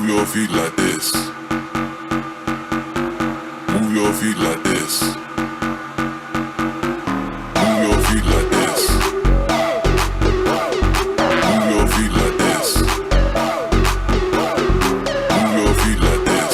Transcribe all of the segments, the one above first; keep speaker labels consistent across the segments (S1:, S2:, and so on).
S1: your feet like this. Move your feet like this. Move your feet like this. Move your feet like this. Move your feet like this. Move your feet like this.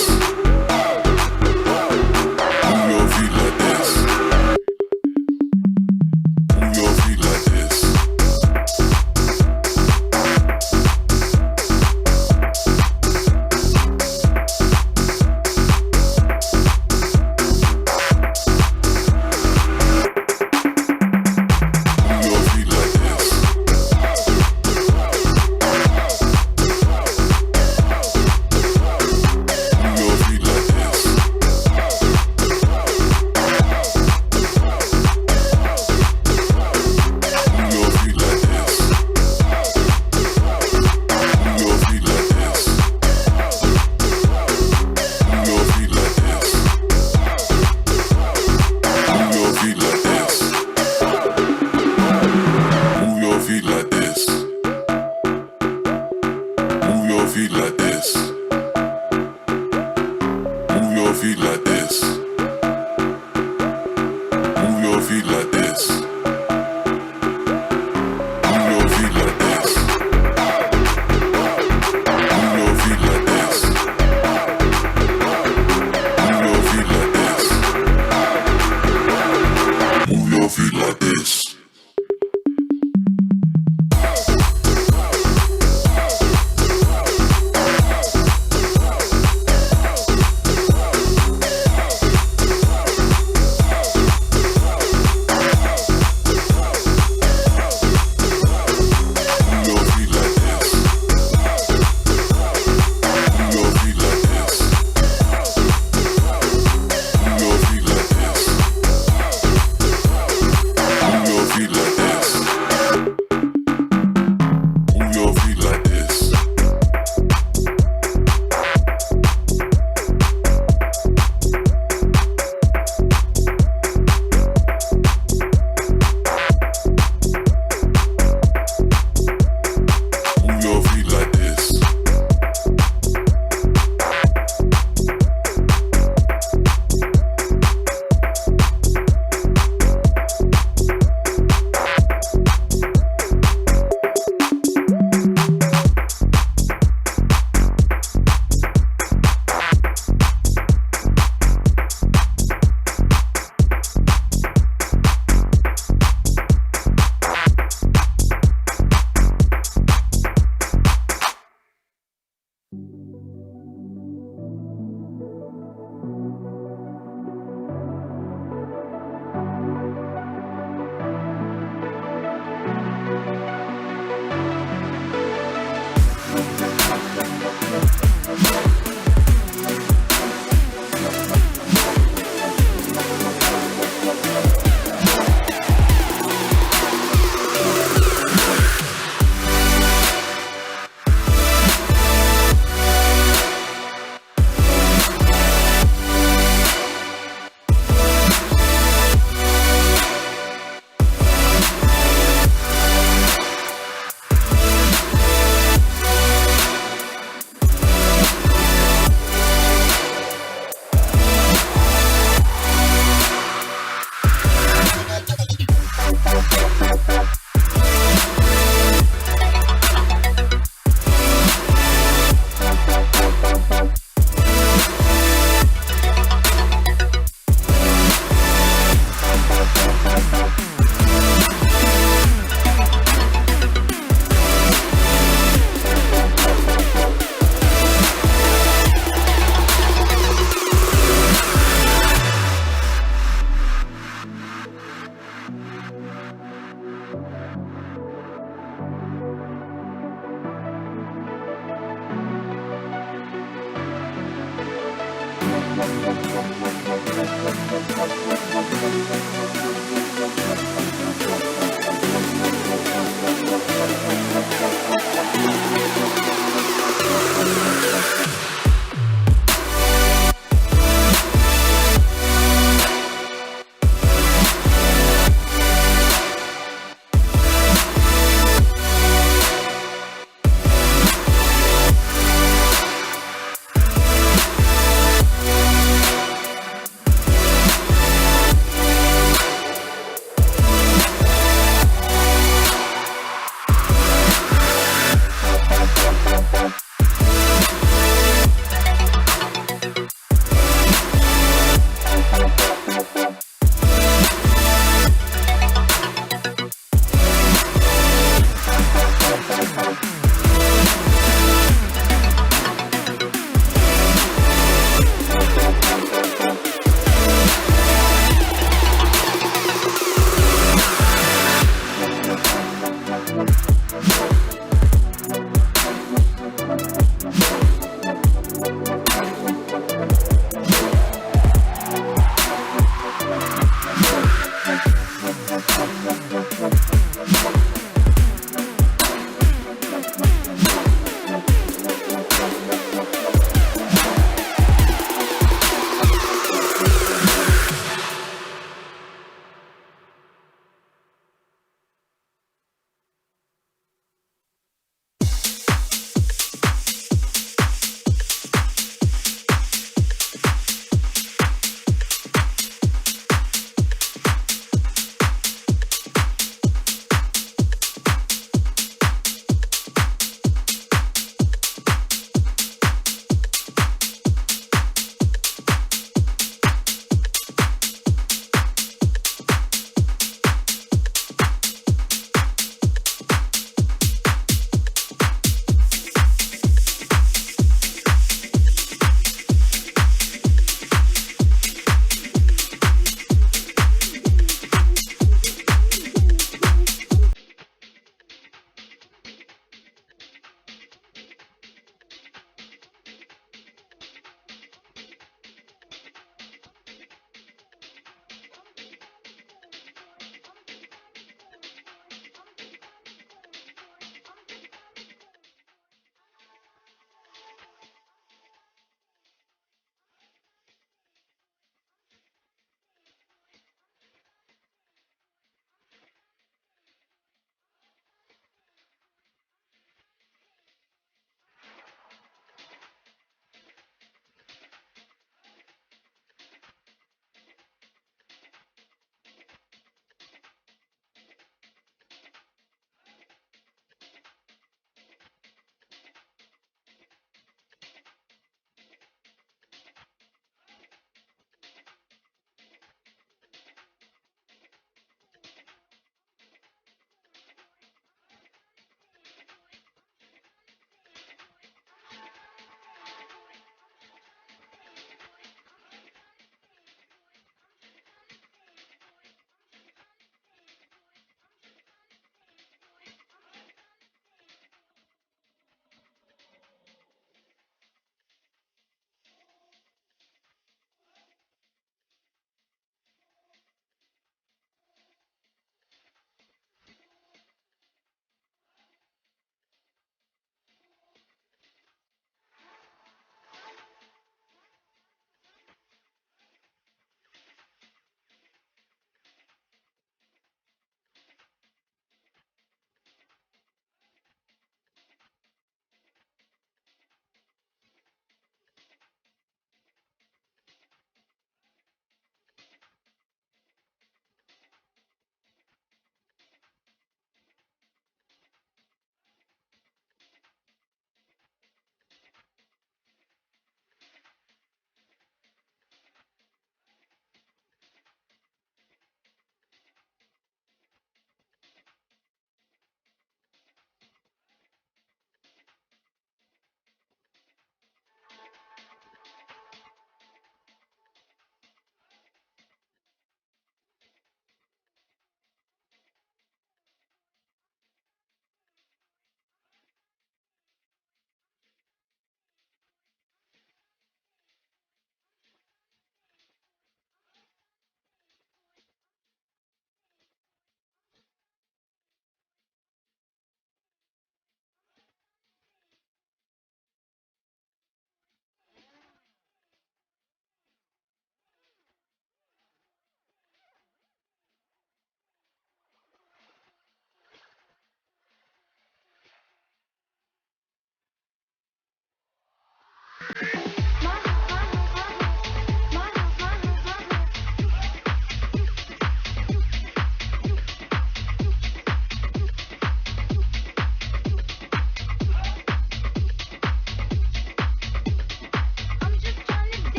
S1: Move your feet like this.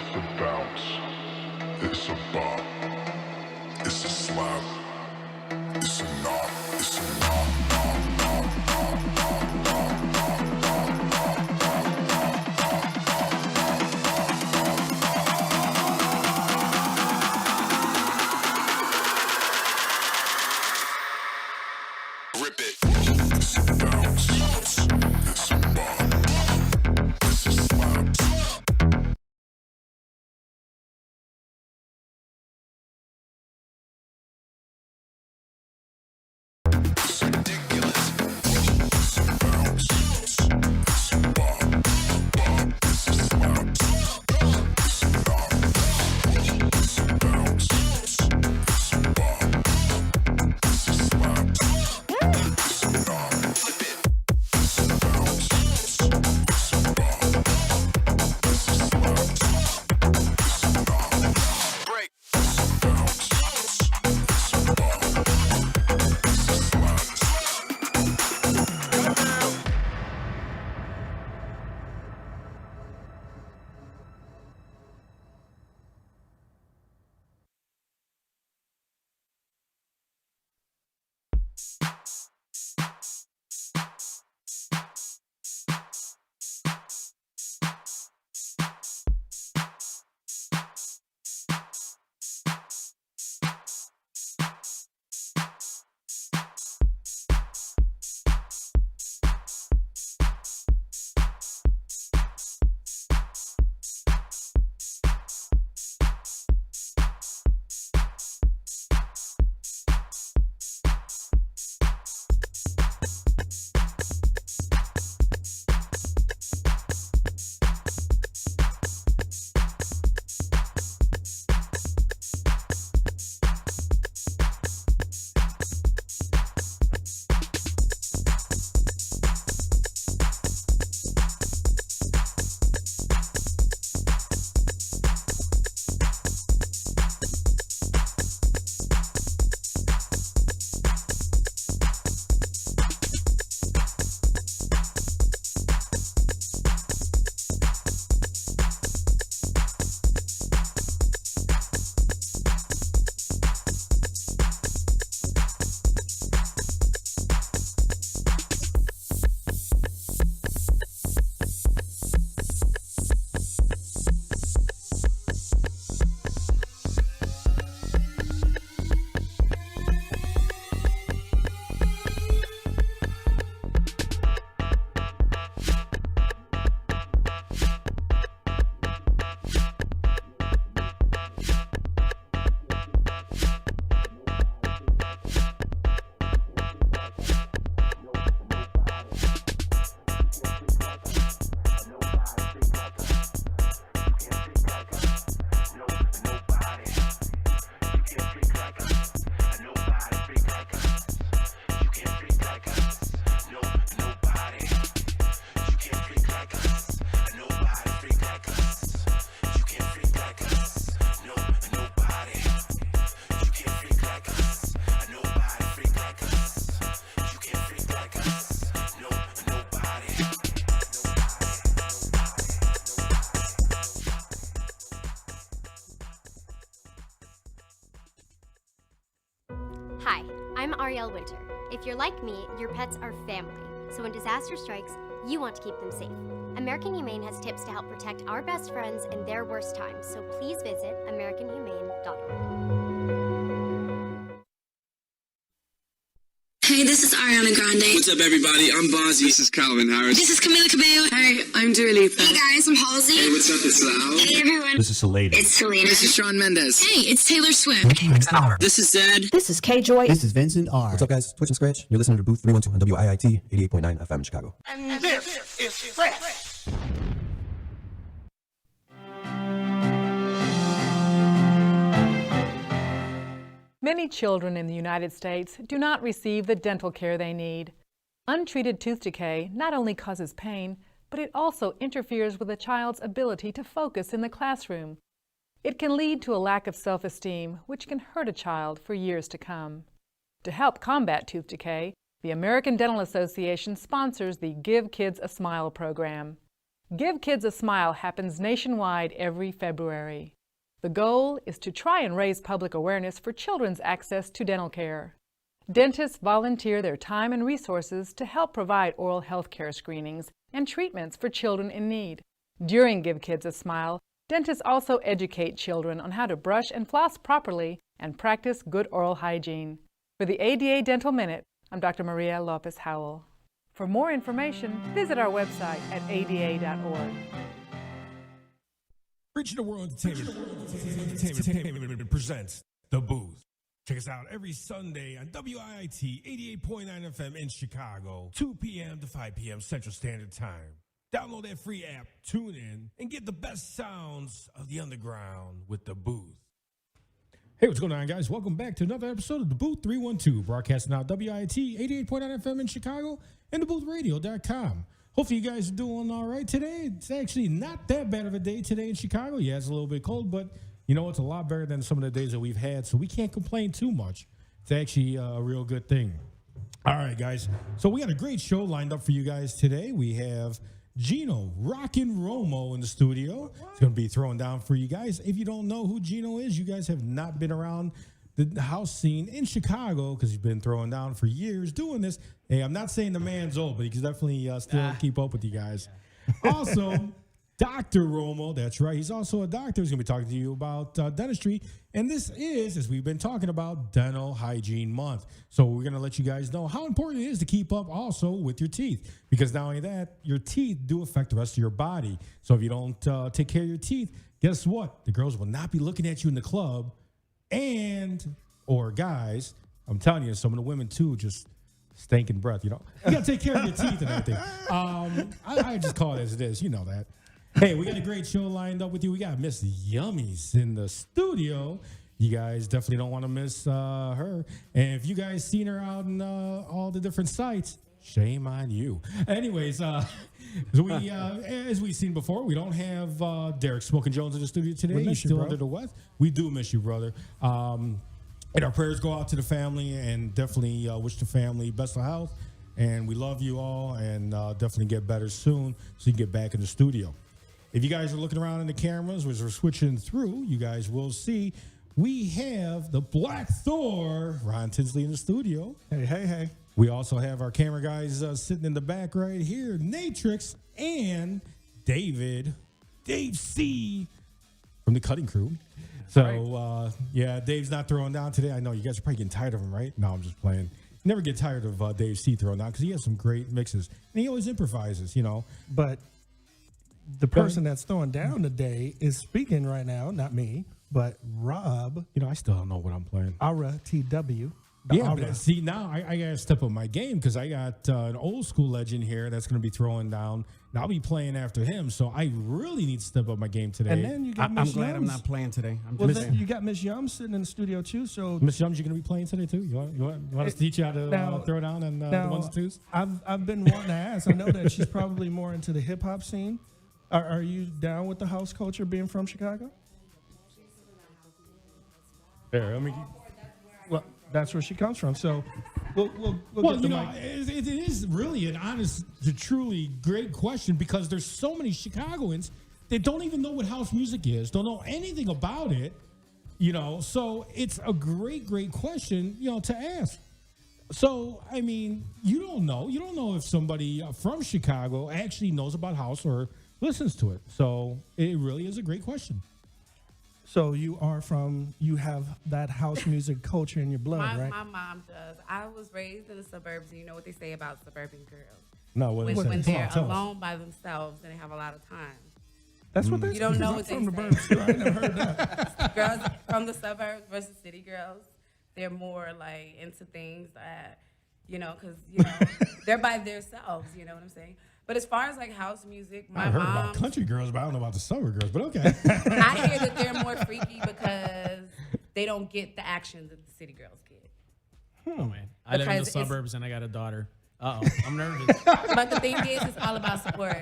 S1: It's a bounce. It's a bop. It's a slap. It's a knock. It's a knock. Rip it. It's a bounce. It's a bop. It's a slap. It's ridiculous. It's a bounce. It's a bop. It's a slap. It's a knock. It's a bounce. It's a bop. It's a slap. It's a knock. Flip it. It's a bounce. It's a bop. It's a slap. It's a knock. Break. It's a bounce. It's a bop. It's a slap.
S2: Hi, I'm Ariel Winter. If you're like me, your pets are family. So when disaster strikes, you want to keep them safe. American Humane has tips to help protect our best friends in their worst times, so please visit americanhumane.org.
S3: Hey, this is Ariana Grande.
S4: What's up, everybody? I'm Bozzy. This is Calvin Harris.
S3: This is Camila Cabello.
S5: Hey, I'm Dua Lipa.
S3: Hey guys, I'm Halsey.
S4: Hey, what's up? It's Sal.
S3: Hey everyone.
S6: This is Selena.
S3: It's Selena.
S4: This is Shawn Mendes.
S3: Hey, it's Taylor Swift.
S4: This is Zed.
S7: This is K-Joy.
S6: This is Vincent R.
S8: What's up, guys? Twitch and Scratch. You're listening to DaBooth312 on WIIT 88.9 FM Chicago.
S9: And this is fresh.
S10: Many children in the United States do not receive the dental care they need. Untreated tooth decay not only causes pain, but it also interferes with a child's ability to focus in the classroom. It can lead to a lack of self-esteem, which can hurt a child for years to come. To help combat tooth decay, the American Dental Association sponsors the Give Kids a Smile program. Give Kids a Smile happens nationwide every February. The goal is to try and raise public awareness for children's access to dental care. Dentists volunteer their time and resources to help provide oral health care screenings and treatments for children in need. During Give Kids a Smile, dentists also educate children on how to brush and floss properly and practice good oral hygiene. For the ADA Dental Minute, I'm Dr. Maria Lopez Howell. For more information, visit our website at ada.org.
S5: Reaching the World Entertainment presents The Booth. Check us out every Sunday on WIIT 88.9 FM in Chicago, 2 p.m. to 5 p.m. Central Standard Time. Download that free app, tune in, and get the best sounds of the underground with The Booth. Hey, what's going on, guys? Welcome back to another episode of DaBooth312, broadcasting out WIIT 88.9 FM in Chicago and DaBoothRadio.com. Hopefully you guys are doing all right today. It's actually not that bad of a day today in Chicago. Yeah, it's a little bit cold, but you know, it's a lot better than some of the days that we've had, so we can't complain too much. It's actually a real good thing. All right, guys. So we got a great show lined up for you guys today. We have Gino Rockin Romo in the studio. He's going to be throwing down for you guys. If you don't know who Gino is, you guys have not been around the house scene in Chicago because he's been throwing down for years doing this. Hey, I'm not saying the man's old, but he can definitely still keep up with you guys. Also, Dr. Romo, that's right. He's also a doctor. He's going to be talking to you about dentistry. And this is, as we've been talking about, Dental Hygiene Month. So we're going to let you guys know how important it is to keep up also with your teeth. Because not only that, your teeth do affect the rest of your body. So if you don't take care of your teeth, guess what? The girls will not be looking at you in the club. Or guys, I'm telling you, some of the women too just stinking breath, you know. You got to take care of your teeth and everything. I just call it as it is. You know that. Hey, we got a great show lined up with you. We got Miss Yummies in the studio. You guys definitely don't want to miss her. And if you guys seen her out in all the different sites, shame on you. Anyways, as we've seen before, we don't have Derek Smoking Jones in the studio today. He's still under the weather. We do miss you, brother. And our prayers go out to the family, and definitely wish the family best of health. And we love you all, and definitely get better soon so you can get back in the studio. If you guys are looking around in the cameras, as we're switching through, you guys will see we have the Black Thor, Ron Tinsley, in the studio.
S6: Hey.
S5: We also have our camera guys sitting in the back right here, Natrix and Dave C. from the cutting crew. So, Dave's not throwing down today. I know you guys are probably getting tired of him, right? No, I'm just playing. Never get tired of Dave C. throwing down because he has some great mixes. And he always improvises, you know.
S6: But the person that's throwing down today is speaking right now, not me, but Rob.
S5: You know, I still don't know what I'm playing.
S6: Aura TW.
S5: But see, now I got to step up my game because I got an old school legend here that's going to be throwing down. And I'll be playing after him, so I really need to step up my game today.
S6: And then you got Miss
S7: I'm glad I'm not playing today.
S6: You got Miss Yum sitting in the studio too. So
S5: Miss Yums, you're going to be playing today too. You want us to teach you how to throw down and the ones and twos?
S6: I've been wanting to ask. I know that she's probably more into the hip hop scene. Are you down with the house culture being from Chicago? Well, that's where she comes from. So we'll get the mic.
S5: It is really an honest, truly great question because there's so many Chicagoans that don't even know what house music is, don't know anything about it, you know. So it's a great question, you know, to ask. So, I mean, you don't know if somebody from Chicago actually knows about house or listens to it. So it really is a great question.
S6: So you have that house music culture in your blood, right?
S11: My mom does. I was raised in the suburbs, and you know what they say about suburban girls.
S5: No,
S11: when they're alone by themselves and they have a lot of time.
S6: That's what they say.
S11: You don't know what they
S6: from the
S11: say.
S6: burbs too. I never heard that.
S11: Girls from the suburbs versus city girls, they're more like into things that, you know, because, you know, they're by themselves, you know what I'm saying? But as far as like house music, my
S5: I heard
S11: mom,
S5: about country girls, but I don't know about the suburb girls. But okay.
S11: I hear that they're more freaky because they don't get the action that the city girls get.
S7: Oh man, I live in the suburbs and I got a daughter. I'm nervous.
S11: But the thing is, it's all about support.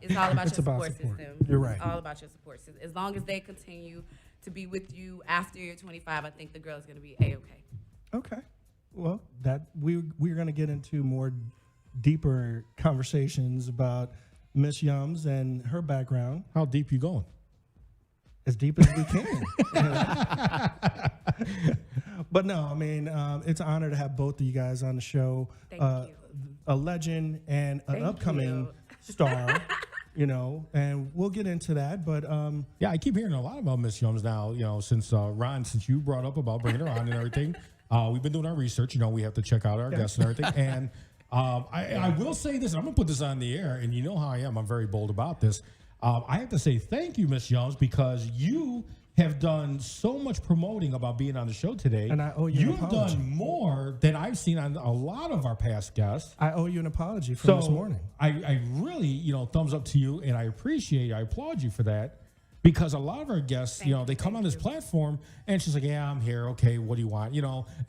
S11: It's all about your support system.
S6: You're right.
S11: It's all about your support system. As long as they continue to be with you after you're 25, I think the girl's gonna be A-okay.
S6: Okay. Well, that we're gonna get into more deeper conversations about Miss Yums and her background.
S5: How deep you going?
S6: As deep as we can. But no, I mean, it's an honor to have both of you guys on the show.
S11: Thank you.
S6: A legend and an upcoming star, and we'll get into that. But
S5: yeah, I keep hearing a lot about Miss Yums now, since Ron, since you brought up about bringing her on and everything. We've been doing our research. We have to check out our guests and everything. And I will say this, I'm going to put this on the air, and you know how I am. I'm very bold about this. I have to say thank you, Miss Yums, because you have done so much promoting about being on the show today.
S6: And I owe you an apology.
S5: You've done more than I've seen on a lot of our past guests.
S6: I owe you an apology from this morning.
S5: I really, thumbs up to you, and I applaud you for that, because a lot of our guests, they come on this platform, and it's just like, yeah, I'm here. Okay, what do you want?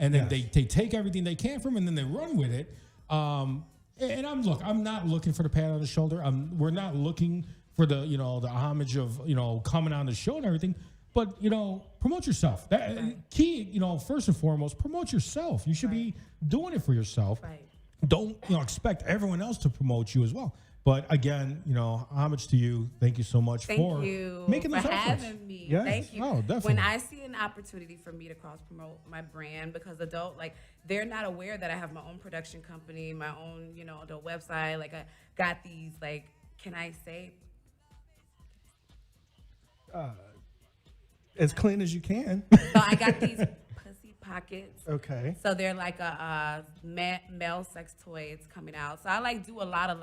S5: And then they take everything they can from it, and then they run with it. And I'm not looking for the pat on the shoulder. We're not looking for the homage of coming on the show and everything, but promote yourself. Key, first and foremost, promote yourself. You should be doing it for yourself.
S11: Right.
S5: Don't expect everyone else to promote you as well. But again, homage to you. Thank you so much for making this
S11: for
S5: efforts.
S11: having me.
S5: Yes.
S11: Thank you.
S5: Oh, definitely.
S11: When I see an opportunity for me to cross promote my brand, because they're not aware that I have my own production company, my own adult website. Like I got these can I say?
S6: As clean as you can.
S11: So I got these pussy pockets.
S6: Okay.
S11: So they're like a male sex toy. It's coming out. So I do a lot of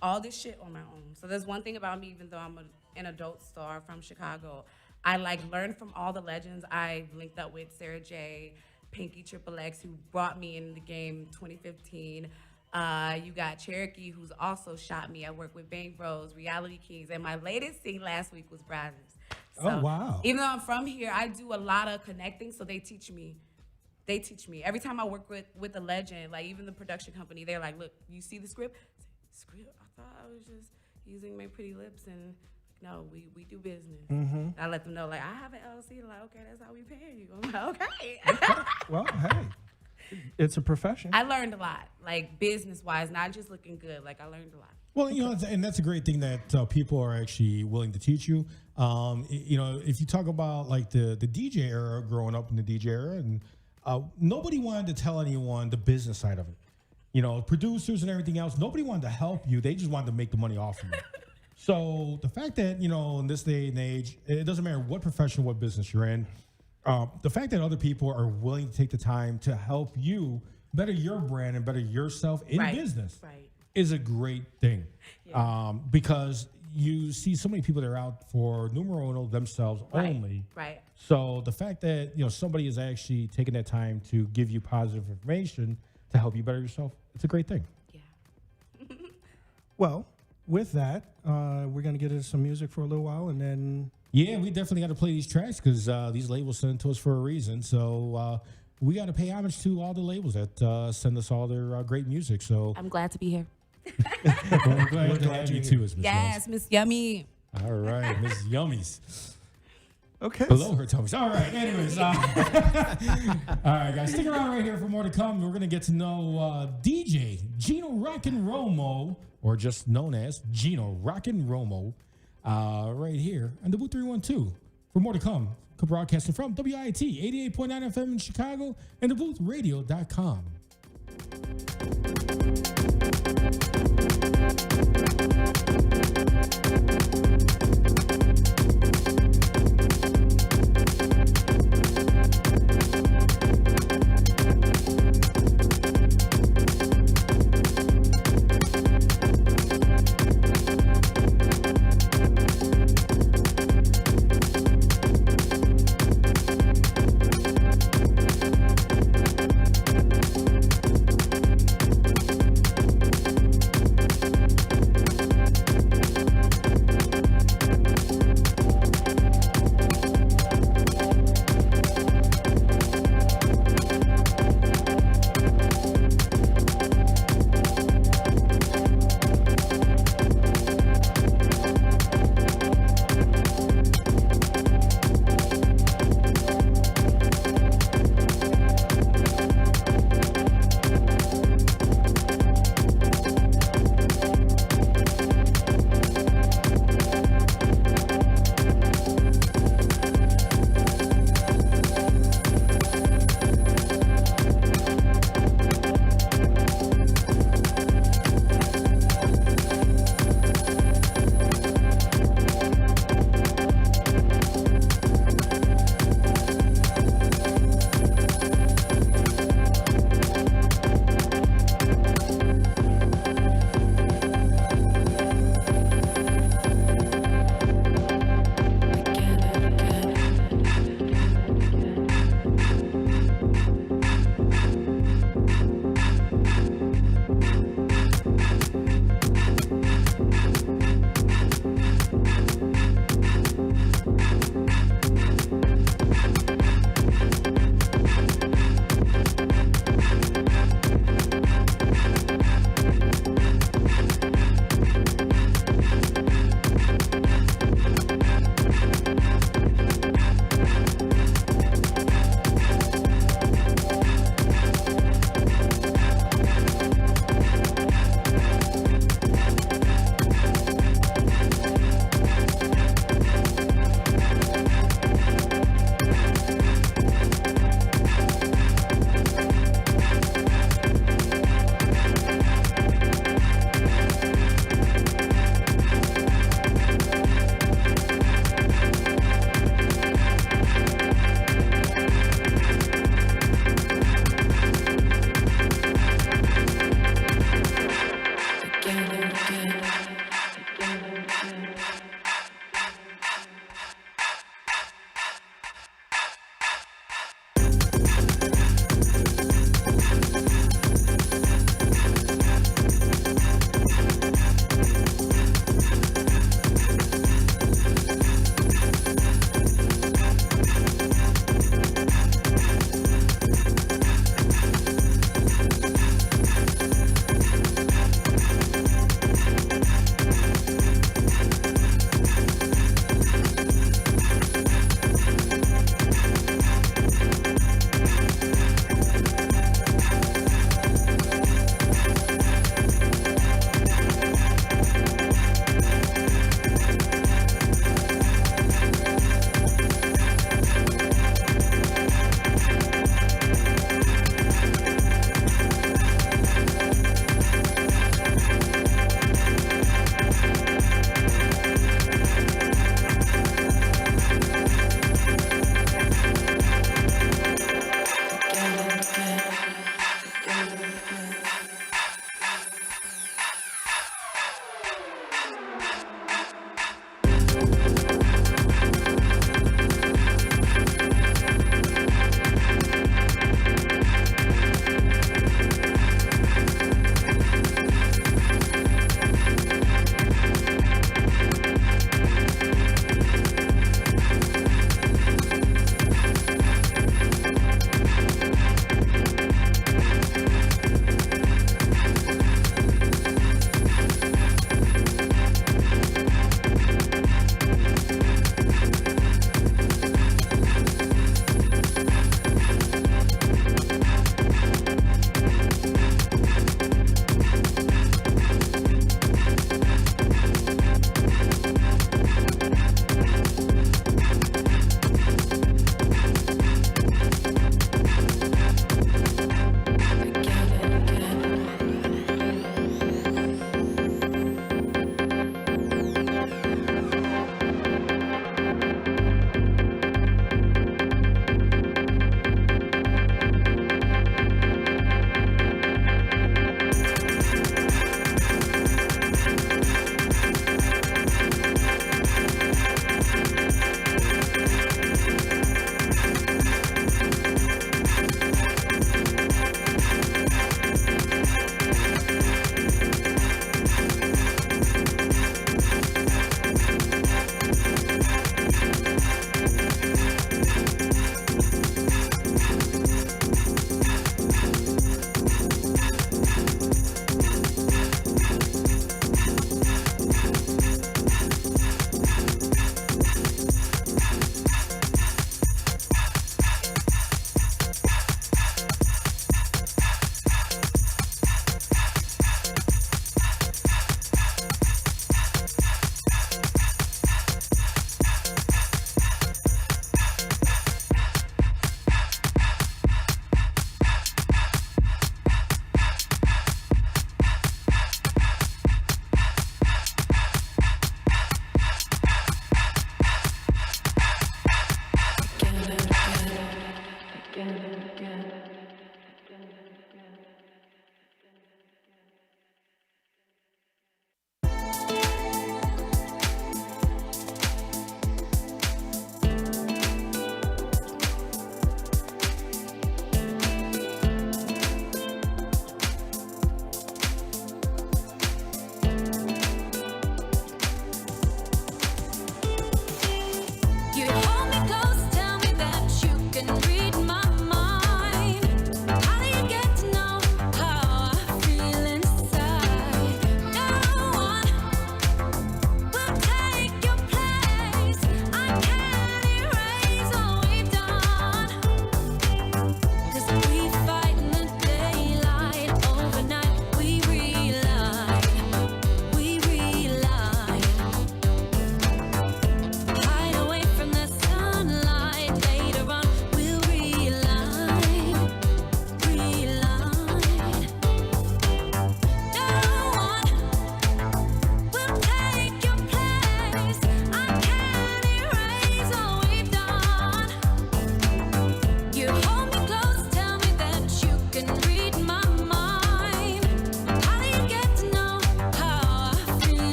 S11: all this shit on my own. So there's one thing about me, even though I'm an adult star from Chicago, I learn from all the legends. I linked up with Sarah J, Pinky XXX, who brought me in the game 2015. You got Cherokee, who's also shot me. I work with Bang Bros, Reality Kings, and my latest thing last week was Brothers. So
S6: oh, wow.
S11: Even though I'm from here, I do a lot of connecting, so they teach me. Every time I work with a legend, even the production company, they're like, look, you see the script? Script? I thought I was just using my pretty lips, and no, we do business.
S6: Mm-hmm.
S11: I let them know, I have an LLC. Okay, that's how we pay you. I'm like, okay.
S6: Well, hey, it's a profession.
S11: I learned a lot, business-wise, not just looking good. I learned a lot.
S5: Well, and that's a great thing that people are actually willing to teach you. If you talk about the DJ era, growing up in the DJ era, and nobody wanted to tell anyone the business side of it. Producers and everything else, nobody wanted to help you. They just wanted to make the money off of you. So the fact that, in this day and age, it doesn't matter what profession, what business you're in, the fact that other people are willing to take the time to help you better your brand and better yourself in business is a great thing. Yeah. Because you see so many people that are out for numero uno themselves only.
S11: Right.
S5: So the fact that, somebody is actually taking that time to give you positive information to help you better yourself, it's a great thing.
S11: Yeah.
S6: Well, with that, we're going to get into some music for a little while, and then...
S5: Yeah, we definitely got to play these tracks, because these labels send it to us for a reason. So we got to pay homage to all the labels that send us all their great music. So
S11: I'm glad to be here.
S5: we're glad to have you too, Miss
S11: Yes, Miss Yummy.
S5: All right, Miss Yummies.
S6: Okay.
S5: Below her tummies. All right, anyways. All right, guys, stick around right here for more to come. We're going to get to know DJ Gino Rockin Romo, or just known as Gino Rockin Romo, right here on DaBooth 312. For more to come, broadcasting from WIT 88.9 FM in Chicago and DaBoothRadio.com.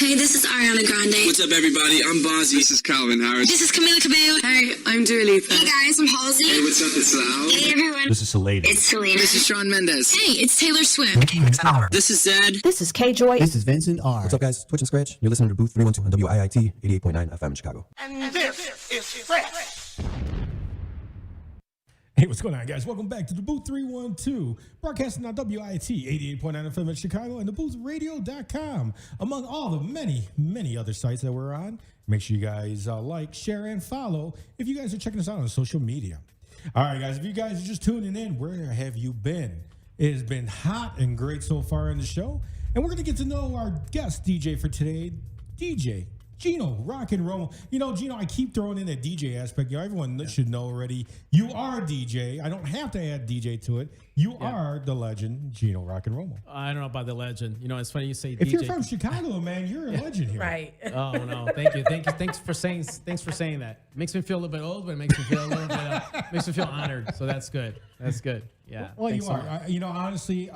S3: Hey, this is Ariana Grande.
S4: What's up, everybody? I'm Bozzy. This is Calvin Harris.
S3: This is Camila Cabello.
S12: Hey, I'm Dua Lipa.
S3: Hey guys, I'm Halsey.
S4: Hey, what's up? It's Loud.
S3: Hey everyone.
S8: This is Selena.
S3: It's Selena.
S4: This is Shawn Mendes.
S3: Hey, it's Taylor Swift.
S4: This is Zed.
S13: This is K-Joy.
S14: This is Vincent R.
S8: What's up, guys? Twitch and Scratch. You're listening to Booth 312 on WIIT 88.9 FM in Chicago.
S9: And this is Fresh.
S5: Hey, what's going on, guys? Welcome back to the Booth 312, broadcasting on WIT 88.9 FM in Chicago and theboothradio.com, among all the many, many other sites that we're on. Make sure you guys like, share, and follow if you guys are checking us out on social media. All right, guys, if you guys are just tuning in, where have you been? It has been hot and great so far in the show, and we're going to get to know our guest DJ for today, DJ Gino Rockin Romo. You know, Gino, I keep throwing in that DJ aspect. You know, everyone should know already. You are a DJ. I don't have to add DJ to it. You are the legend, Gino Rockin Romo.
S7: I don't know about the legend. You know, it's funny you say
S5: If
S7: DJ.
S5: you're from Chicago, man, you're a legend here.
S11: Right.
S7: Oh no, thank you. Thanks for saying that. Makes me feel a little bit old, but it makes me feel a little bit makes me feel honored. So that's good. That's good. Yeah.
S5: Well, you
S7: so
S5: are.
S7: much.
S5: You know, honestly,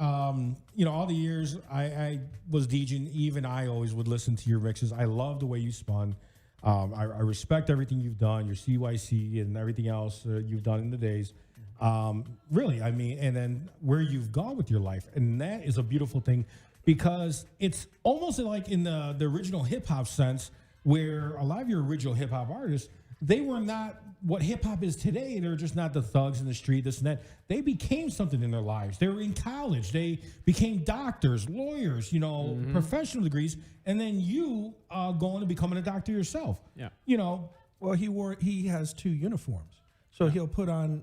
S5: you know, all the years I was DJing, even I always would listen to your mixes. I love the way you spun. I respect everything you've done, your CYC and everything else you've done in the days. Really, I mean, and then where you've gone with your life. And that is a beautiful thing because it's almost like in the original hip hop sense where a lot of your original hip hop artists, they were not what hip hop is today. They're just not the thugs in the street, this and that. They became something in their lives. They were in college. They became doctors, lawyers, you know, professional degrees. And then you going and becoming a doctor yourself.
S7: Yeah.
S5: You know,
S6: Well, he has two uniforms. So he'll put on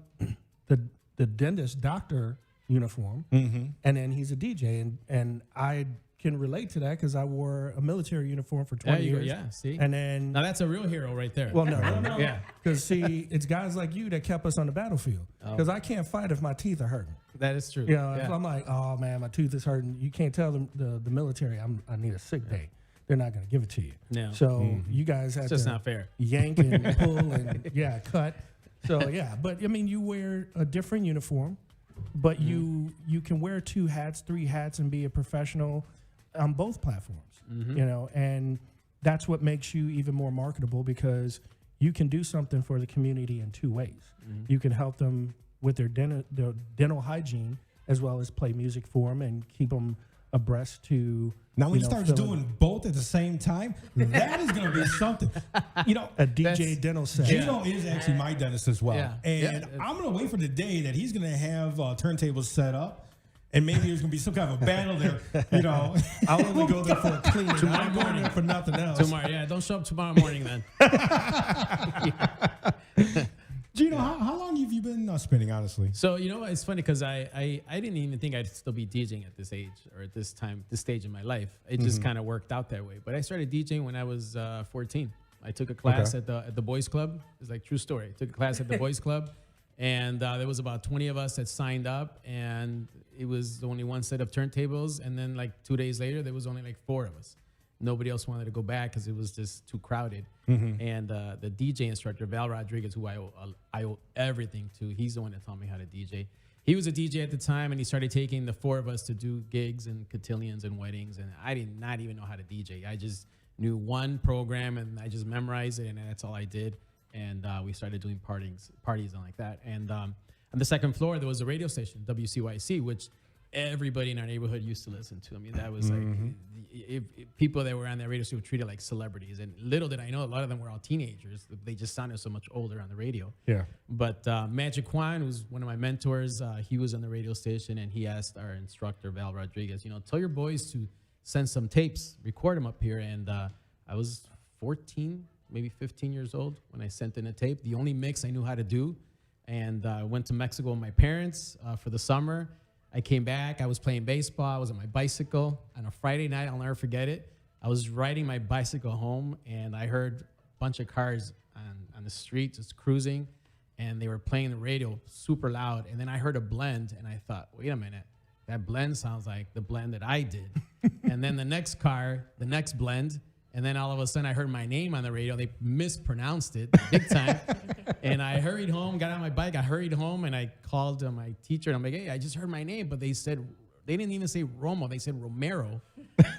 S6: the dentist doctor uniform, and then he's a DJ. And I can relate to that because I wore a military uniform for 20 years.
S7: Yeah, see?
S6: And then...
S7: Now that's a real hero right there.
S6: Well, no.
S7: Yeah.
S6: Because, see, it's guys like you that kept us on the battlefield. Because I can't fight if my teeth are hurting.
S7: That is true.
S6: You know, if
S7: Yeah.
S6: I'm like, oh, man, my tooth is hurting. You can't tell the military I need a sick day. They're not going to give it to you.
S7: No.
S6: So you guys have
S7: It's just
S6: to
S7: not fair.
S6: yank and pull and, cut. So, yeah. But, I mean, you wear a different uniform, but you can wear 2 hats, 3 hats, and be a professional on both platforms, you know, and that's what makes you even more marketable because you can do something for the community in 2 ways. You can help them with their dental hygiene as well as play music for them and keep them abreast to.
S5: now when you start doing both at the same time, that is going to be something. You know,
S6: a DJ dental set.
S5: Gino is actually my dentist as well.
S7: Yeah.
S5: And I'm going to wait for the day that he's going to have turntables set up. And maybe there's going to be some kind of a battle there, you know.
S6: I'll only go there for a cleaning.
S7: Tomorrow
S6: I'm going
S7: morning.
S6: there for nothing else.
S7: Tomorrow, yeah. Don't show up tomorrow morning then.
S5: Gino, how long have you been spinning, honestly?
S7: So, you know, it's funny because I didn't even think I'd still be DJing at this age or at this stage in my life. It just kind of worked out that way. But I started DJing when I was 14. I took a class at the Boys Club. It's like true story. I took a class at the Boys Club. And there was about 20 of us that signed up, and it was only 1 set of turntables. And then like 2 days later, there was only like 4 of us. Nobody else wanted to go back because it was just too crowded. And the DJ instructor, Val Rodriguez, who I owe everything to, he's the one that taught me how to DJ. He was a DJ at the time, and he started taking the 4 of us to do gigs and cotillions and weddings. And I did not even know how to DJ. I just knew one program, and I just memorized it, and that's all I did. And we started doing parties and like that. And on the second floor, there was a radio station, WCYC, which everybody in our neighborhood used to listen to. I mean, that was like, if people that were on that radio station were treated like celebrities. And little did I know, a lot of them were all teenagers. They just sounded so much older on the radio.
S5: Yeah.
S7: But Magic Juan, who's one of my mentors, he was on the radio station, and he asked our instructor, Val Rodriguez, you know, tell your boys to send some tapes, record them up here. And I was 14, maybe 15 years old when I sent in a tape, the only mix I knew how to do. And I went to Mexico with my parents for the summer. I came back, I was playing baseball, I was on my bicycle. On a Friday night, I'll never forget it. I was riding my bicycle home, and I heard a bunch of cars on the street just cruising, and they were playing the radio super loud. And then I heard a blend, and I thought, wait a minute, that blend sounds like the blend that I did. And then the next car, the next blend, and then all of a sudden I heard my name on the radio. They mispronounced it big time. And I hurried home, got on my bike, I hurried home, and I called my teacher, and I'm like, hey, I just heard my name, but they said, they didn't even say Romo, they said Romero.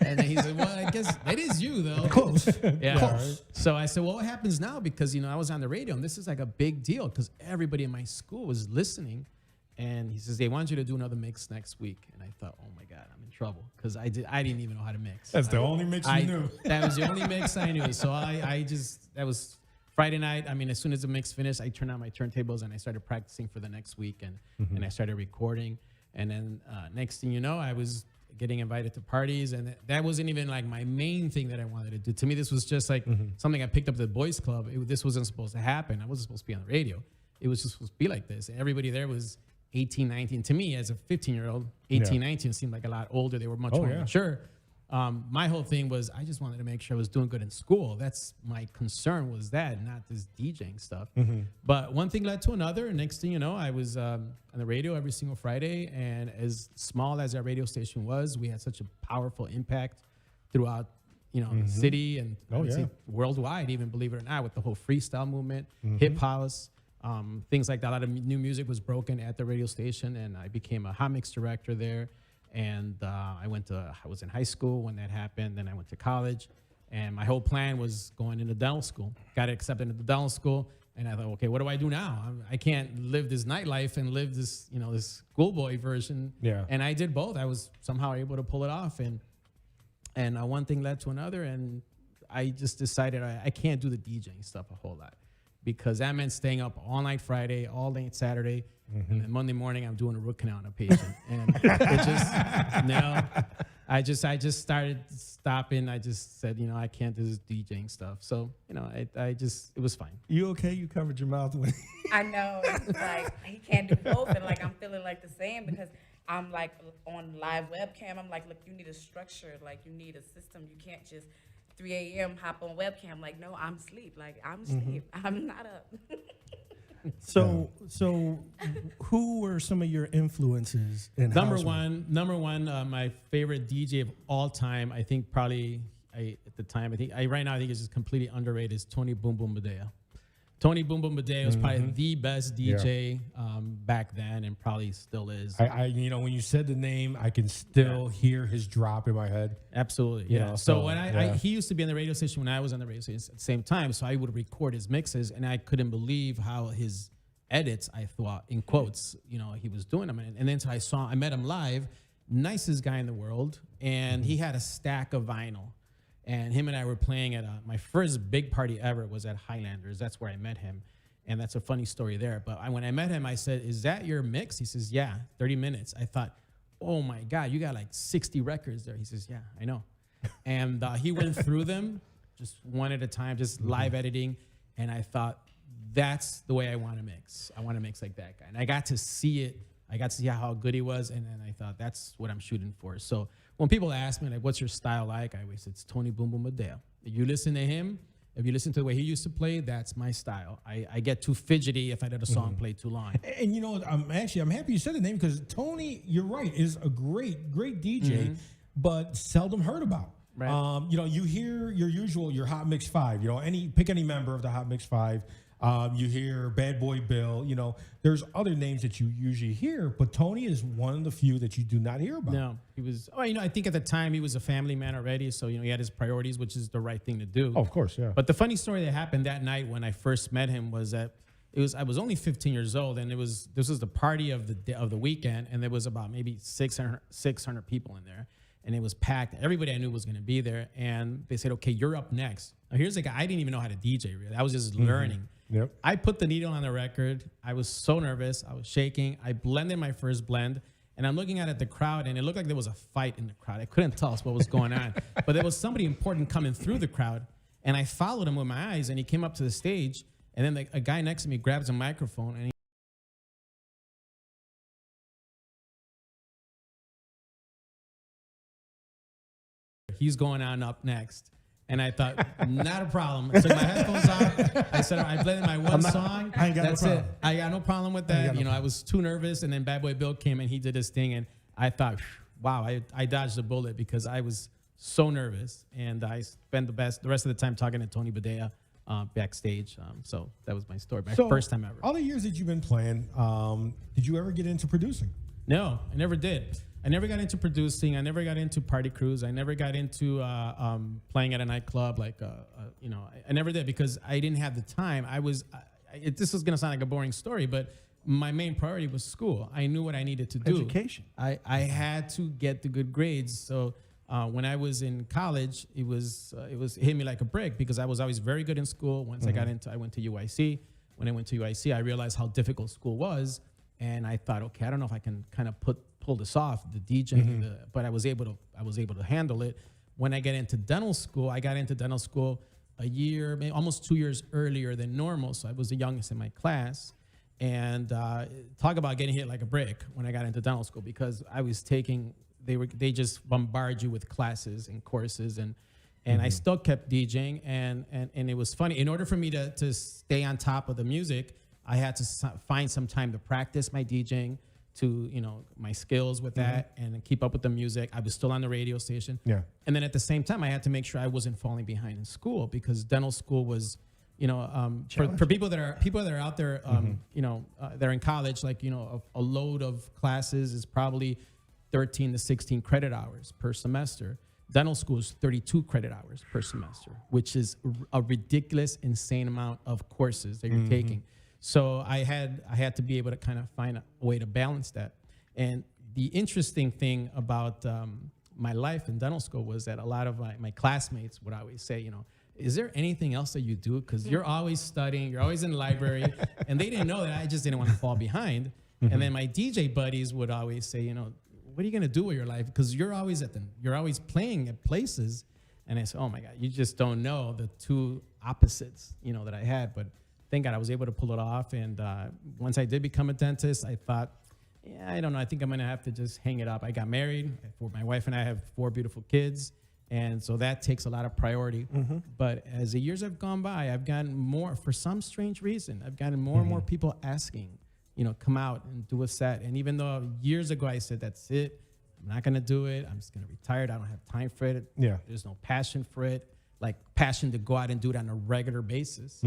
S7: And then he said, well, I guess it is you, though.
S6: Close.
S7: Yeah.
S6: Close.
S7: So I said, well, what happens now? Because, I was on the radio, and this is like a big deal because everybody in my school was listening. And he says, they want you to do another mix next week. And I thought, oh, my God, I'm in trouble because I didn't even know how to mix.
S5: That's the only mix you knew.
S7: That was the only mix I knew. So that was Friday night. I mean, as soon as the mix finished, I turned on my turntables and I started practicing for the next week. And I started recording. And then next thing you know, I was getting invited to parties. And that wasn't even like my main thing that I wanted to do. To me, this was just like something I picked up at the boys club. This wasn't supposed to happen. I wasn't supposed to be on the radio. It was just supposed to be like this. And everybody there was 18, 19. To me, as a 15-year-old, 18, 19 seemed like a lot older. They were much more mature. My whole thing was I just wanted to make sure I was doing good in school. That's my concern was that, not this DJing stuff. But one thing led to another. And next thing you know, I was on the radio every single Friday. And as small as our radio station was, we had such a powerful impact throughout the city and worldwide, even, believe it or not, with the whole freestyle movement, hip house. Things like that. A lot of new music was broken at the radio station, and I became a hot mix director there. And I was in high school when that happened. Then I went to college, and my whole plan was going into dental school. Got accepted into dental school, and I thought, okay, what do I do now? I can't live this nightlife and live this, this schoolboy version.
S5: Yeah.
S7: And I did both. I was somehow able to pull it off, and one thing led to another, and I just decided I can't do the DJing stuff a whole lot. Because that meant staying up all night Friday, all night Saturday, and then Monday morning I'm doing a root canal on a patient, and it just I just started stopping. I just said, I can't do this DJing stuff. So it was fine.
S5: You okay? You covered your mouth when
S11: I know. It's like he can't do both, and like I'm feeling like the same because I'm like on live webcam. I'm like, look, you need a structure. Like you need a system. You can't just 3 a.m. hop on webcam. Like, no, I'm asleep. Like, I'm asleep. I'm not up.
S6: So who were some of your influences in
S7: Number
S6: house
S7: one, my favorite DJ of all time, I think probably right now I think it's just completely underrated is Tony Boom Boom Badea. Tony Boom Boom Badea was probably the best DJ back then, and probably still is.
S5: When you said the name, I can still hear his drop in my head.
S7: Absolutely, yeah. So when he used to be on the radio station when I was on the radio station at the same time, so I would record his mixes, and I couldn't believe how his edits, I thought, in quotes, he was doing them. And then I met him live, nicest guy in the world, and he had a stack of vinyl. And him and I were playing at my first big party ever was at Highlanders. That's where I met him. And that's a funny story there. But when I met him, I said, is that your mix? He says, yeah, 30 minutes. I thought, oh my God, you got like 60 records there. He says, yeah, I know. And he went through them just one at a time, just live editing. And I thought, that's the way I want to mix. I want to mix like that guy. And I got to see it. I got to see how good he was. And then I thought, that's what I'm shooting for. So when people ask me, like, what's your style like? I always say, it's Tony Boom Boom Badea. If you listen to him, if you listen to the way he used to play, that's my style. I get too fidgety if I let a song play too long.
S5: And I'm happy you said the name because Tony, you're right, is a great DJ, but seldom heard about.
S7: Right.
S5: You hear your Hot Mix 5, pick any member of the Hot Mix 5. You hear Bad Boy Bill, there's other names that you usually hear, but Tony is one of the few that you do not hear about.
S7: No, he was, I think at the time he was a family man already. So, he had his priorities, which is the right thing to do.
S5: Oh, of course, yeah.
S7: But the funny story that happened that night when I first met him was that I was only 15 years old, and this was the party of the weekend, and there was about maybe 600 people in there, and it was packed. Everybody I knew was going to be there, and they said, okay, you're up next. Now, here's a guy, I didn't even know how to DJ, really. I was just learning.
S5: Yep.
S7: I put the needle on the record. I was so nervous. I was shaking. I blended my first blend, and I'm looking at the crowd, and it looked like there was a fight in the crowd. I couldn't tell us what was going on, but there was somebody important coming through the crowd, and I followed him with my eyes, and he came up to the stage, and then a guy next to me grabs a microphone, and he's going on up next. And I thought, not a problem. I took my headphones off. I said, I blended my song.
S5: I ain't got
S7: That's
S5: no problem.
S7: it. I got no problem with that. I was too nervous. And then Bad Boy Bill came and he did his thing. And I thought, wow, I dodged a bullet because I was so nervous. And I spent the rest of the time talking to Tony Badea backstage. So that was my story. My first time ever.
S5: All the years that you've been playing, did you ever get into producing?
S7: No, I never did. I never got into producing. I never got into party crews. I never got into playing at a nightclub. I never did because I didn't have the time. This is gonna sound like a boring story, but my main priority was school. I knew what I needed to do.
S6: Education.
S7: I had to get the good grades. So when I was in college, it hit me like a brick because I was always very good in school. Once I went to UIC. When I went to UIC, I realized how difficult school was, and I thought, okay, I don't know if I can kind of pull this off, the DJing, but I was able to handle it. When I got into dental school, a year, maybe almost 2 years earlier than normal. So I was the youngest in my class. And talk about getting hit like a brick when I got into dental school because I was taking, they just bombard you with classes and courses and I still kept DJing and it was funny. In order for me to stay on top of the music, I had to find some time to practice my DJing, to my skills with that and keep up with the music. I was still on the radio station.
S12: Yeah.
S7: And then at the same time, I had to make sure I wasn't falling behind in school because dental school was, for people that are out there, they're in college, a load of classes is probably 13 to 16 credit hours per semester. Dental school is 32 credit hours per semester, which is a ridiculous, insane amount of courses that you're taking. So I had to be able to kind of find a way to balance that. And the interesting thing about my life in dental school was that a lot of my classmates would always say, is there anything else that you do? Because you're always studying, you're always in the library. And they didn't know that I just didn't want to fall behind. And then my DJ buddies would always say, what are you going to do with your life? Because you're always playing at places. And I said, oh my God, you just don't know the two opposites, that I had. But thank God I was able to pull it off. And once I did become a dentist, I thought, I don't know. I think I'm going to have to just hang it up. I got married. My wife and I have 4 beautiful kids. And so that takes a lot of priority. But as the years have gone by, I've gotten more, for some strange reason, I've gotten more and more people asking, come out and do a set. And even though years ago I said, that's it, I'm not going to do it. I'm just going to retire. I don't have time for it.
S12: Yeah.
S7: There's no passion for it, like passion to go out and do it on a regular basis.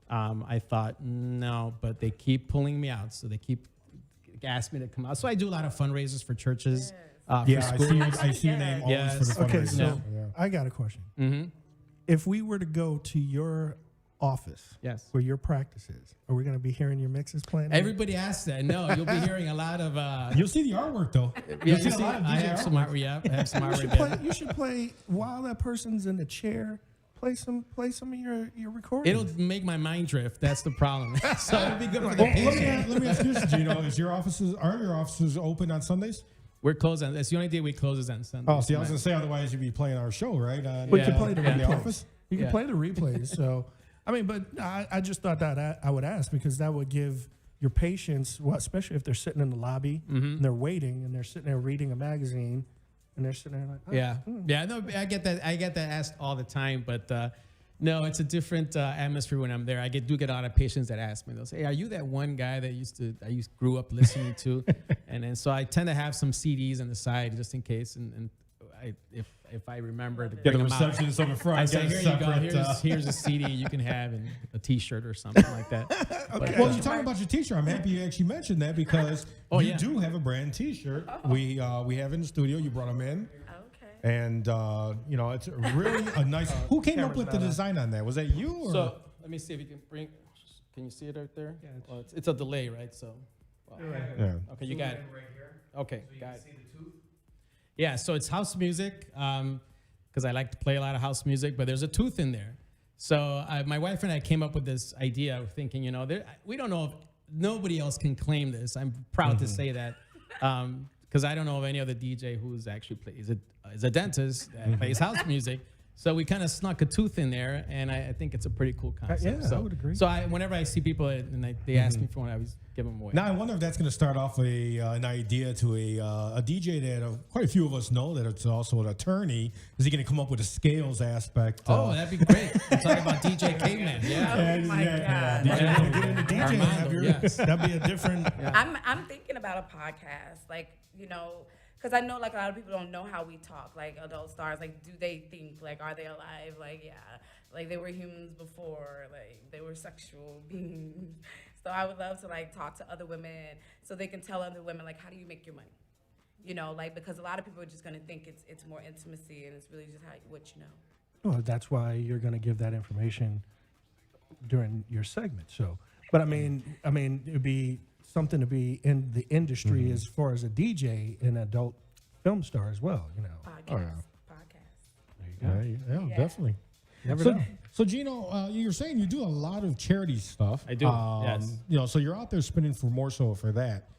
S7: I thought, no, but they keep pulling me out. So they keep asking me to come out. So I do a lot of fundraisers for churches.
S12: I see your name always for the fundraiser.
S6: Okay, so I got a question. If we were to go to your office, where your practice is, are we going to be hearing your mixes playing?
S7: Everybody asks that. No, you'll be hearing a lot of.
S12: You'll see the artwork though.
S7: I have some artwork. Yeah, I have some artwork.
S6: You should play while that person's in the chair. Play some of your recordings.
S7: It'll make my mind drift. That's the problem. So it'll be good for the patient.
S12: Let me ask you this, Gino. Are your offices open on Sundays?
S7: We're closed on. That's the only day we close is on Sunday.
S12: Oh, see, I was gonna say otherwise you'd be playing our show, right?
S6: We can play the replays.
S12: The office.
S6: You can play the replays. So, but I just thought that I would ask because that would give your patients, especially if they're sitting in the lobby and they're waiting and they're sitting there reading a magazine and they're sitting there like,
S7: no, I get that asked all the time, but no, it's a different atmosphere when I'm there. I do get a lot of patients that ask me. They'll say, hey, are you that one guy that I grew up listening to? And then so I tend to have some CDs on the side just in case. And if I remember to bring them out,
S12: receptionist on the front.
S7: I say, here you go. Here's a CD you can have and a T-shirt or something like that.
S12: Okay. Well, you're talking about your T-shirt. I'm happy you actually mentioned that because you do have a brand T-shirt. We have it in the studio. You brought them in. And, it's really a nice... Who came up with the design on that? Was that you? Or?
S7: So let me see if you can bring... Can you see it right there? Yeah, it's a delay, right? So...
S12: Yeah.
S7: Okay, you got it. Right here. Okay, so got it. See the tooth? Yeah, so it's house music because I like to play a lot of house music, but there's a tooth in there. So my wife and I came up with this idea of thinking, we don't know if nobody else can claim this. I'm proud to say that. Because I don't know of any other DJ who's actually is a dentist that plays house music. So we kind of snuck a tooth in there, and I think it's a pretty cool concept.
S6: I would agree.
S7: So whenever I see people and they ask me for one, I always give them away.
S12: Now I wonder if that's going to start off an idea to a DJ that quite a few of us know that it's also an attorney. Is he going to come up with a scales aspect?
S7: That'd be great. We're talking about DJ Caveman. Yeah.
S11: Oh my God.
S6: Get into DJ.
S7: Armando,
S6: That'd be a different.
S11: I'm thinking about a podcast, because I know like a lot of people don't know how we talk, like adult stars. Like, do they think, like, are they alive? Like, yeah, like they were humans before, like they were sexual beings. So I would love to like talk to other women so they can tell other women like, how do you make your money? You know, like, because a lot of people are just going to think it's more intimacy, and it's really just what you know.
S6: Well, that's why you're going to give that information during your segment. So, but I mean, it'd be something to be in the industry as far as a DJ and adult film star as well. You know,
S11: Podcast.
S6: There you go.
S12: Yeah, definitely.
S6: Never know.
S12: So Gino, you're saying you do a lot of charity stuff.
S7: I do. Yes.
S12: You know, so you're out there spinning for more so for that.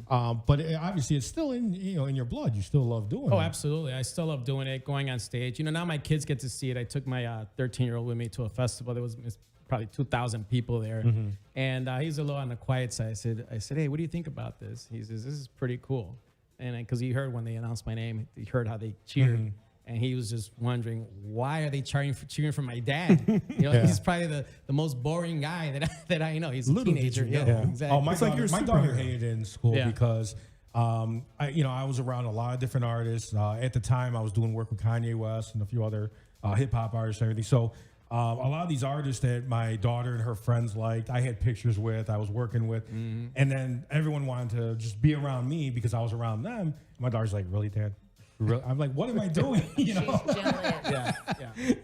S12: But obviously, it's still in your blood. You still love doing it.
S7: Oh, absolutely. I still love doing it, going on stage. You know, now my kids get to see it. I took my 13-year-old with me to a festival. There was probably 2,000 people there. And he's a little on the quiet side. I said, hey, what do you think about this? He says, this is pretty cool. And because he heard when they announced my name, he heard how they cheered. And he was just wondering, why are they cheering for my dad? You know, he's probably the most boring guy that I know. He's a teenager. Yeah, exactly.
S12: Oh, my daughter hated it in school because I was around a lot of different artists. At the time, I was doing work with Kanye West and a few other hip hop artists and everything. So a lot of these artists that my daughter and her friends liked, I had pictures with, I was working with. And then everyone wanted to just be around me because I was around them. My daughter's like, really, Dad? I'm like, what am I doing? You know,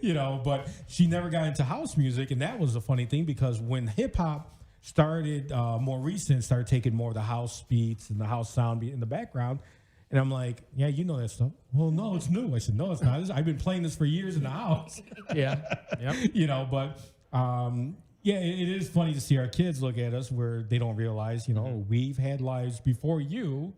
S12: you know, but she never got into house music, and that was a funny thing because when hip hop started more recent, started taking more of the house beats and the house sound beat in the background, and I'm like, yeah, you know that stuff. Well, no, it's new. I said, no, it's not. I've been playing this for years in the house. You know, but yeah, it is funny to see our kids look at us where they don't realize, you know, we've had lives before you.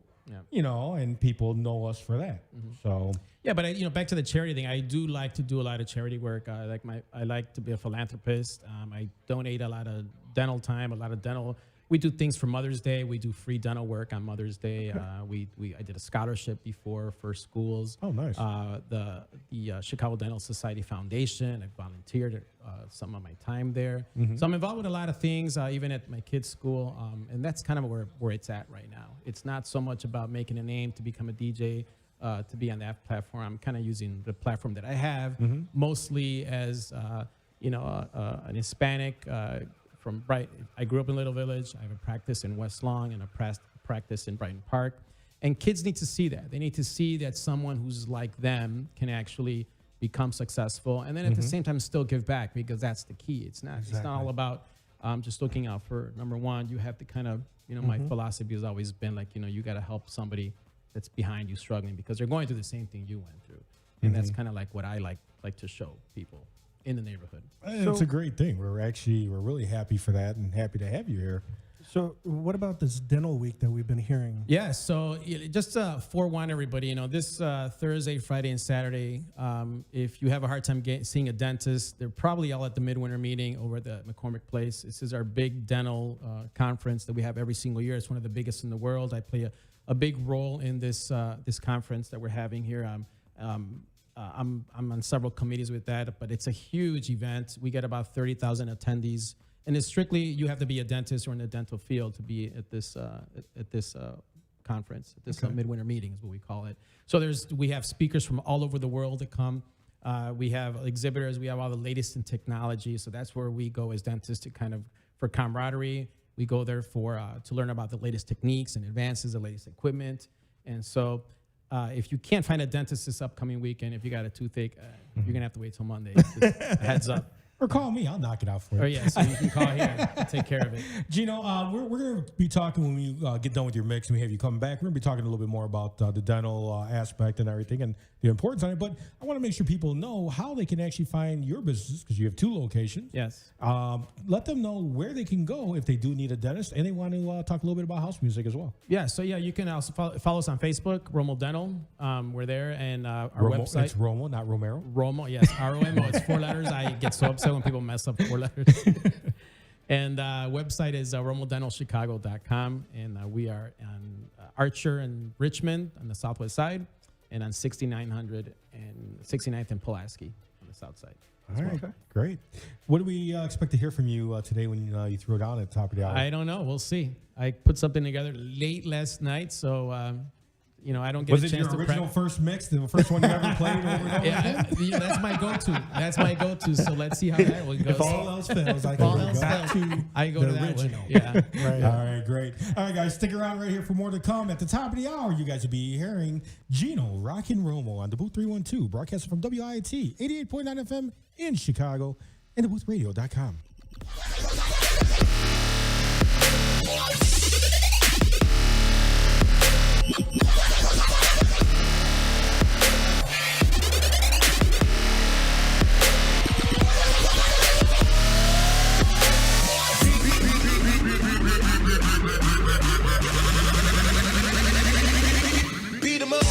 S12: You know, and people know us for that. So
S7: yeah, but back to the charity thing. I do like to do a lot of charity work. I like to be a philanthropist. I donate a lot of dental time, a lot of dental. We do things for Mother's Day. We do free dental work on Mother's Day. I did a scholarship before for schools.
S12: Oh, nice.
S7: The Chicago Dental Society Foundation. I volunteered some of my time there. So I'm involved with a lot of things, even at my kids' school. And that's kind of where it's at right now. It's not so much about making a name to become a DJ, to be on that platform. I'm kind of using the platform that I have mostly as, an Hispanic from Brighton. I grew up in Little Village. I have a practice in West Long and a practice in Brighton Park. And kids need to see that. They need to see that someone who's like them can actually become successful, and then at the same time still give back, because that's the key. It's not all about just looking out for number one. You have to kind of, my philosophy has always been like, you got to help somebody that's behind you struggling, because they're going through the same thing you went through. And that's kind of like what I like to show people in the neighborhood.
S12: It's a great thing. We're really happy for that and happy to have you here.
S6: So what about this dental week that we've been hearing?
S7: Yeah, so just forewarn everybody, this Thursday, Friday, and Saturday, if you have a hard time seeing a dentist, they're probably all at the Midwinter meeting over at the McCormick Place. This is our big dental conference that we have every single year. It's one of the biggest in the world. I play a big role in this conference that we're having here. I'm on several committees with that, but it's a huge event. We get about 30,000 attendees. And it's strictly, you have to be a dentist or in the dental field to be at this conference, at this midwinter meeting is what we call it. So we have speakers from all over the world that come. We have exhibitors. We have all the latest in technology. So that's where we go as dentists to for camaraderie. We go there to learn about the latest techniques and advances, the latest equipment. And so if you can't find a dentist this upcoming weekend, if you got a toothache, you're going to have to wait till Monday. Just a heads up.
S12: Or call me. I'll knock it out for you.
S7: Oh, yeah. So you can call here and take care of it.
S12: Gino, we're going to be talking when we get done with your mix and we have you come back. We're going to be talking a little bit more about the dental aspect and everything and the importance on it. But I want to make sure people know how they can actually find your business, because you have 2 locations.
S7: Yes.
S12: Let them know where they can go if they do need a dentist, and they want to talk a little bit about house music as well.
S7: Yeah. So, you can also follow us on Facebook, Romo Dental. We're there. And our
S12: Romo,
S7: website.
S12: It's Romo, not Romero.
S7: Romo, yes. R-O-M-O. It's 4 letters. I get so upset when people mess up 4 letters. And website is romodentalchicago.com. And we are on Archer and Richmond on the southwest side, and on 6900 and 69th and Pulaski on the south side.
S12: All right, great. What do we expect to hear from you today when you throw down at the top of the hour?
S7: I don't know. We'll see. I put something together late last night, so I don't get
S12: Was
S7: a
S12: it
S7: chance
S12: your
S7: to
S12: original
S7: practice.
S12: first mix, the first one you ever played over and over again?
S7: Yeah, that's my go-to. That's my go-to. So let's see how that one goes.
S12: If all else fails, I
S7: If all
S12: can go
S7: else
S12: back
S7: fails,
S12: to
S7: I go
S12: the
S7: to that one.
S12: original.
S7: Yeah.
S6: Right.
S12: All right, great. All right, guys, stick around right here for more to come. At the top of the hour, you guys will be hearing Gino Rockin Romo on DaBooth312, broadcasting from WIT 88.9 FM in Chicago and DaBoothRadio.com.
S1: Beat 'em up.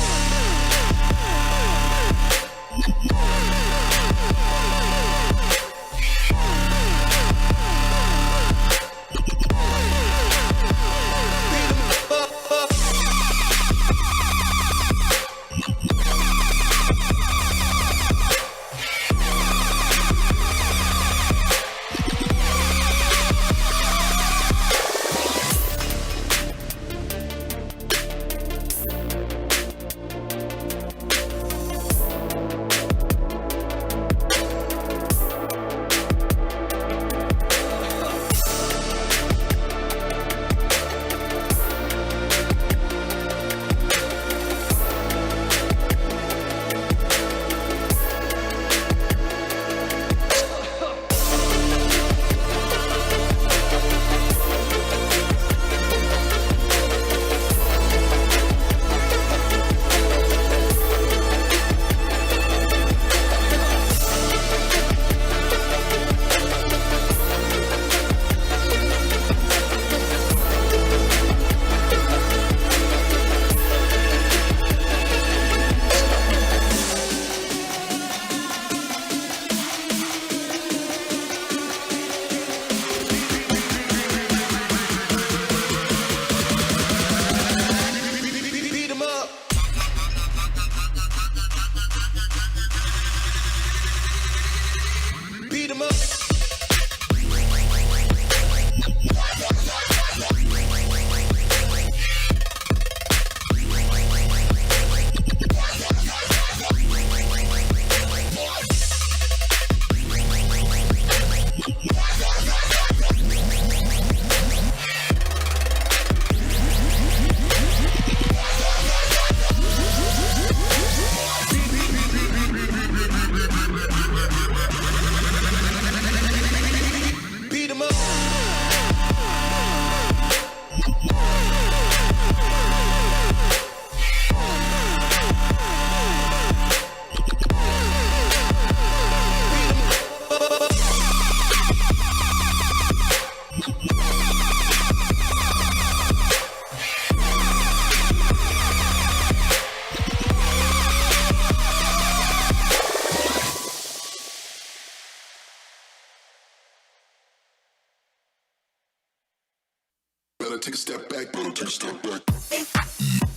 S1: Better take a step back, better take a step back.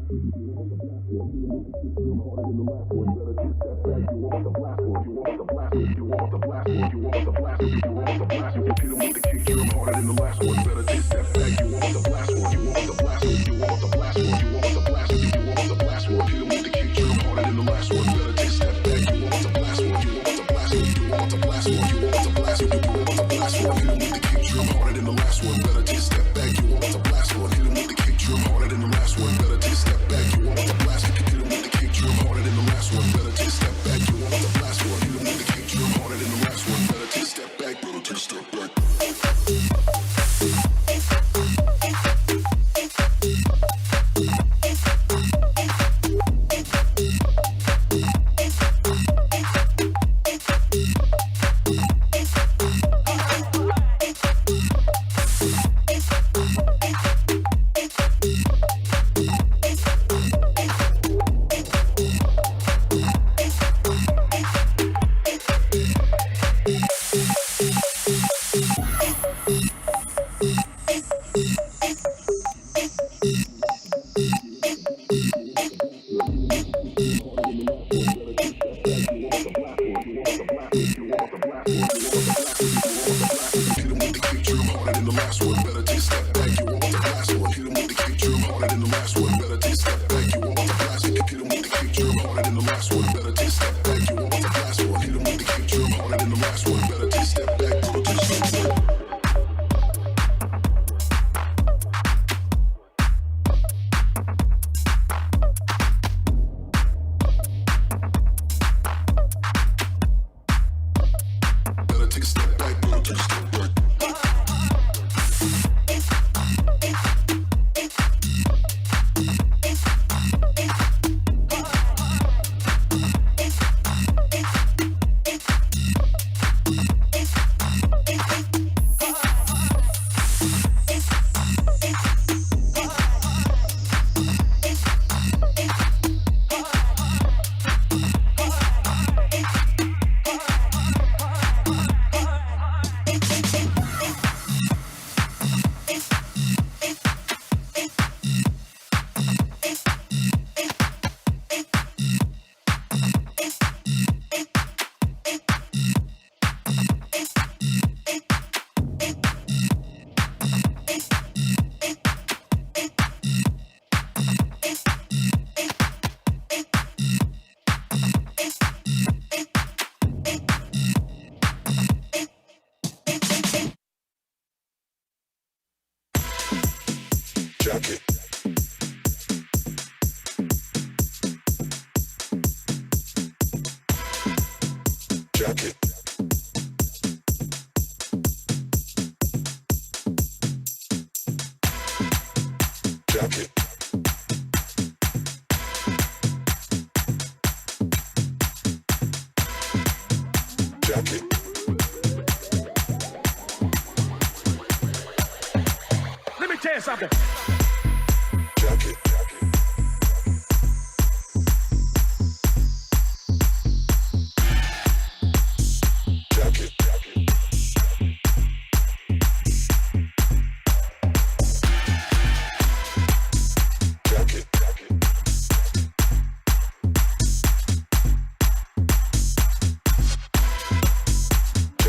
S1: Jacket. Jacket. Jacket. Jacket.
S9: Let me tell you something.
S1: Jacket. Jacket. Jacket.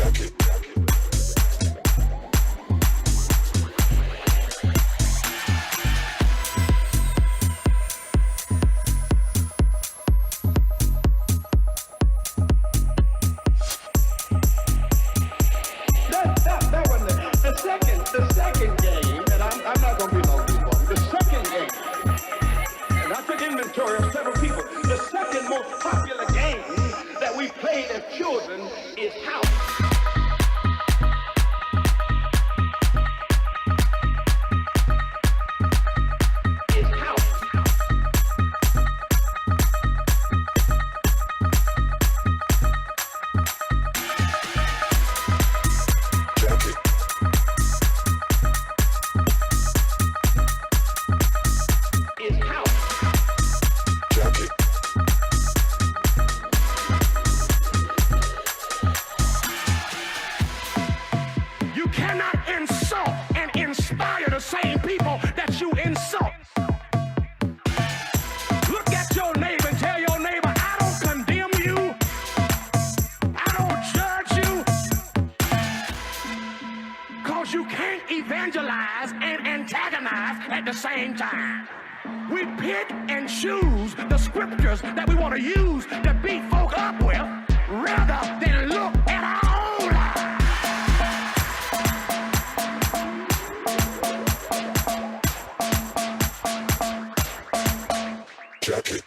S1: Jacket.
S9: same time. We pick and choose the scriptures that we want to use to beat folk up with rather than look at our own lives.
S1: Check it.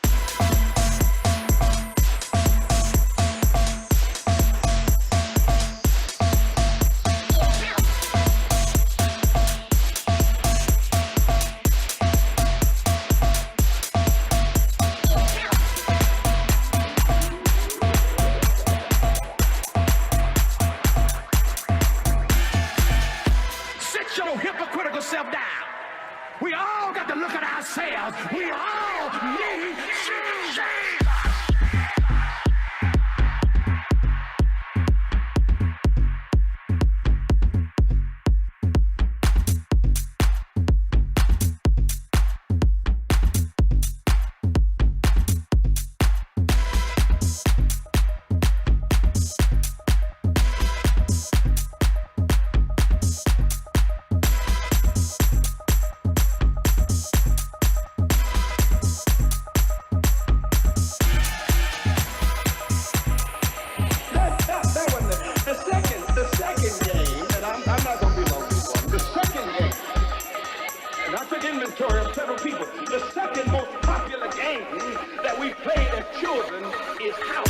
S9: Sit your hypocritical self down. We all got to look at ourselves. We all need Jesus. The second game, and I'm not going to be long this one. The second game, and I took inventory of several people. The second most popular game that we played as children is house.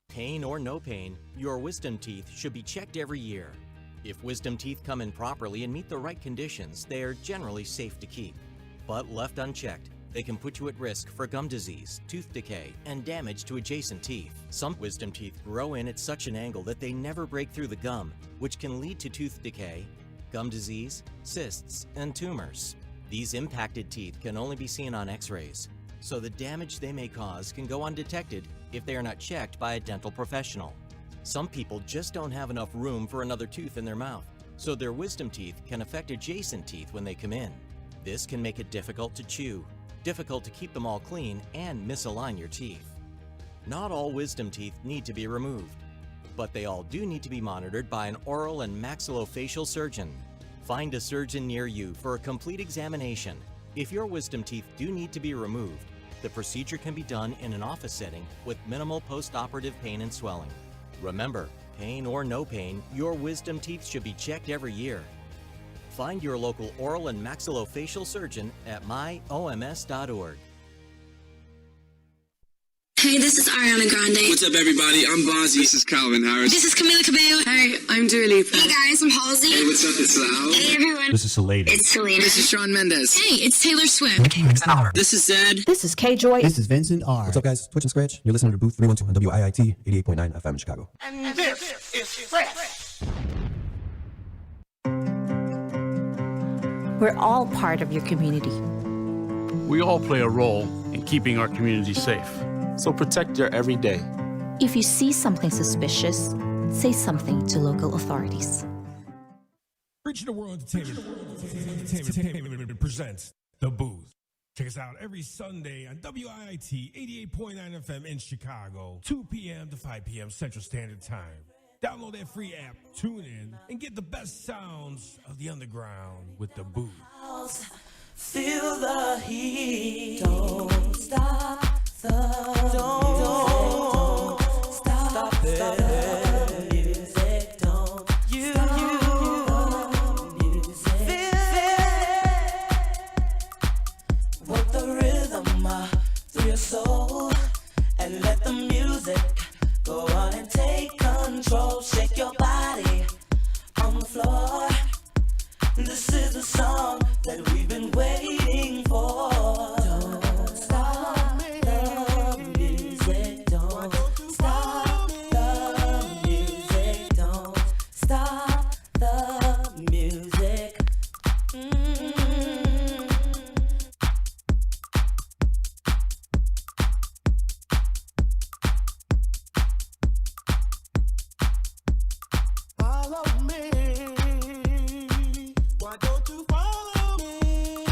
S13: Pain or no pain, your wisdom teeth should be checked every year. If wisdom teeth come in properly and meet the right conditions, they are generally safe to keep. But left unchecked, they can put you at risk for gum disease, tooth decay, and damage to adjacent teeth. Some wisdom teeth grow in at such an angle that they never break through the gum, which can lead to tooth decay, gum disease, cysts, and tumors. These impacted teeth can only be seen on x-rays, so the damage they may cause can go undetected if they are not checked by a dental professional. Some people just don't have enough room for another tooth in their mouth, so their wisdom teeth can affect adjacent teeth when they come in. This can make it difficult to chew, difficult to keep them all clean, and misalign your teeth. Not all wisdom teeth need to be removed, but they all do need to be monitored by an oral and maxillofacial surgeon. Find a surgeon near you for a complete examination. If your wisdom teeth do need to be removed, the procedure can be done in an office setting with minimal post-operative pain and swelling. Remember, pain or no pain, your wisdom teeth should be checked every year. Find your local oral and maxillofacial surgeon at myoms.org.
S3: Hey, this is Ariana Grande.
S4: What's up, everybody? I'm Bonzi. This is Calvin Harris.
S3: This is Camila Cabello. Hey, I'm Dua Lipa. Hey guys, I'm Halsey.
S4: Hey, what's up? It's Lau.
S3: Hey everyone.
S12: This is Salady.
S3: It's Selena.
S4: This is Shawn Mendes.
S3: Hey, it's Taylor Swift.
S13: This is Zed.
S14: This is K-Joy.
S8: This is Vincent R. What's up, guys? Twitch and Scratch. You're listening to Booth 312 on WIIT 88.9 FM Chicago.
S9: And this is fresh.
S14: We're all part of your community.
S15: We all play a role in keeping our community safe. So protect your every day.
S14: If you see something suspicious, say something to local authorities.
S5: Reaching the World Entertainment presents The Booth. Check us out every Sunday on WIIT 88.9 FM in Chicago, 2 p.m. to 5 p.m. Central Standard Time. Download that free app, tune in, and get the best sounds of the underground with The Booth.
S16: Feel the heat. Don't stop the music. Don't you music. Work the rhythm through your soul and let the music go on and take control. Shake your body on the floor. This is the song that we've been waiting for. Don't stop the music. Don't stop the music. Don't stop the music. Follow me. Why don't you follow me?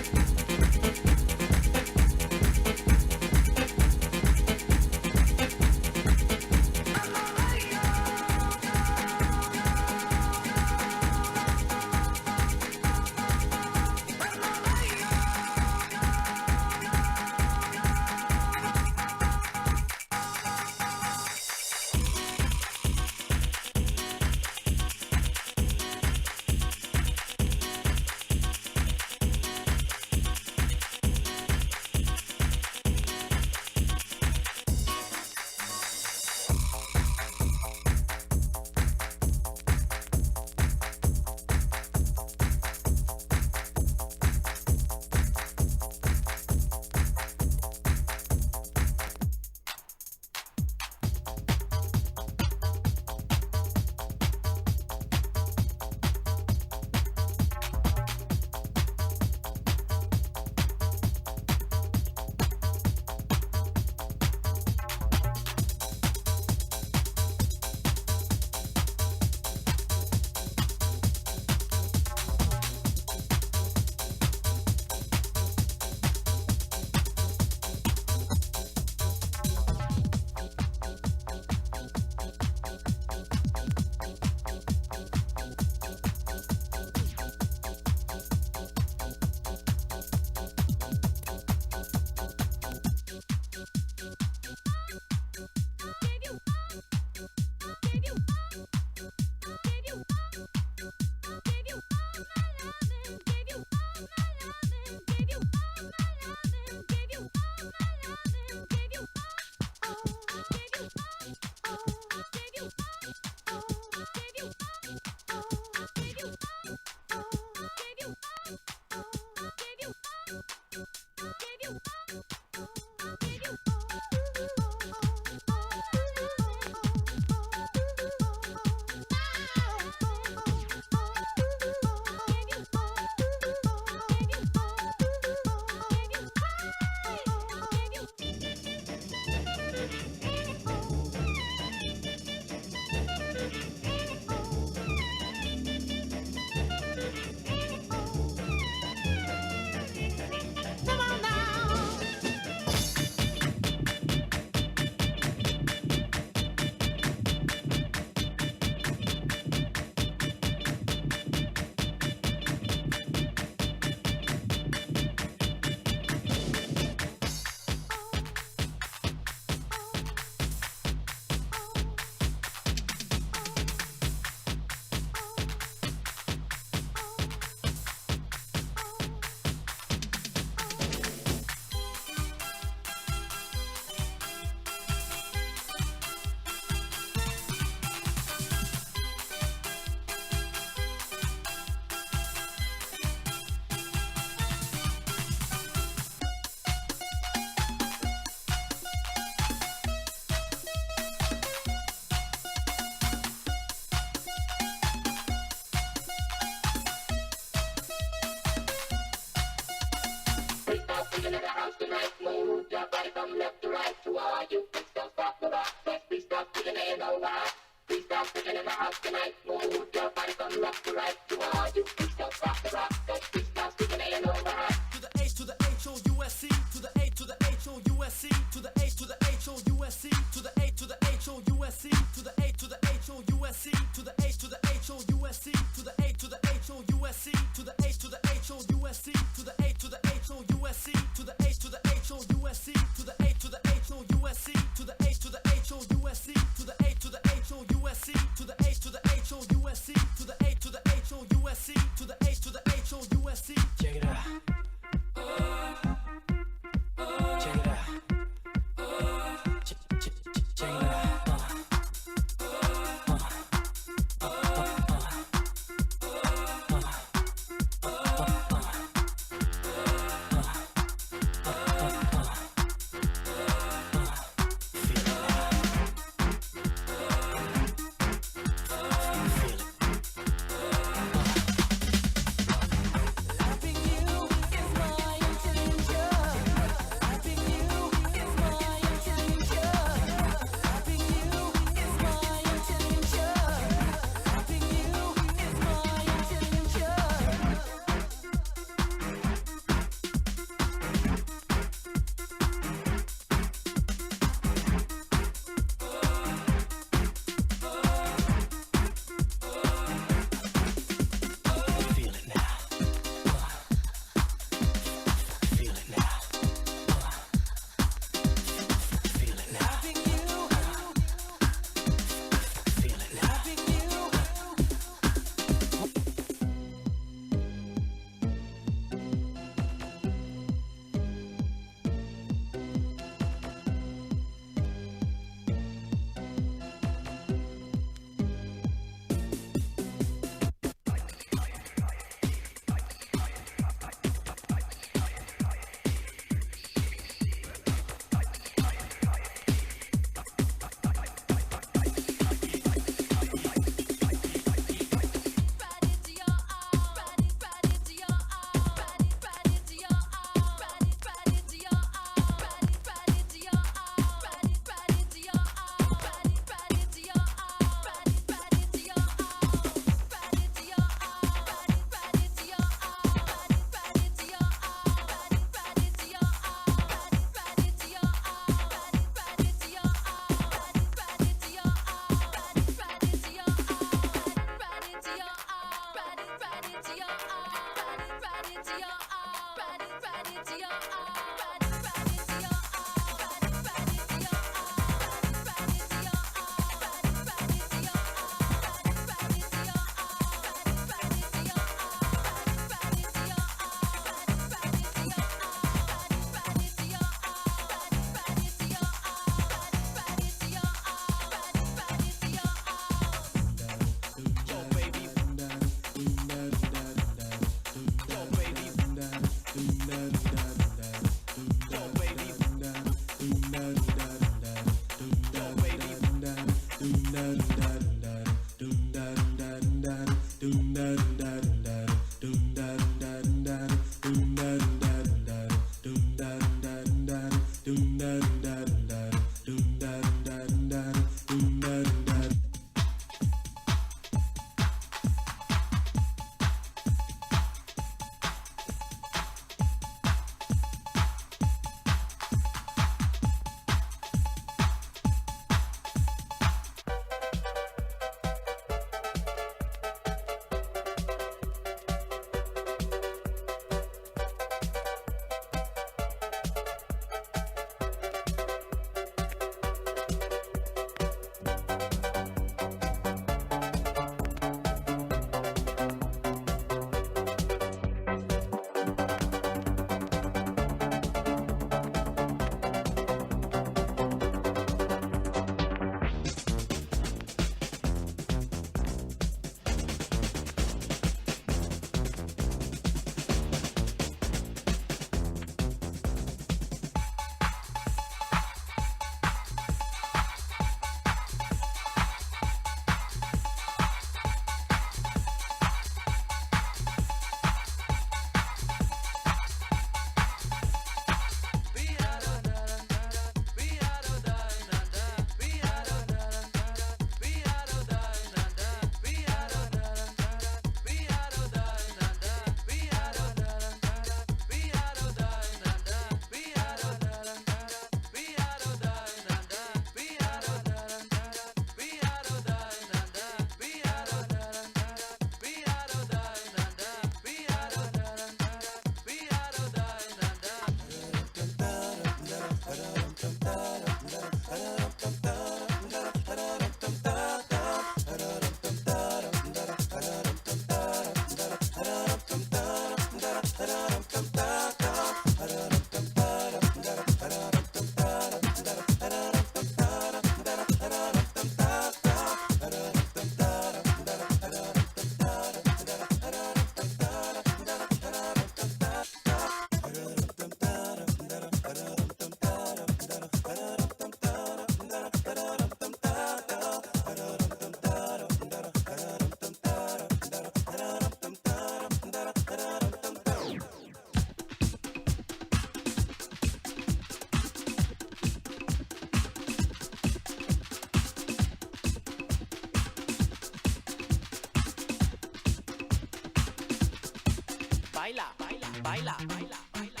S16: baila, baila, baila.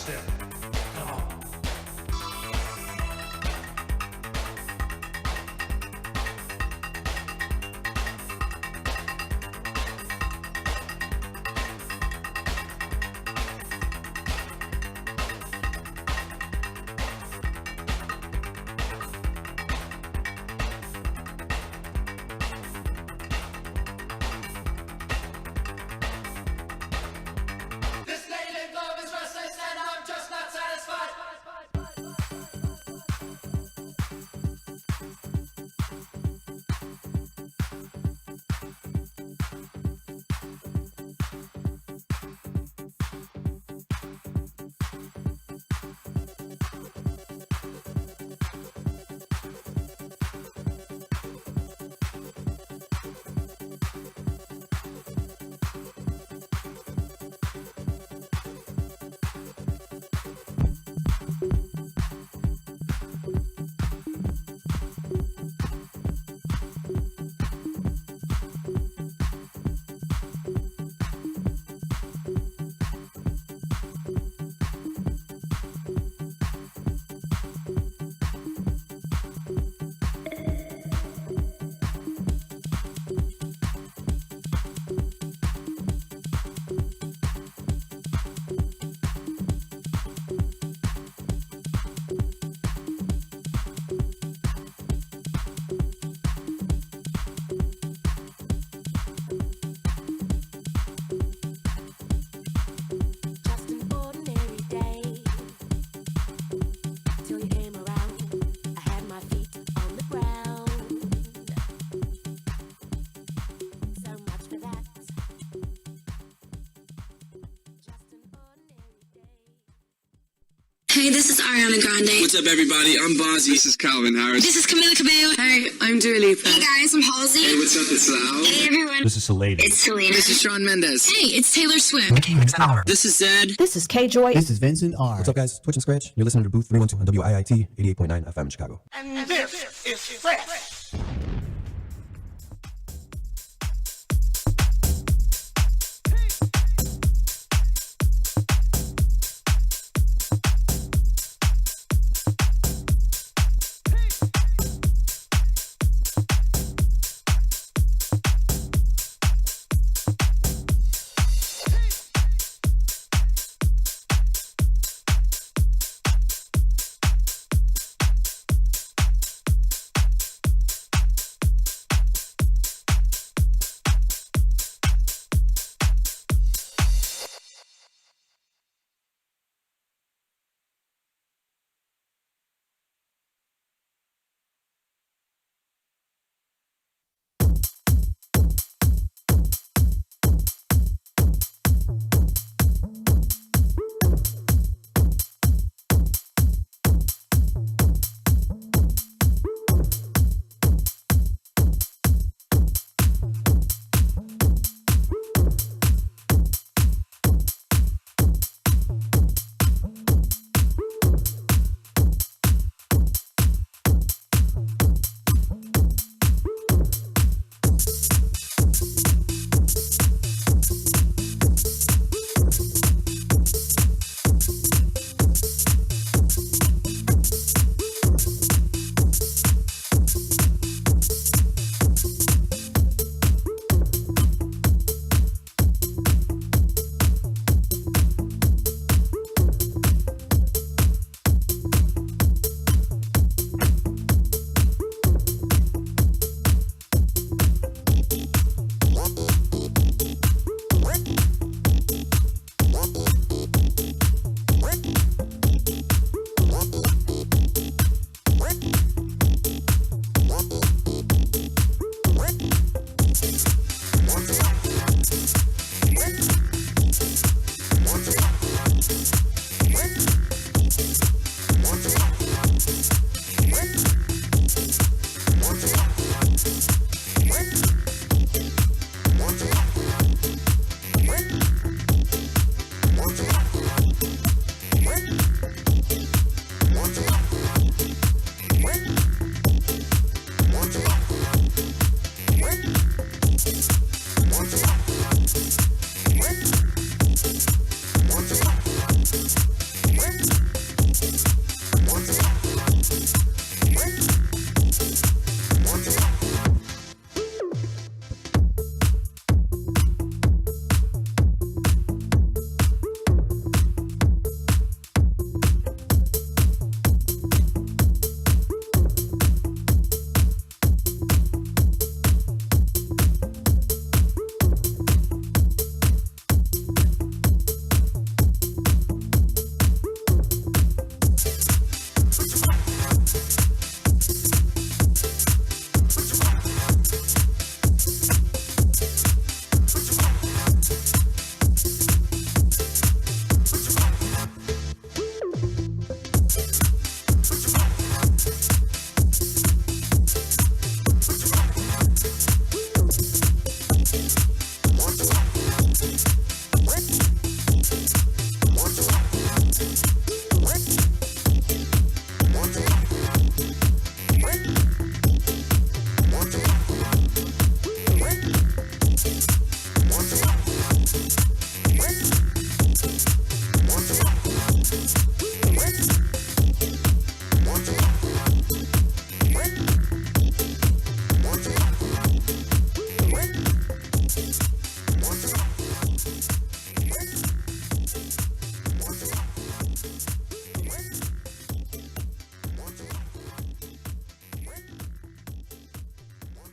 S12: step. Come on.
S16: This lady love is restless and I'm just not satisfied. Just an ordinary day. Till you came around, I had my feet on the ground. So much for that.
S3: Hey, this is Ariana Grande.
S4: What's up, everybody? I'm Bozzy. This is Calvin Harris.
S3: This is Camila Cabello. Hey, I'm Dua Lipa. Hey guys, I'm Halsey.
S4: Hey, what's up? It's Sal.
S3: Hey everyone.
S12: This is Selena.
S3: It's Selena.
S4: This is Shawn Mendes.
S3: Hey, it's Taylor Swift.
S4: This is Zed.
S14: This is K-Joy.
S8: This is Vincent R. What's up, guys? Twitch and Scratch. You're listening to Booth 312 on WIIT 88.9 FM Chicago.
S16: And this is fresh.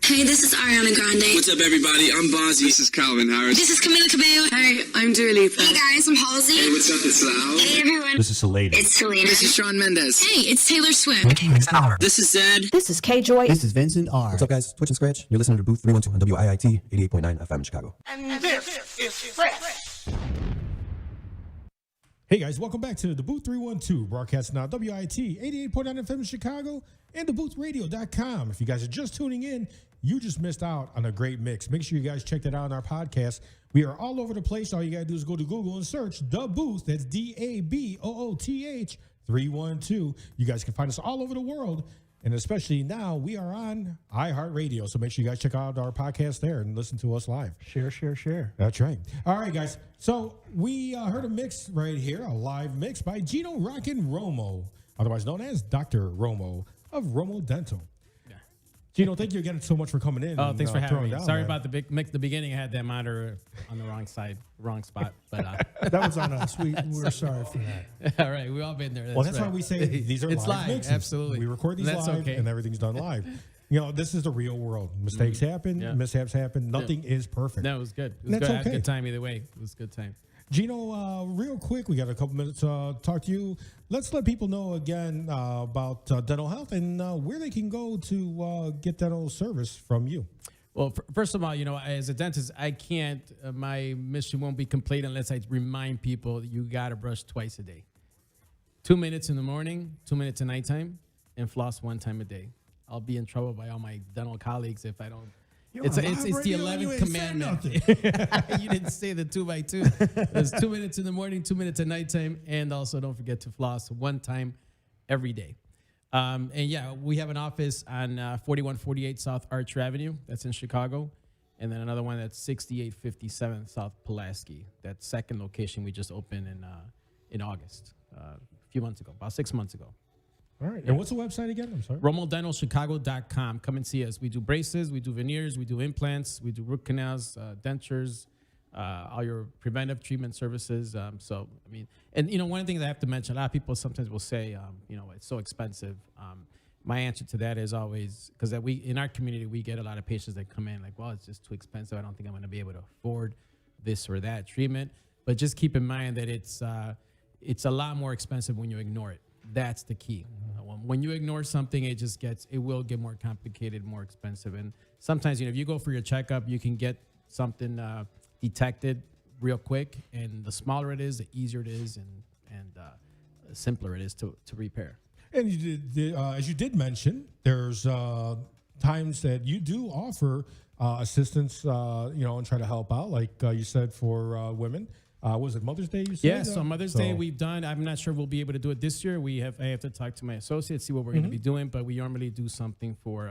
S3: Hey, this is Ariana Grande.
S4: What's up, everybody? I'm Bozzy. This is Calvin Harris.
S3: This is Camila Cabello.
S4: Hey, I'm Dua Lipa.
S3: Hey guys, I'm Halsey.
S4: Hey, what's up? It's Loud.
S3: Hey everyone.
S8: This is Salada.
S3: It's Selena.
S4: This is Shawn Mendes.
S3: Hey, it's Taylor Swift.
S4: This is Zed.
S14: This is K-Joy.
S8: This is Vincent R. What's up, guys? Twitch and Scratch. You're listening to Booth 312 on WIIT 88.9 FM Chicago.
S9: And this is fresh.
S12: Hey guys, welcome back to the Booth 312, broadcast now WIT 88.9 FM Chicago and theboothradio.com. If you guys are just tuning in, you just missed out on a great mix. Make sure you guys check that out on our podcast. We are all over the place. All you got to do is go to Google and search The Booth. That's DABOOTH 312. You guys can find us all over the world. And especially now, we are on iHeartRadio. So make sure you guys check out our podcast there and listen to us live.
S6: Share.
S12: That's right. All right, guys. So we heard a mix right here, a live mix by Gino Rockin Romo, otherwise known as Dr. Romo of Romo Dental. Gino, thank you again so much for coming in.
S7: Oh, thanks for having me.
S12: down,
S7: Sorry
S12: man.
S7: about the big mix. The beginning, I had that monitor on the wrong spot. But
S6: That was on us. We're sorry for that.
S7: all right, we all been there.
S12: Well, that's
S7: right.
S12: why we say these are
S7: it's
S12: live mixes.
S7: Absolutely,
S12: We record these
S7: That's
S12: live,
S7: okay.
S12: and everything's done live. You know, this is the real world. Mistakes happen,
S7: Yeah.
S12: mishaps happen. Nothing is perfect.
S7: No, it was good. It was
S12: That's
S7: good. I had a
S12: okay.
S7: good time either way. It was a good time.
S12: Gino, real quick, we got a couple minutes to talk to you. Let's let people know again about dental health and where they can go to get dental service from you.
S7: Well, first of all, you know, as a dentist, I can't, my mission won't be complete unless I remind people that you got to brush twice a day. 2 minutes in the morning, 2 minutes at nighttime, and floss 1 time a day. I'll be in trouble by all my dental colleagues if I don't. It's the 11th commandment. You didn't say the 2 by 2. There's 2 minutes in the morning, 2 minutes at nighttime, and also don't forget to floss 1 time every day. And yeah, we have an office on 4148 South Arch Avenue. That's in Chicago. And then another one that's 6857 South Pulaski. That second location we just opened in August, a few months ago, about 6 months ago.
S12: All right. And what's the website again? I'm sorry.
S7: RomoDentalChicago.com. Come and see us. We do braces, we do veneers, we do implants, we do root canals, dentures, all your preventive treatment services. So, I mean, and, you know, one thing that I have to mention, a lot of people sometimes will say, you know, it's so expensive. My answer to that is always, because in our community, we get a lot of patients that come in like, well, it's just too expensive. I don't think I'm going to be able to afford this or that treatment. But just keep in mind that it's a lot more expensive when you ignore it. That's the key. When you ignore something, it will get more complicated, more expensive. And sometimes, you know, if you go for your checkup, you can get something detected real quick. And the smaller it is, the easier it is, and simpler it is to repair.
S12: And you did, as you did mention, there's times that you do offer assistance, you know, and try to help out, like you said, for women. Was it Mother's Day you said?
S7: Yeah, so Mother's Day we've done. I'm not sure we'll be able to do it this year. I have to talk to my associates, see what we're going to be doing, but we normally do something for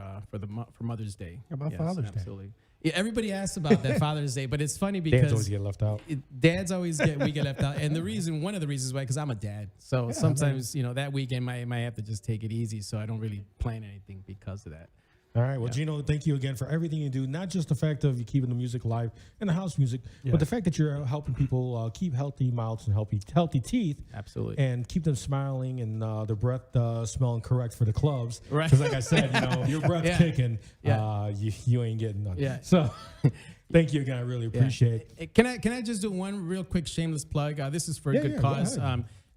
S7: Mother's Day.
S6: How about Father's Day?
S7: Absolutely. Yeah, everybody asks about that Father's Day, but it's funny because
S12: dads always get left out.
S7: We get left out, and one of the reasons why, because I'm a dad, so sometimes you know that weekend I might have to just take it easy, so I don't really plan anything because of that.
S12: All right. Well, Gino, thank you again for everything you do. Not just the fact of you keeping the music alive and the house music, but the fact that you're helping people keep healthy mouths and healthy teeth.
S7: Absolutely.
S12: And keep them smiling and their breath smelling correct for the clubs.
S7: Right.
S12: Because like I said, you know, your breath kicking, you ain't getting none.
S7: Yeah.
S12: So thank you again. I really appreciate it.
S7: Can I just do one real quick shameless plug? This is for a good cause.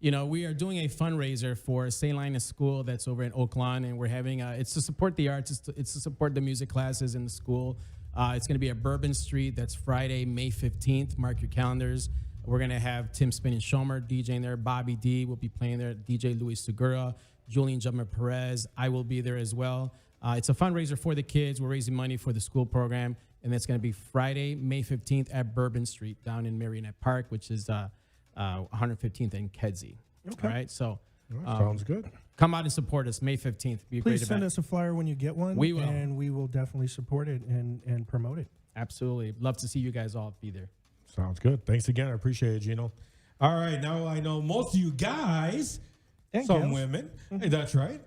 S7: You know, we are doing a fundraiser for St. Linus School that's over in Oak Lawn, and we're having, it's to support the arts, it's to support the music classes in the school. It's going to be at Bourbon Street. That's Friday, May 15th. Mark your calendars. We're going to have Tim Spinning Schomer DJing there. Bobby D will be playing there. DJ Luis Segura, Julian Jummer Perez. I will be there as well. It's a fundraiser for the kids. We're raising money for the school program, and that's going to be Friday, May 15th at Bourbon Street down in Marionette Park, which is 115th and Kedzie.
S6: Okay.
S7: All right. So
S12: sounds good.
S7: Come out and support us May 15th. Be a
S6: Please
S7: great
S6: send
S7: event.
S6: us a flyer when you get one.
S7: We will.
S6: And we will definitely support it and promote it.
S7: Absolutely. Love to see you guys all be there.
S12: Sounds good. Thanks again. I appreciate it, Gino. All right. Now I know most of you guys,
S6: And
S12: some
S6: gals.
S12: women, hey, that's right.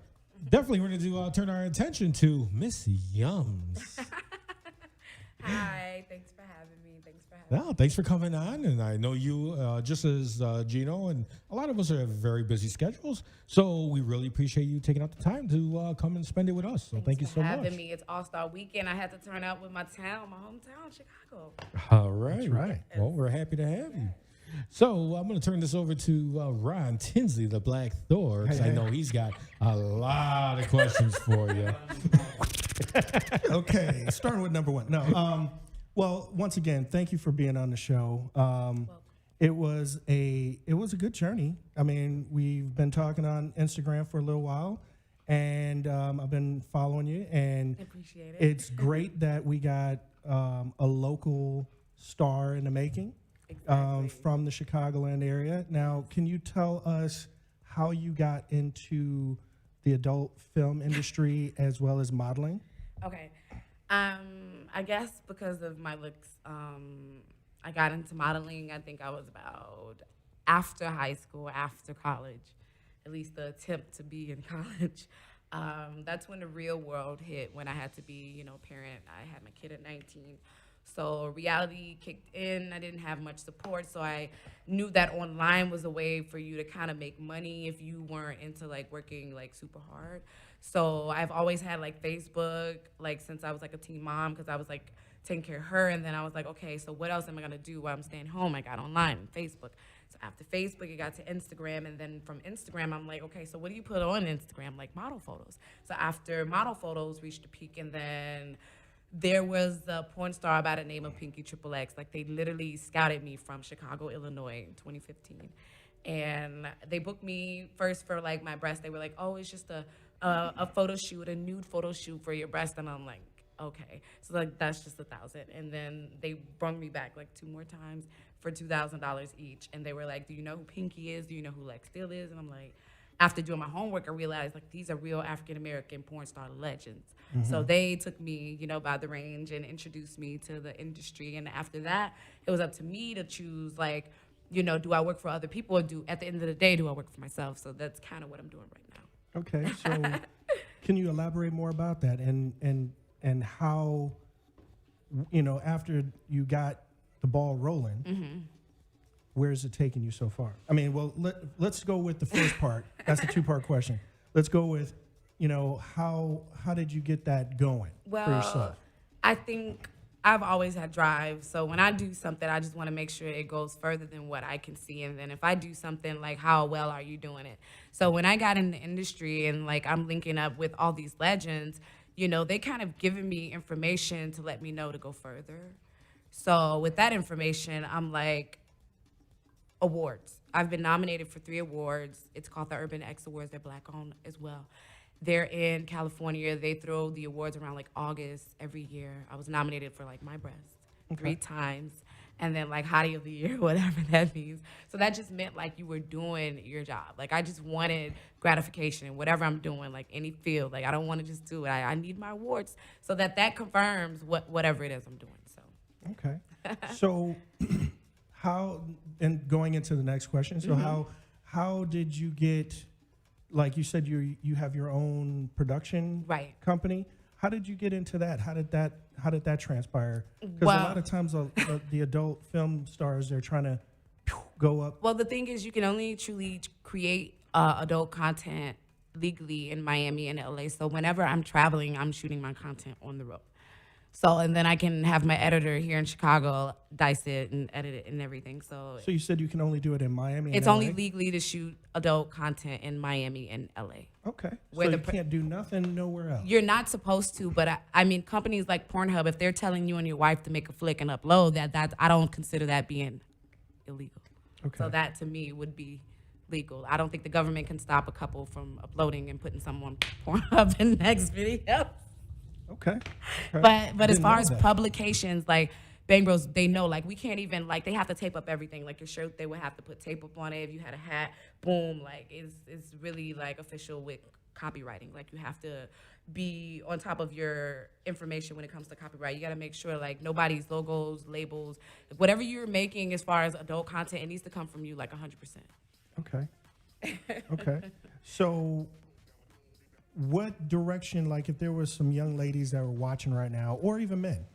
S12: Definitely we're going to turn our attention to Miss Yums.
S11: Hi. Thanks for having me.
S12: No, thanks for coming on. And I know you, just as Gino, and a lot of us have very busy schedules. So we really appreciate you taking out the time to come and spend it with us. So thank you so much.
S11: Having me. It's All-Star Weekend. I had to turn up with my hometown, Chicago.
S12: All right.
S6: That's right.
S12: Well, we're happy to have you. So I'm going to turn this over to Ron Tinsley, the Black Thor, 'cause I know he's got a lot of questions for you.
S6: Okay, starting with number one. No, well, once again, thank you for being on the show. It was a good journey. I mean, we've been talking on Instagram for a little while, and I've been following you, and
S11: appreciate it.
S6: It's great that we got a local star in the making. From the Chicagoland area. Now, can you tell us how you got into the adult film industry as well as modeling?
S11: Okay. I guess because of my looks, I got into modeling. I think I was about after high school, after college, at least the attempt to be in college. That's when the real world hit, when I had to be, parent. I had my kid at 19. So reality kicked in. I didn't have much support, so I knew that online was a way for you to kind of make money if you weren't into working super hard. So I've always had Facebook, since I was a teen mom, because I was taking care of her, and then I was okay, so what else am I gonna do while I'm staying home? I got online and Facebook. So after Facebook, it got to Instagram, and then from Instagram, I'm okay, so what do you put on Instagram? Model photos. So after model photos reached a peak, and then there was a porn star by the name of Pinky XXX. They literally scouted me from Chicago, Illinois in 2015. And they booked me first for my breast. They were oh, it's just a photo shoot, a nude photo shoot for your breast. And I'm okay. So that's just $1,000. And then they brought me back 2 more times for $2,000 each. And they were do you know who Pinky is? Do you know who Lex Steele is? And I'm after doing my homework, I realized these are real African-American porn star legends. Mm-hmm. So they took me, by the range and introduced me to the industry. And after that, it was up to me to choose, do I work for other people, or at the end of the day, do I work for myself? So that's kind of what I'm doing right now.
S6: Okay, so can you elaborate more about that and how, after you got the ball rolling, mm-hmm. where is it taking you so far? I mean, well, let's go with the first part. That's a 2-part question. Let's go with, how did you get that going for yourself?
S11: I think I've always had drive. So when I do something, I just want to make sure it goes further than what I can see. And then if I do something, how well are you doing it? So when I got in the industry and I'm linking up with all these legends, they kind of given me information to let me know to go further. So with that information, I'm awards. I've been nominated for 3 awards. It's called the Urban X Awards. They're Black-owned as well. They're in California. They throw the awards around August every year. I was nominated for my breast 3 times, and then Hottie of the Year, whatever that means. So that just meant you were doing your job. I just wanted gratification in whatever I'm doing, any field. I don't want to just do it. I need my awards so that confirms whatever it is I'm doing. So
S6: okay. So how, and going into the next question, so
S11: mm-hmm.
S6: how did you get, you said you have your own production company. How did you get into that? How did that transpire? Because a lot of times the adult film stars, they're trying to go up.
S11: Well, the thing is, you can only truly create adult content legally in Miami and LA. So whenever I'm traveling, I'm shooting my content on the road. So, and then I can have my editor here in Chicago dice it and edit it and everything. So
S6: you said you can only do it in Miami and
S11: it's
S6: LA?
S11: only legally to shoot adult content in Miami and LA.
S6: Okay. So you can't do nothing nowhere else?
S11: You're not supposed to, but I mean, companies like Pornhub, if they're telling you and your wife to make a flick and upload, that I don't consider that being illegal. Okay. So that to me would be legal. I don't think the government can stop a couple from uploading and putting someone on Pornhub in the next video.
S6: Okay.
S11: But as far as publications, Bang Bros, they know, we can't even, they have to tape up everything. Your shirt, they would have to put tape up on it. If you had a hat, boom, it's really, official with copywriting. You have to be on top of your information when it comes to copyright. You got to make sure, nobody's logos, labels, whatever you're making as far as adult content, it needs to come from you, 100%.
S6: Okay. Okay. So what direction, if there was some young ladies that were watching right now, or even men,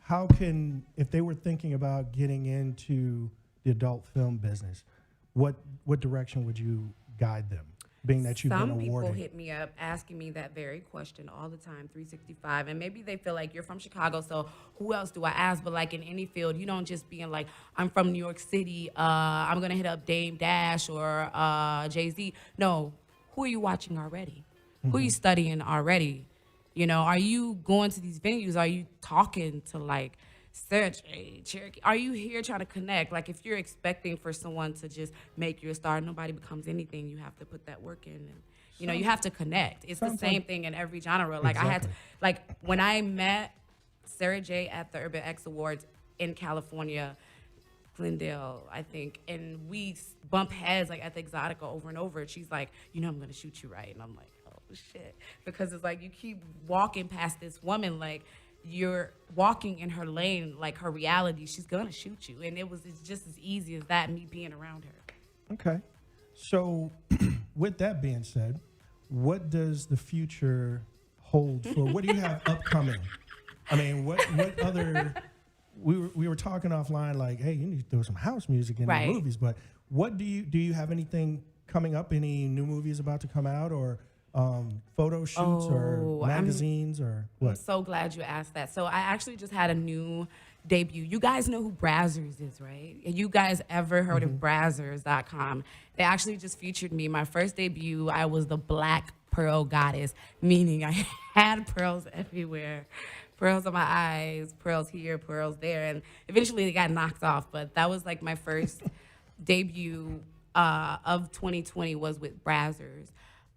S6: how can, if they were thinking about getting into the adult film business, what direction would you guide them? Being that you've been
S11: Some people
S6: awarded.
S11: hit me up asking me that very question all the time, 365. And maybe they feel like you're from Chicago, so who else do I ask? But like in any field, you don't just being like, I'm from New York City, I'm gonna hit up Dame Dash or Jay-Z. No, who are you watching already? Who are you studying already? You know, are you going to these venues? Are you talking to like Serge, Cherokee? Are you here trying to connect? Like if you're expecting for someone to just make you a star, nobody becomes anything. You have to put that work in, and you know you have to connect. It's the same thing in every genre. Like I had to, like when I met Sarah J at the Urban X Awards in California, Glendale, I think, and we bump heads like at the Exotica over and over. She's like, you know, I'm gonna shoot you right, and I'm like, oh shit, because it's like you keep walking past this woman like. You're walking in her lane, like her reality, she's gonna shoot you. And it's just as easy as that, me being around her.
S6: Okay. So with that being said, what does the future hold for, what do you have upcoming? I mean, what other, we were talking offline like, hey, you need to throw some house music in the movies, but what do you have anything coming up? Any new movies about to come out, or photo shoots or magazines or what?
S11: I'm so glad you asked that. So I actually just had a new debut. You guys know who Brazzers is, right? And you guys ever heard of Brazzers.com? They actually just featured me. My first debut, I was the Black Pearl Goddess, meaning I had pearls everywhere. Pearls on my eyes, pearls here, pearls there. And eventually they got knocked off. But that was like my first debut of 2020 was with Brazzers.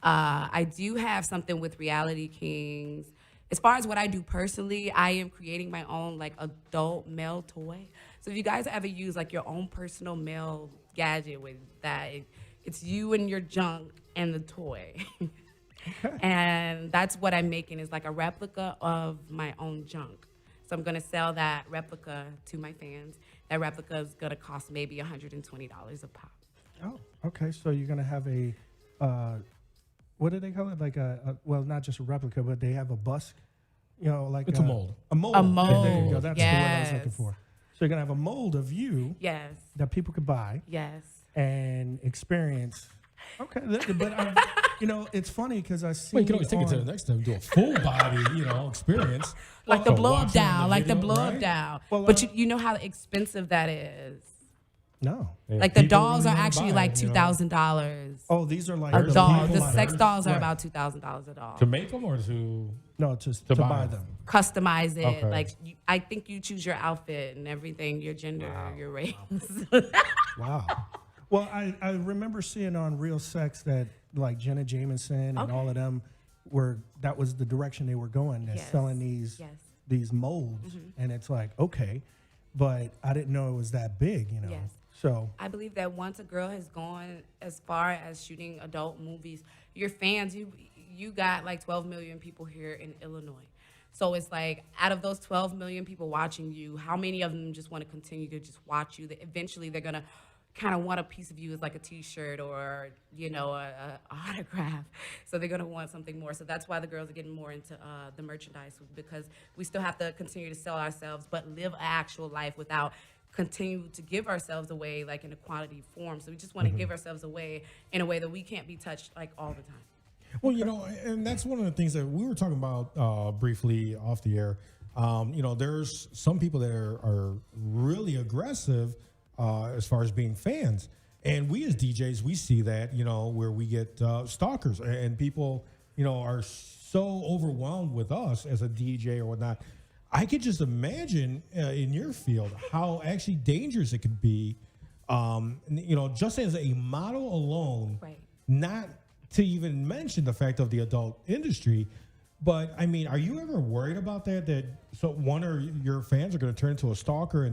S11: I do have something with Reality Kings. As far as what I do personally, I am creating my own like adult male toy. So if you guys ever use like your own personal male gadget with that, it's you and your junk and the toy. And that's what I'm making is like a replica of my own junk. So I'm gonna sell that replica to my fans. That replica is gonna cost maybe $120 a pop.
S6: Oh, okay. So you're gonna have a what do they call it? Like well, not just a replica, but they have a bust. You know, like
S12: it's a mold.
S6: A mold.
S11: A mold.
S6: There you go. That's the word I was looking for. So you're gonna have a mold of you.
S11: Yes.
S6: That people could buy.
S11: Yes.
S6: And experience. Okay, but you know, it's funny because I see.
S12: Well, you can always take it to the next time, do a full body, you know, experience.
S11: Like the blow up doll, like the blow up
S12: right?
S11: doll.
S6: Well,
S11: but you know how expensive that is.
S6: No.
S11: Like the dolls are actually like $2,000.
S6: Oh, these are like
S11: a doll. The sex dolls are about $2,000 a doll.
S12: To make them or to?
S6: No, just to buy them.
S11: Customize it.
S12: Okay.
S11: Like I think you choose your outfit and everything, your gender, your race.
S6: Wow. Well, I remember seeing on Real Sex that like Jenna Jameson and all of them that was the direction they were going. They're selling these molds, and it's like, okay, but I didn't know it was that big, you know.
S11: Yes.
S6: So
S11: I believe that once a girl has gone as far as shooting adult movies, your fans, you got like 12 million people here in Illinois. So it's like, out of those 12 million people watching you, how many of them just want to continue to just watch you? That eventually they're going to kind of want a piece of you as like a t-shirt or, you know, a autograph. So they're going to want something more. So that's why the girls are getting more into the merchandise, because we still have to continue to sell ourselves, but live an actual life without continue to give ourselves away like in a quantity form. So we just want to give ourselves away in a way that we can't be touched like all the time.
S12: Well, you know, and that's one of the things that we were talking about briefly off the air. You know, there's some people that are really aggressive as far as being fans. And we as DJs, we see that, you know, where we get stalkers and people, you know, are so overwhelmed with us as a DJ or whatnot. I could just imagine in your field how actually dangerous it could be, you know, just as a model alone, not to even mention the fact of the adult industry. But I mean, are you ever worried about that so one of your fans are going to turn into a stalker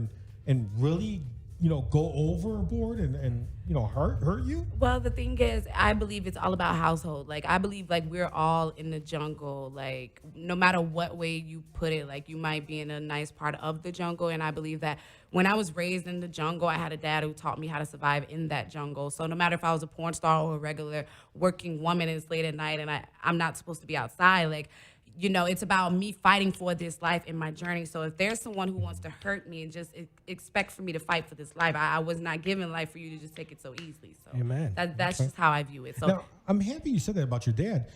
S12: and really, you know, go overboard and you know, hurt you?
S11: Well, the thing is, I believe it's all about household. Like, I believe, like, we're all in the jungle. Like, no matter what way you put it, like, you might be in a nice part of the jungle. And I believe that when I was raised in the jungle, I had a dad who taught me how to survive in that jungle. So no matter if I was a porn star or a regular working woman and it's late at night and I'm not supposed to be outside, like, you know, it's about me fighting for this life in my journey. So if there's someone who wants to hurt me and just expect for me to fight for this life, I was not given life for you to just take it so easily. So
S12: Amen.
S11: That's just how I view it. So
S12: Now, I'm happy you said that about your dad.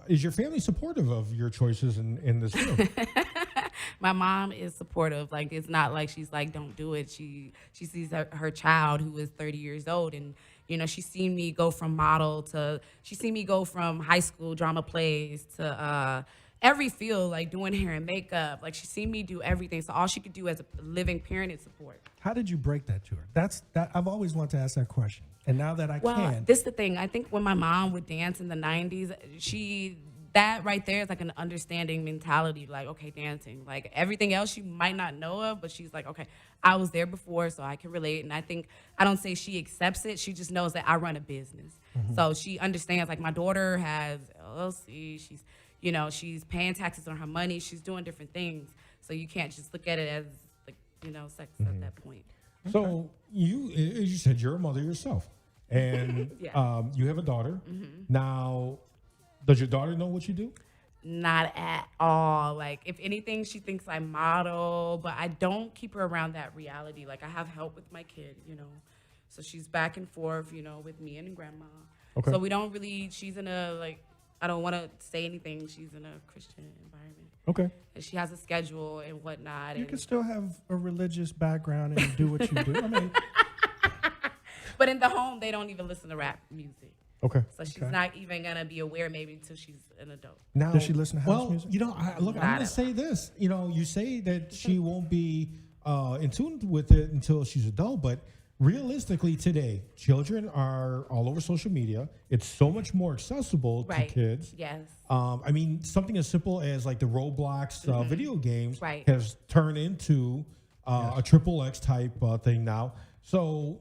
S12: Is your family supportive of your choices in this field?
S11: my mom is supportive. Like, it's not like she's like, don't do it. She sees her child who is 30 years old, and you know, she's seen me go from model to, she's seen me go from high school drama plays to every field, like doing hair and makeup. Like, she's seen me do everything. So all she could do as a living parent is support.
S6: How did you break that to her? That I've always wanted to ask that question, and now that I can.
S11: This is the thing. I think when my mom would dance in the 90s, that right there is like an understanding mentality. Like, okay, dancing. Like, everything else you might not know of, but she's like, okay, I was there before, so I can relate. And I think, I don't say she accepts it. She just knows that I run a business.
S6: Mm-hmm.
S11: So she understands, like, my daughter has LLC. She's, you know, she's paying taxes on her money. She's doing different things. So you can't just look at it as, like, you know, sex at that point.
S12: So you, as you said, you're a mother yourself, and
S11: Yeah.
S12: you have a daughter.
S11: Mhm.
S12: Now, does your daughter know what you do?
S11: Not at all. Like, if anything, she thinks I model, but I don't keep her around that reality. Like, I have help with my kid, you know. So she's back and forth, you know, with me and grandma.
S12: Okay.
S11: So we don't really, she's in a, like, I don't want to say anything. She's in a Christian environment.
S6: Okay.
S11: And she has a schedule and whatnot.
S6: You
S11: and,
S6: can still have a religious background and do what you do. I mean,
S11: but in the home, they don't even listen to rap music.
S12: Okay.
S11: So she's not even going to be aware maybe until she's an adult.
S12: Now,
S6: does she listen to house music?
S12: You know, look, I'm
S11: Not
S12: going to
S11: at
S12: say this. You know, you say that she won't be in tune with it until she's adult, but realistically today, children are all over social media. It's so much more accessible to kids.
S11: Yes.
S12: I mean, something as simple as like the Roblox video games
S11: Right.
S12: has turned into a triple X type thing now. So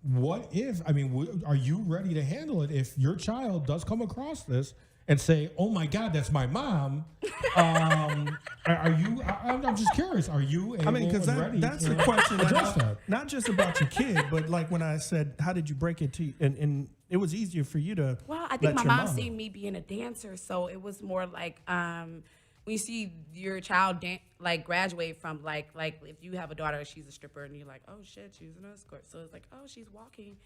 S12: what if, I mean, are you ready to handle it if your child does come across this and say, oh my God, that's my mom? Are you, I'm just curious, are you able
S6: because
S12: and ready
S6: that's
S12: to
S6: the question.
S12: address that?
S6: Not just about your kid, but like when I said, how did you break it to you? And it was easier for you to
S11: Well, I
S6: let
S11: think my
S6: your
S11: mom
S6: know.
S11: seen me being a dancer, so it was more like when you see your child like graduate from like if you have a daughter, she's a stripper, and you're like, oh shit, she's an escort. So it's like, oh, she's walking.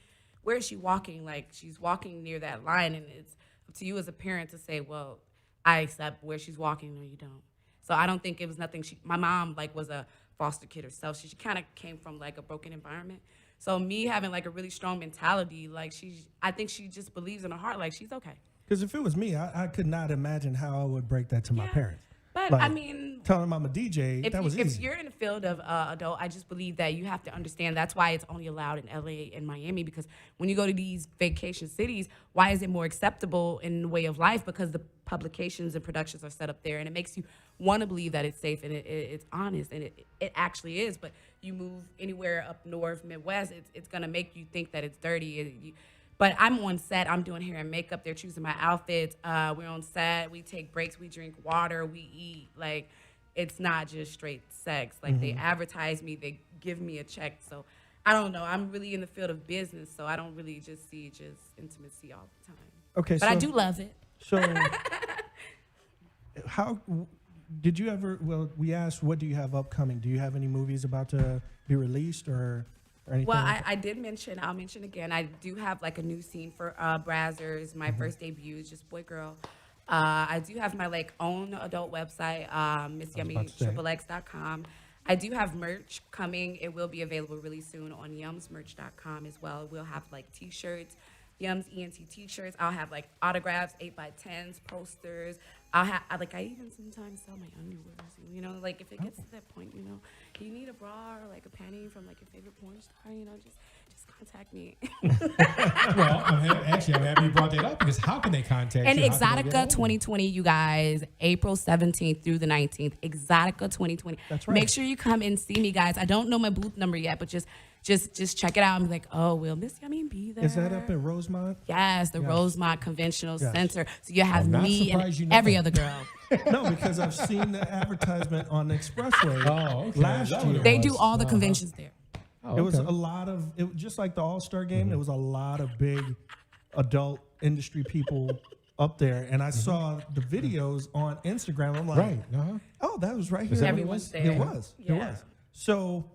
S11: Where is she walking? Like, she's walking near that line, and it's up to you as a parent to say, well, I accept where she's walking, or you don't. So I don't think it was nothing. My mom like was a foster kid herself. She kind of came from like a broken environment. So me having like a really strong mentality, like I think she just believes in her heart, like she's okay.
S6: Because if it was me, I could not imagine how I would break that to my parents.
S11: But
S6: Like,
S11: I mean,
S6: telling them I'm a DJ, that was
S11: if
S6: easy.
S11: you're in the field of adult, I just believe that you have to understand that's why it's only allowed in LA and Miami, because when you go to these vacation cities, why is it more acceptable in the way of life? Because the publications and productions are set up there, and it makes you want to believe that it's safe and it's honest, and it actually is. But you move anywhere up north, Midwest, it's going to make you think that it's dirty. But I'm on set. I'm doing hair and makeup. They're choosing my outfits. We're on set. We take breaks. We drink water. We eat. Like, it's not just straight sex. Like, they advertise me. They give me a check. So, I don't know. I'm really in the field of business, so I don't really just see just intimacy all the time.
S6: Okay,
S11: but I do love it.
S6: So, how did you ever? Well, we asked, what do you have upcoming? Do you have any movies about to be released or anything?
S11: Well,
S6: like that?
S11: I did mention, I'll mention again, I do have like a new scene for Brazzers. My first debut is just boy girl. I do have my like own adult website, MissYummyXXX.com. I do have merch coming. It will be available really soon on yumsmerch.com as well. We'll have like t-shirts, Yums ENT t-shirts. I'll have like autographs, 8x10s, posters. I even sometimes sell my underwear. You know, like if it gets to that point, you know, you need a bra or like a panty from like your favorite porn star, you know, just contact me.
S12: Well, I'm happy you brought that up, because how can they contact
S11: And
S12: you? How can they get
S11: Exotica
S12: hold of you?
S11: 2020, you guys, April 17th through the 19th, Exotica 2020.
S6: That's right.
S11: Make sure you come and see me, guys. I don't know my booth number yet, but just check it out and be like, oh, will Miss Yummy be there?
S6: Is that up at Rosemont?
S11: Yes, the
S6: Yes.
S11: Rosemont Conventional
S6: Yes.
S11: Center. So you have
S12: I'm not
S11: me
S12: surprised you
S11: and
S12: know
S11: every
S12: that.
S11: other girl.
S6: No, because I've seen the advertisement on the expressway
S12: okay.
S6: last
S12: Is that what
S6: year.
S12: it
S11: They
S12: was?
S11: do all the conventions there.
S12: Oh,
S6: It was
S12: okay.
S6: a lot of, just like the All-Star game, there was a lot of big adult industry people up there, and I saw the videos on Instagram. I'm like,
S12: Right.
S6: oh, that was right
S12: Is
S6: here.
S12: that
S11: Everyone's there.
S6: It was. It
S11: Yeah.
S6: was. So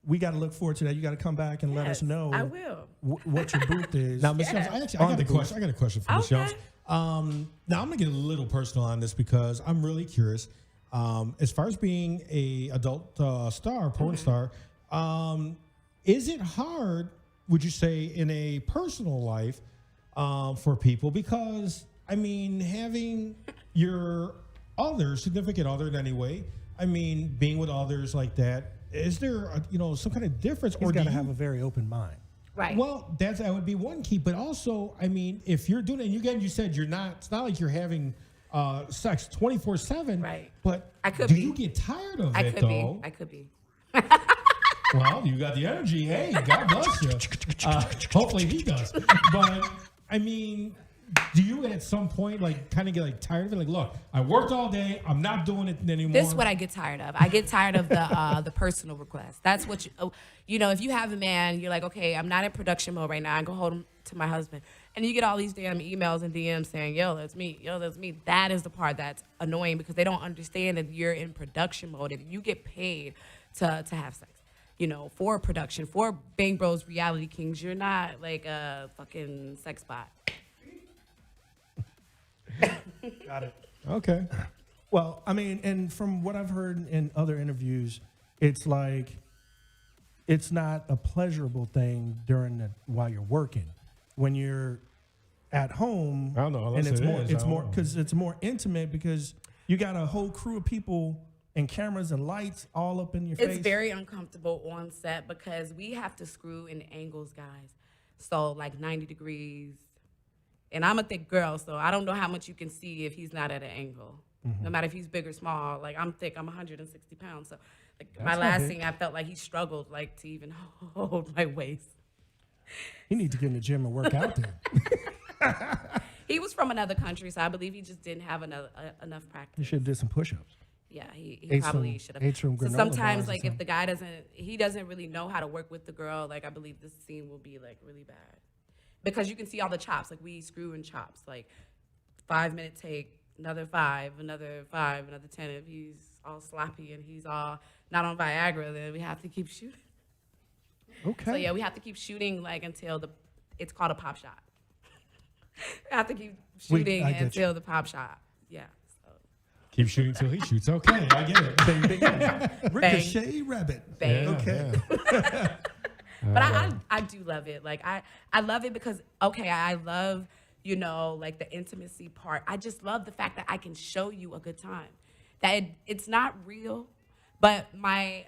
S6: we got to look forward to that. You got to come back and let us know.
S11: I will.
S6: What your booth is.
S12: Now, Ms. Jones, I got a question. I got a question for Ms.
S11: Okay.
S12: Jones. Now I'm gonna get a little personal on this because I'm really curious. As far as being a adult star, porn star, is it hard? Would you say in a personal life for people? Because I mean, having your other significant other in any way, I mean, being with others like that, is there some kind of difference?
S6: He's got to have a very open mind.
S11: Right.
S12: Well, that would be one key, but also, I mean, if you're doing it, and you said you're not. It's not like you're having sex 24/7.
S11: Right.
S12: But
S11: I could
S12: do
S11: be.
S12: you get tired of
S11: I
S12: it
S11: could
S12: though?
S11: be. I could be.
S12: Well, you got the energy. Hey, God bless you. Hopefully he does. But I mean, do you at some point kind of get tired of it? Like, look, I worked all day. I'm not doing it anymore.
S11: This is what I get tired of. I get tired of the personal request. That's what if you have a man, you're like, okay, I'm not in production mode right now. I go home to my husband, and you get all these damn emails and DMs saying, yo, that's me. Yo, that's me. That is the part that's annoying because they don't understand that you're in production mode. If you get paid to have sex, for production, for Bang Bros Reality Kings, you're not like a fucking sex bot.
S6: Got it.
S12: Okay.
S6: Well, I mean, and from what I've heard in other interviews, it's like it's not a pleasurable thing while you're working. When you're at home,
S12: I don't know.
S6: and it's more intimate because you got a whole crew of people and cameras and lights all up in your face.
S11: It's very uncomfortable on set because we have to screw in angles, guys. So like 90 degrees. And I'm a thick girl, so I don't know how much you can see if he's not at an angle. No matter if he's big or small. Like, I'm thick. I'm 160 pounds. So my last scene, I felt like he struggled to even hold my waist.
S6: You need to get in the gym and work out there.
S11: He was from another country, so I believe he just didn't have enough practice.
S6: You should have did some push-ups.
S11: Yeah, he probably should have. So
S6: granola
S11: sometimes,
S6: bars or
S11: if the guy doesn't really know how to work with the girl, I believe this scene will be really bad. Because you can see all the chops, we screw in chops, 5-minute take, another 5, another 5, another 10. If he's all sloppy and he's all not on Viagra, then we have to keep shooting.
S6: Okay.
S11: So yeah, we have to keep shooting until it's called a pop shot. We have to keep shooting until the pop shot. Yeah. So.
S12: Keep shooting till he shoots. Okay, I get it.
S6: Bang, bang. Ricochet rabbit.
S11: Bang.
S6: Okay.
S12: Yeah.
S11: But I do love it. I love it because, I love, the intimacy part. I just love the fact that I can show you a good time. That it's not real, but my,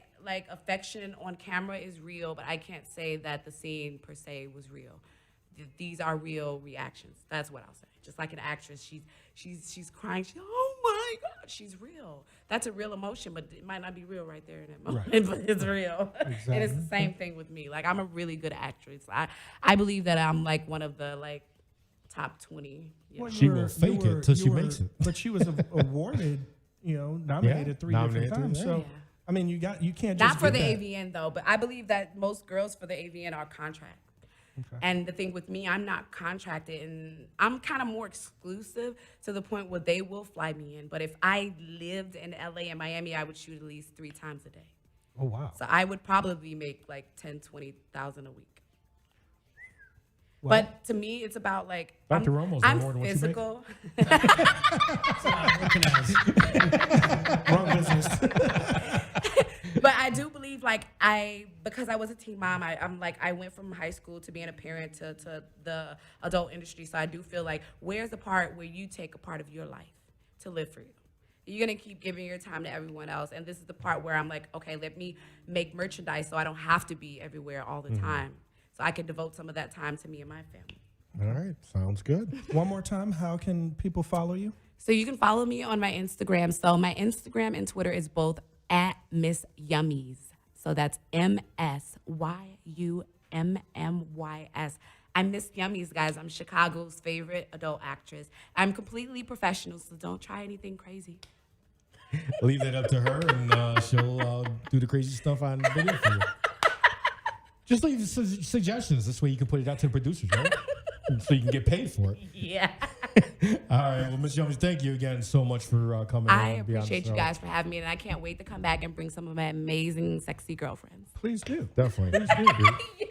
S11: affection on camera is real, but I can't say that the scene, per se, was real. These are real reactions. That's what I'll say. Just like an actress, she's crying. Oh my God, she's real. That's a real emotion, but it might not be real right there in that moment, right. But it's real. Exactly. And it's the same thing with me. I'm a really good actress. I believe that I'm one of the top 20.
S12: Well, she will fake it till she makes it.
S6: But she was awarded, nominated 3 different times. So. I mean, you can't just
S11: not for the
S6: that.
S11: AVN though, but I believe that most girls for the AVN are contract. Okay. And the thing with me, I'm not contracted, and I'm kind of more exclusive to the point where they will fly me in. But if I lived in LA and Miami, I would shoot at least 3 times a day.
S6: Oh wow! So
S11: I would probably make $10,000-$20,000 a week. Well, but to me, it's about
S12: Dr. Romo's
S11: I'm
S12: more than
S11: physical.
S6: Wrong business.
S11: But I do believe because I was a teen mom, I went from high school to being a parent to the adult industry. So I do feel where's the part where you take a part of your life to live for you? You're going to keep giving your time to everyone else. And this is the part where I'm okay, let me make merchandise so I don't have to be everywhere all the time. So I can devote some of that time to me and my family.
S12: All right. Sounds good.
S6: One more time, how can people follow you?
S11: So you can follow me on my Instagram. So my Instagram and Twitter is both at Miss Yummies. So that's MSYUMMYS. I'm Miss Yummies, guys. I'm Chicago's favorite adult actress. I'm completely professional, so don't try anything crazy.
S12: Leave that up to her, and she'll do the crazy stuff on video for you. Just leave suggestions. This way you can put it out to the producers, right? So you can get paid for it.
S11: Yeah.
S12: All right. Well, Ms. Yummy, thank you again so much for coming on.
S11: I
S12: and being on the
S11: appreciate you
S12: show.
S11: guys for having me, and I can't wait to come back and bring some of my amazing, sexy girlfriends.
S12: Please do. Definitely. Please do.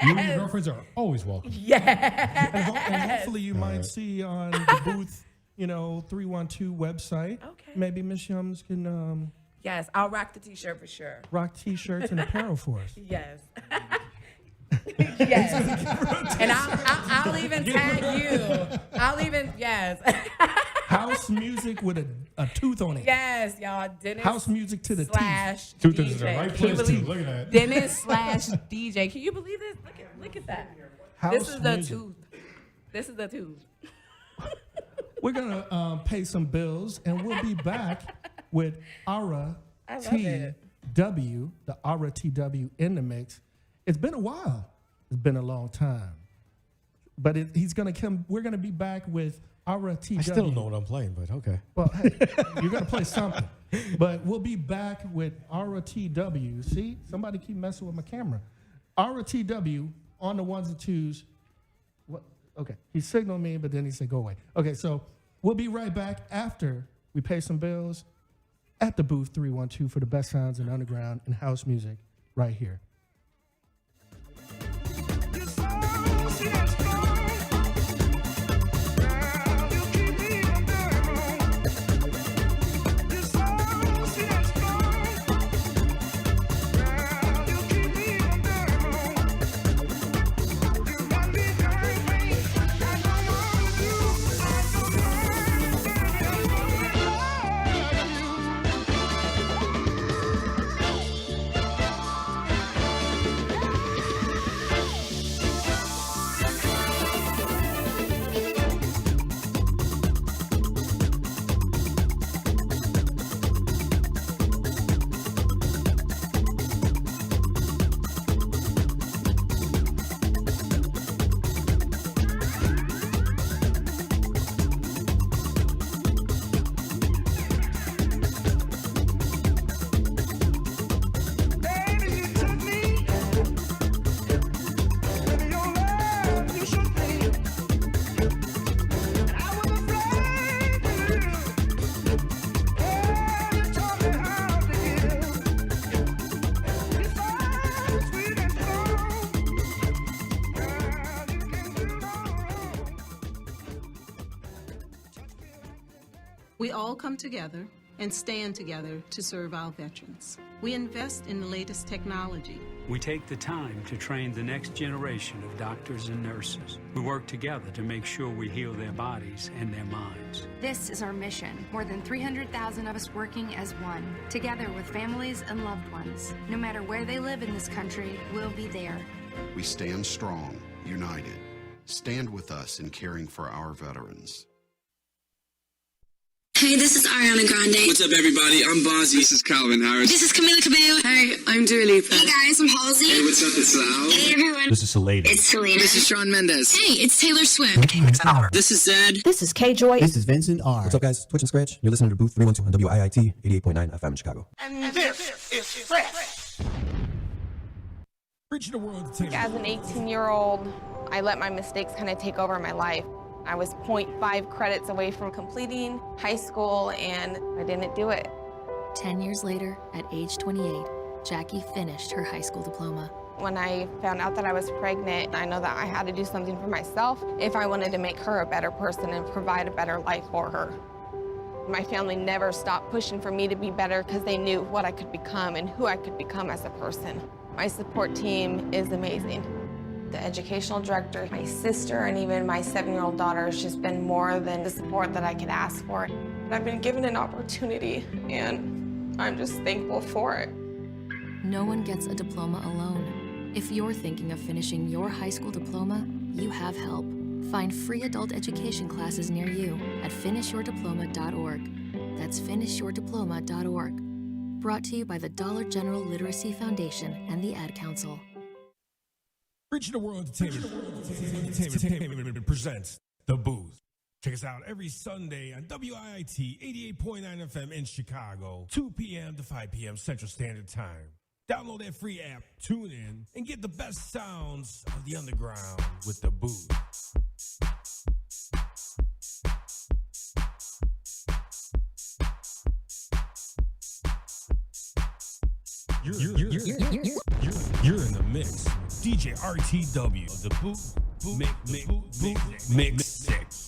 S12: You and your girlfriends are always welcome.
S11: Yes.
S6: And hopefully you might see on the Booth, 312 website.
S11: Okay.
S6: Maybe Miss Yums can
S11: Yes, I'll rock the T-shirt for sure.
S6: rock T-shirts and apparel for us.
S11: Yes. Yes. And I'll even tag you. Yes.
S6: House music with a tooth on it.
S11: Yes, y'all. Dennis
S6: House music to the
S11: slash
S6: teeth.
S12: Tooth is in the
S11: DJ.
S12: right
S11: Can you
S12: place, too.
S11: believe
S12: Look at that.
S11: Dennis slash DJ. Can you believe this? Look at that. This is the
S6: music.
S11: tooth. This is the tooth.
S6: We're gonna pay some bills, and we'll be back with Ara
S11: I love
S6: TW, the Ara TW in the mix. It's been a while. It's been a long time, but he's gonna come. We're gonna be back with Ara TW.
S12: I still don't know what I'm playing, but okay.
S6: Well, hey, you're gonna play something, but we'll be back with Ara TW. See, somebody keep messing with my camera. Ara TW on the ones and twos. What? Okay, he signaled me, but then he said go away. Okay, so we'll be right back after we pay some bills at the Booth 312 for the best sounds in underground and house music right here.
S17: We all come together and stand together to serve our veterans. We invest in the latest technology.
S18: We take the time to train the next generation of doctors and nurses. We work together to make sure we heal their bodies and their minds.
S19: This is our mission. More than 300,000 of us working as one, together with families and loved ones. No matter where they live in this country, we'll be there.
S20: We stand strong, united. Stand with us in caring for our veterans.
S3: Hey, this is Ariana Grande.
S4: What's up, everybody? I'm Bozzy. This is Calvin Harris.
S3: This is Camila Cabello.
S4: Hey, I'm Dua Lipa.
S3: Hey guys, I'm Halsey.
S4: Hey, what's up? It's Lau.
S3: Hey everyone.
S8: This is Salada.
S3: It's Selena.
S4: This is Shawn Mendes.
S3: Hey, it's Taylor Swift.
S4: This is Zed.
S14: This is K-Joy.
S8: This is Vincent R. What's up, guys? Twitch and Scratch. You're listening to Booth 312 on WIIT 88.9 FM in Chicago.
S9: And this is fresh.
S12: Reaching the world.
S21: As an 18-year-old, I let my mistakes kind of take over my life. I was 0.5 credits away from completing high school, and I didn't do it.
S22: 10 years later, at age 28, Jackie finished her high school diploma.
S21: When I found out that I was pregnant, I know that I had to do something for myself if I wanted to make her a better person and provide a better life for her. My family never stopped pushing for me to be better because they knew what I could become and who I could become as a person. My support team is amazing. The educational director, my sister, and even my 7-year-old daughter has just been more than the support that I could ask for. I've been given an opportunity, and I'm just thankful for it.
S22: No one gets a diploma alone. If you're thinking of finishing your high school diploma, you have help. Find free adult education classes near you at finishyourdiploma.org. That's finishyourdiploma.org. Brought to you by the Dollar General Literacy Foundation and the Ad Council.
S5: Reaching the World Entertainment presents The Booth. Check us out every Sunday on WIIT 88.9 FM in Chicago, 2 p.m. to 5 p.m. Central Standard Time. Download that free app, tune in, and get the best sounds of the underground with The Booth. You're in the mix. DJ RTW of the Mix 6.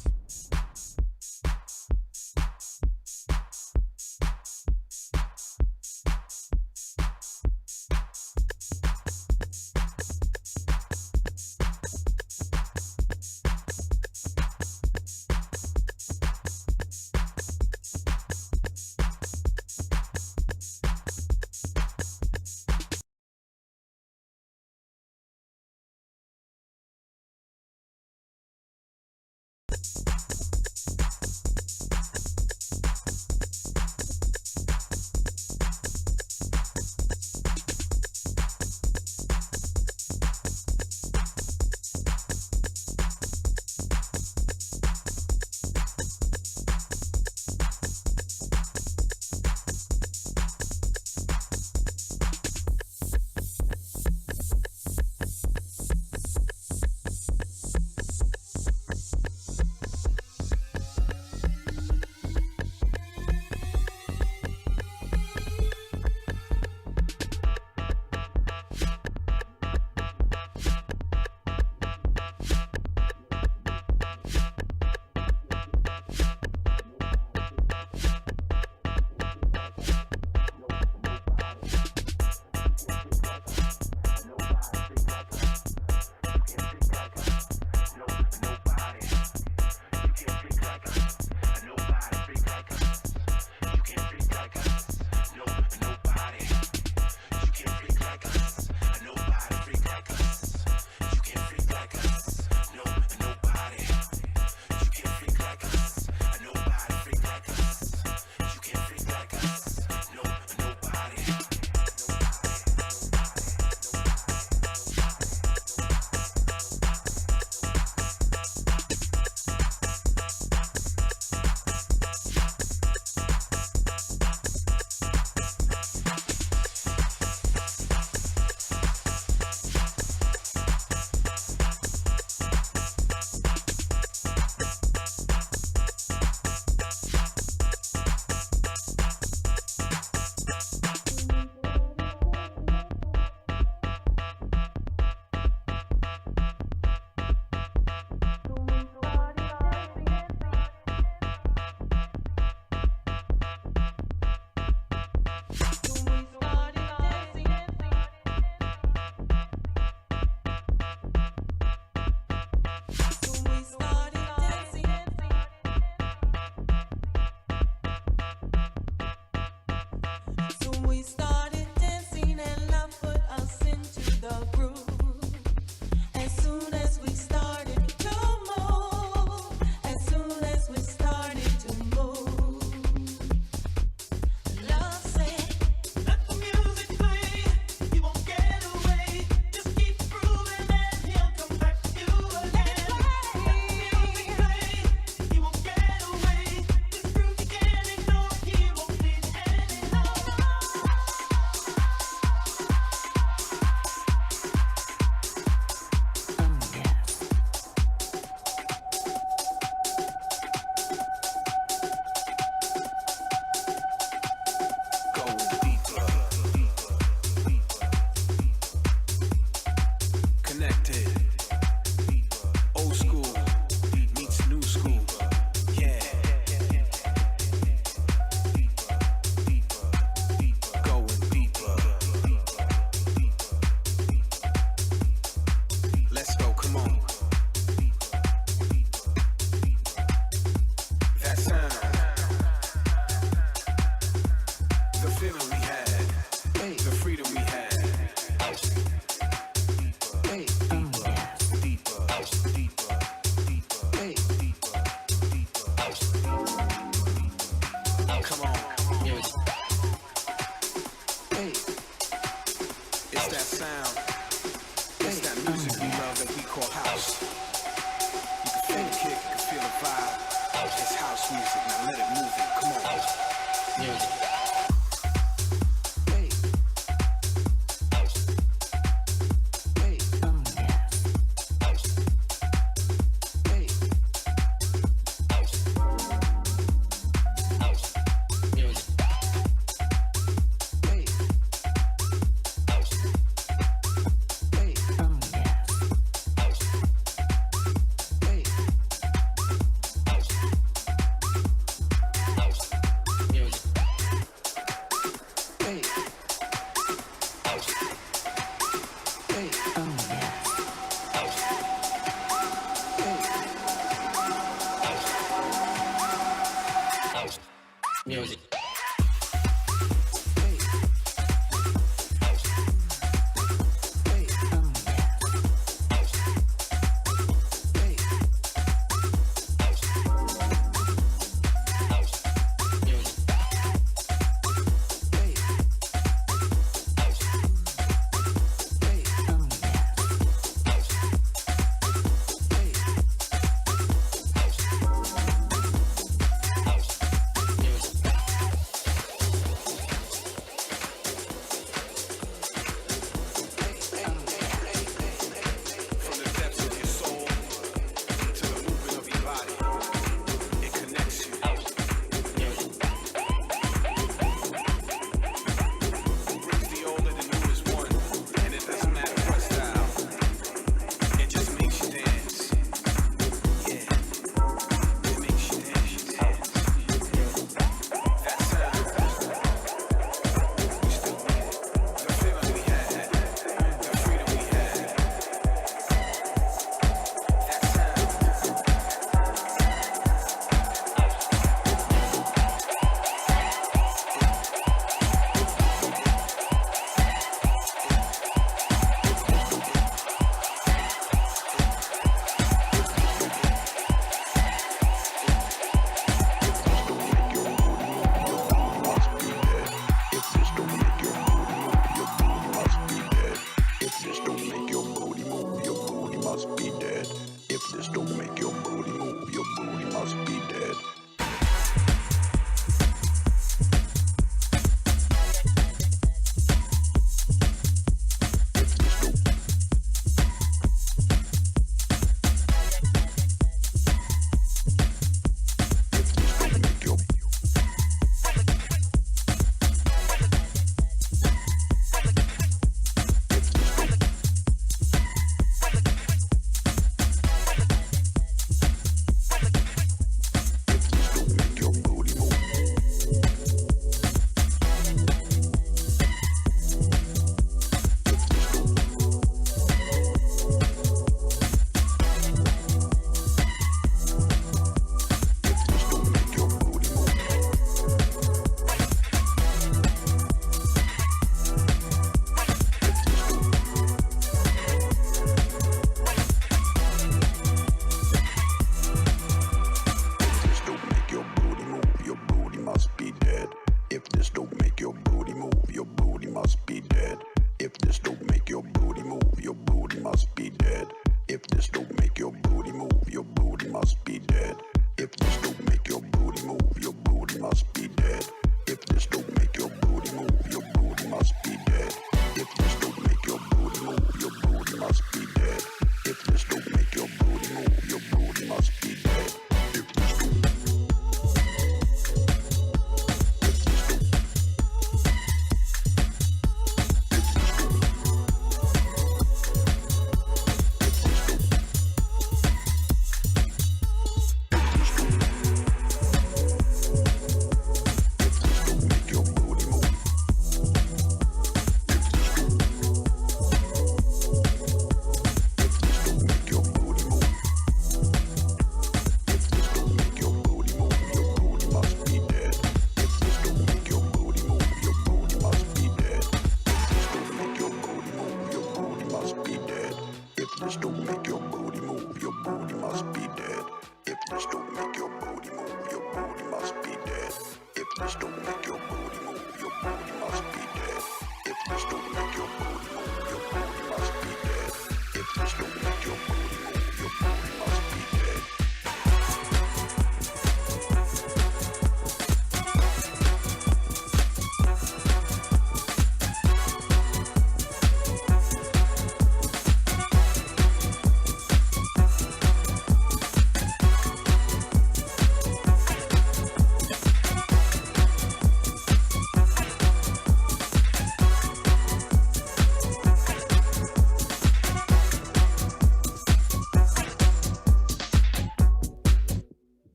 S2: Music.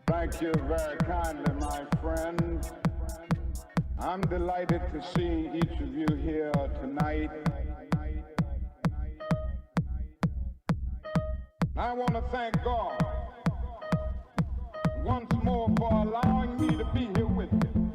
S2: Thank you very kindly, my friend. I'm delighted to see each of you here tonight. I want to thank God once more for allowing me to be here with you.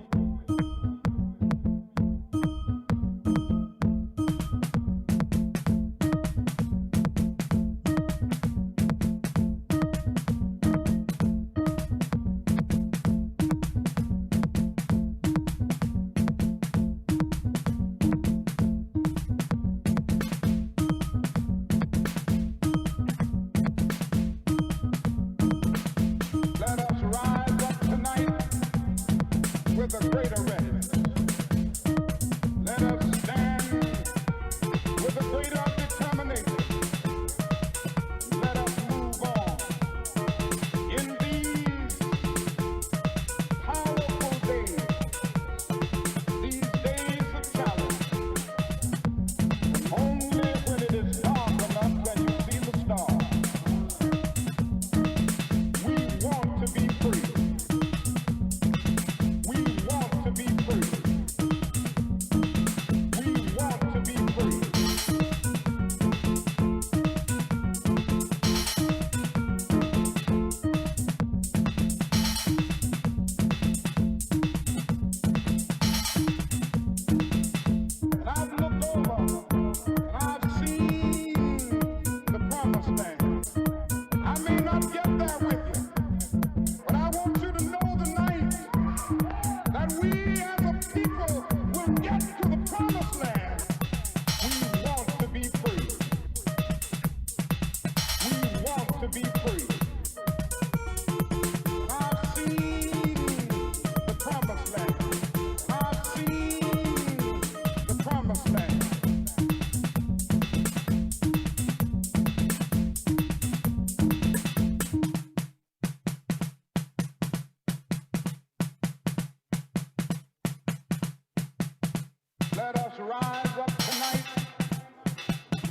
S2: Let us rise up tonight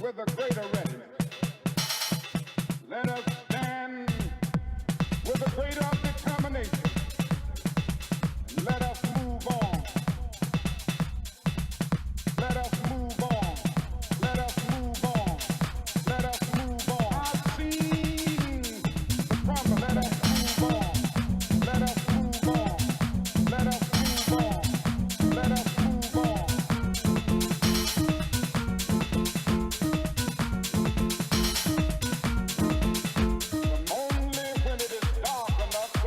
S2: with a greater readiness. Let us stand with a greater determination. Let us move on. Let us move on. Let us move on. Let us move on. I've seen the promise. Let us move on. Let us move on. Let us move on. Let us move on. Only when it is dark enough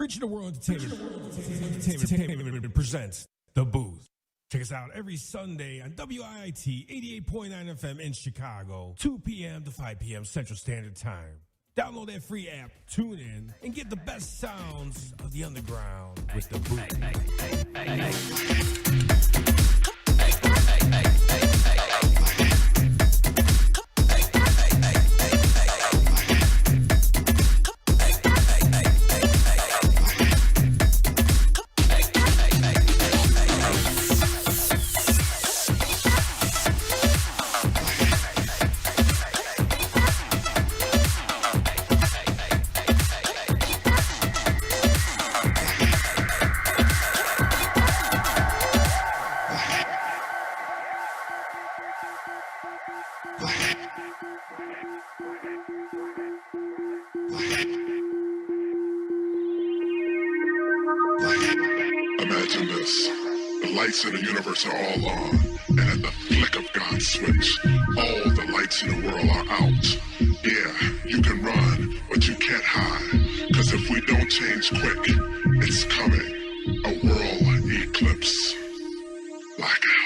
S5: Reaching the World Entertainment presents The Booth. Check us out every Sunday on WIIT 88.9 FM in Chicago, 2 p.m. to 5 p.m. Central Standard Time. Download that free app, tune in, and get the best sounds of the underground with The Booth.
S1: Imagine this. The lights in the universe are all on, and at the flick of God's switch, all the lights in the world are out. Yeah, you can run, but you can't hide, because if we don't change quick, it's coming. A world eclipse. Blackout.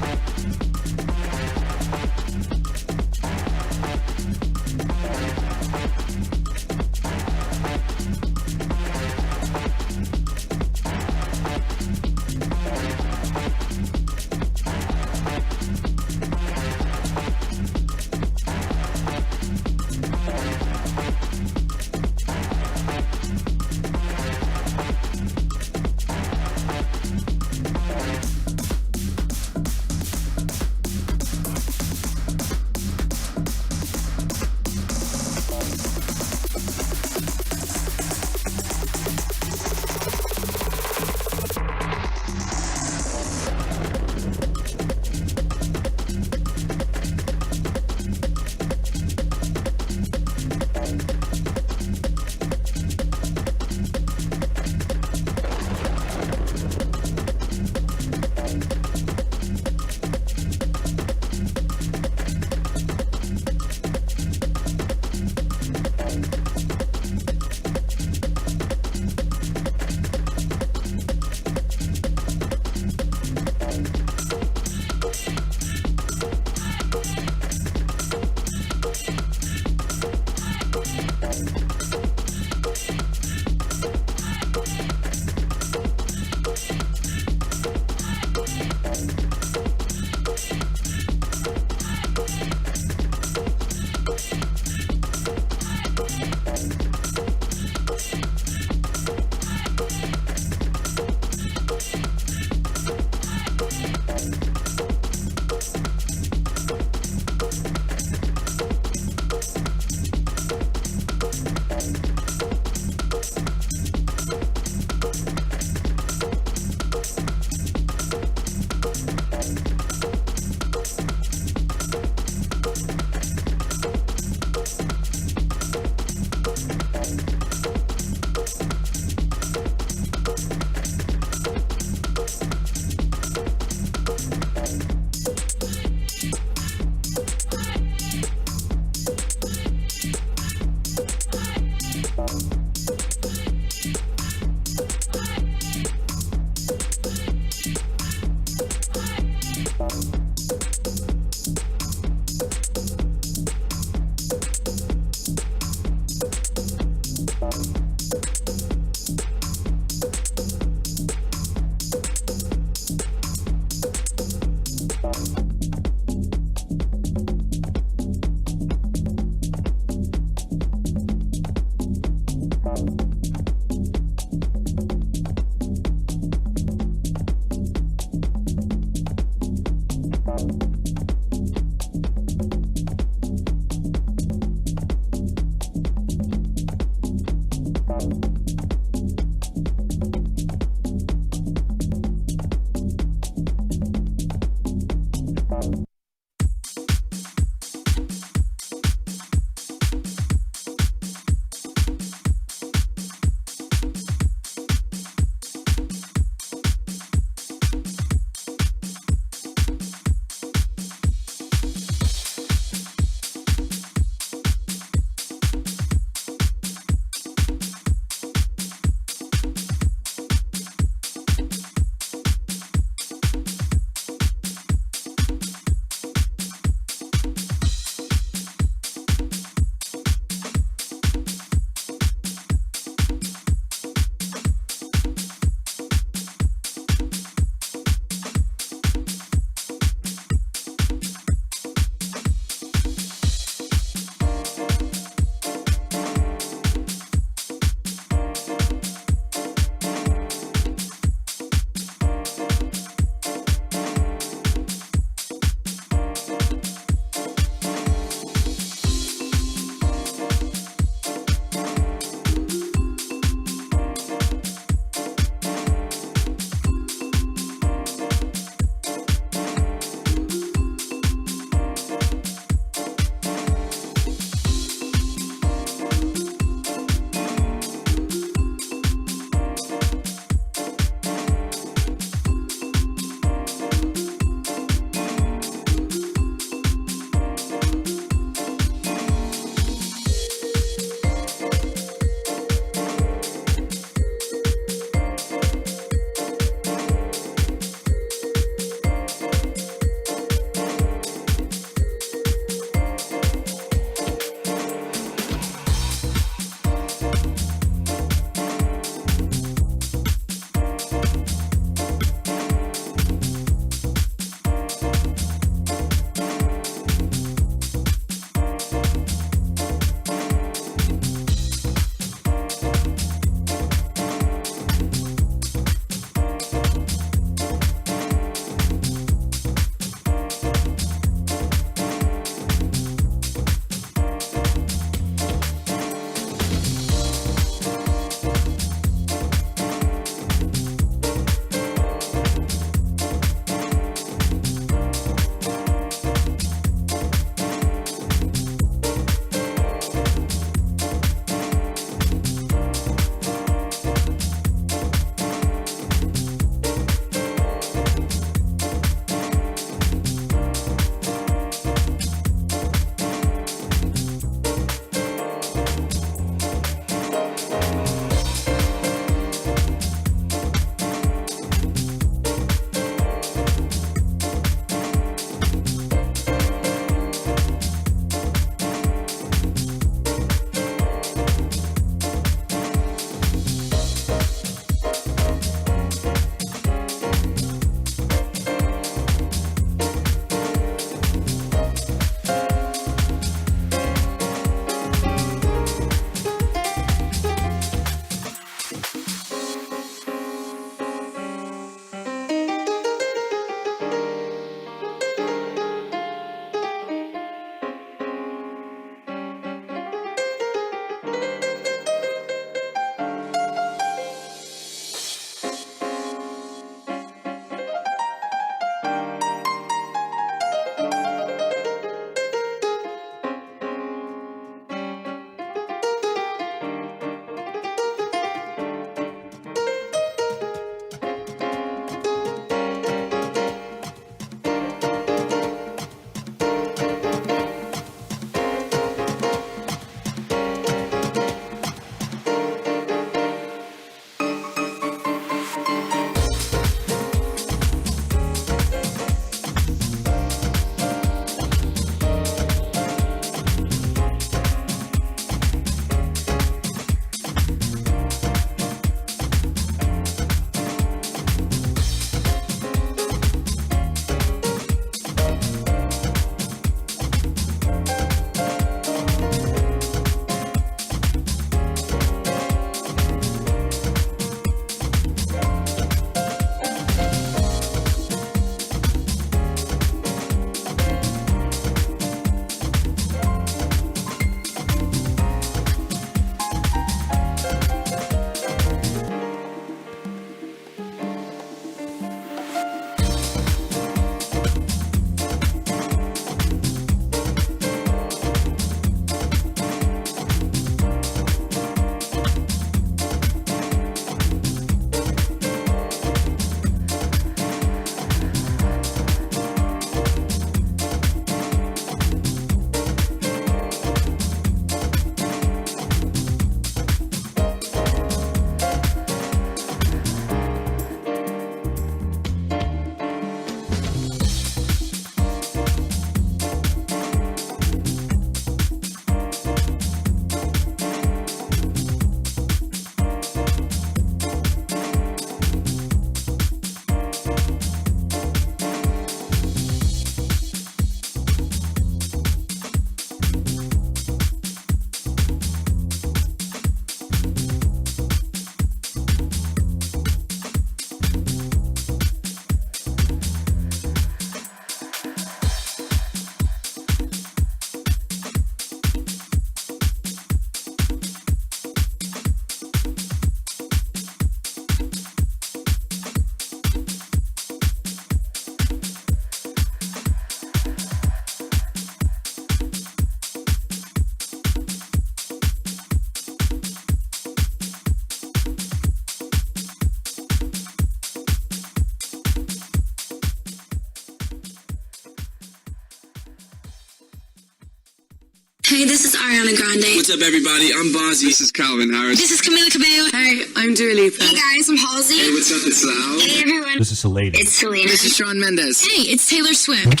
S3: Hey, this is Ariana Grande.
S4: What's up, everybody? I'm Bozzy. This is Calvin Harris.
S3: This is Camila Cabello.
S4: Hey, I'm Dua Lipa.
S3: Hey guys, I'm Halsey.
S4: Hey, what's up? It's Loud.
S3: Hey everyone.
S8: This is Salada.
S3: It's Selena.
S4: This is Shawn Mendes.
S3: Hey, it's Taylor Swift.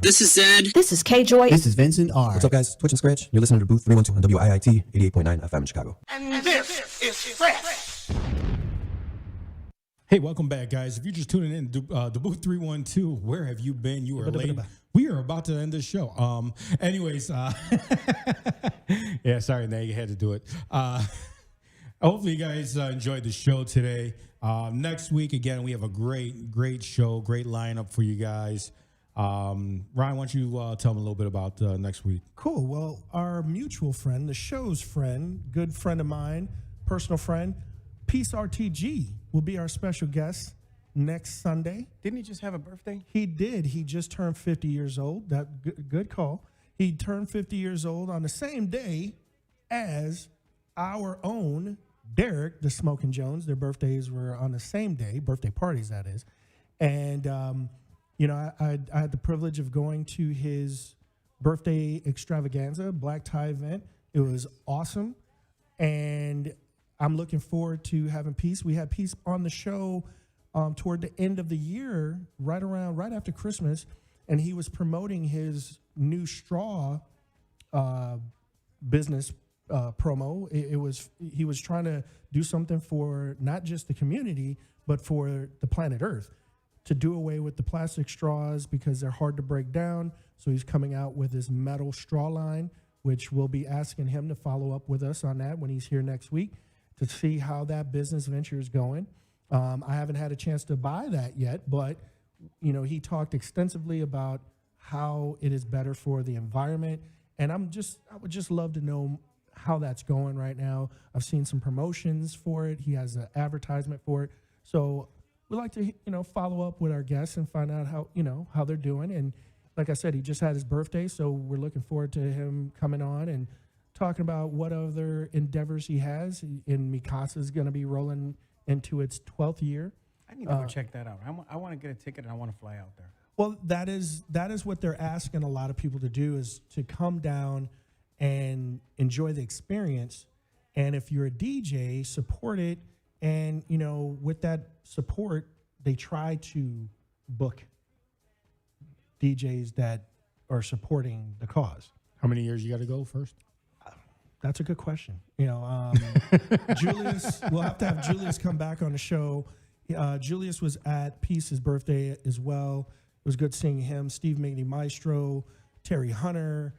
S4: This is Zed.
S10: This is K-Joy.
S8: This is Vincent R. What's up, guys? Twitch and Scratch. You're listening to Booth 312 on WIIT 88.9 FM in Chicago.
S9: And this is fresh.
S12: Hey, welcome back, guys. If you're just tuning in, DaBooth312, where have you been? You are late. We are about to end this show. Anyways, yeah, sorry, Nate, you had to do it. Hopefully, you guys enjoyed the show today. Next week, again, we have a great show, great lineup for you guys. Ryan, why don't you tell them a little bit about next week?
S6: Cool. Well, our mutual friend, the show's friend, good friend of mine, personal friend, Peace RTG will be our special guest next Sunday.
S13: Didn't he just have a birthday?
S6: He did. He just turned 50 years old. That good call. He turned 50 years old on the same day as our own Derek, the Smokin' Jones. Their birthdays were on the same day, birthday parties, that is. And, you know, I had the privilege of going to his birthday extravaganza, black tie event. It was awesome. And I'm looking forward to having Peace. We had Peace on the show toward the end of the year, right after Christmas, and he was promoting his new straw business promo. He was trying to do something for not just the community, but for the planet Earth, to do away with the plastic straws because they're hard to break down. So he's coming out with his metal straw line, which we'll be asking him to follow up with us on that when he's here next week, to see how that business venture is going. I haven't had a chance to buy that yet, but you know, he talked extensively about how it is better for the environment, and I would just love to know how that's going right now. I've seen some promotions for it. He has an advertisement for it, so we'd like to follow up with our guests and find out how they're doing. And like I said, he just had his birthday, so we're looking forward to him coming on and talking about what other endeavors he has. And Mikasa is going to be rolling into its 12th year.
S13: I need to go check that out. I want to get a ticket and I want to fly out there.
S6: Well, that is what they're asking a lot of people to do, is to come down and enjoy the experience. And if you're a DJ, support it. And, with that support, they try to book DJs that are supporting the cause.
S12: How many years you got to go first?
S6: That's a good question. Julius, we'll have to have Julius come back on the show. Julius was at Peace's birthday as well. It was good seeing him. Steve Migney Maestro, Terry Hunter,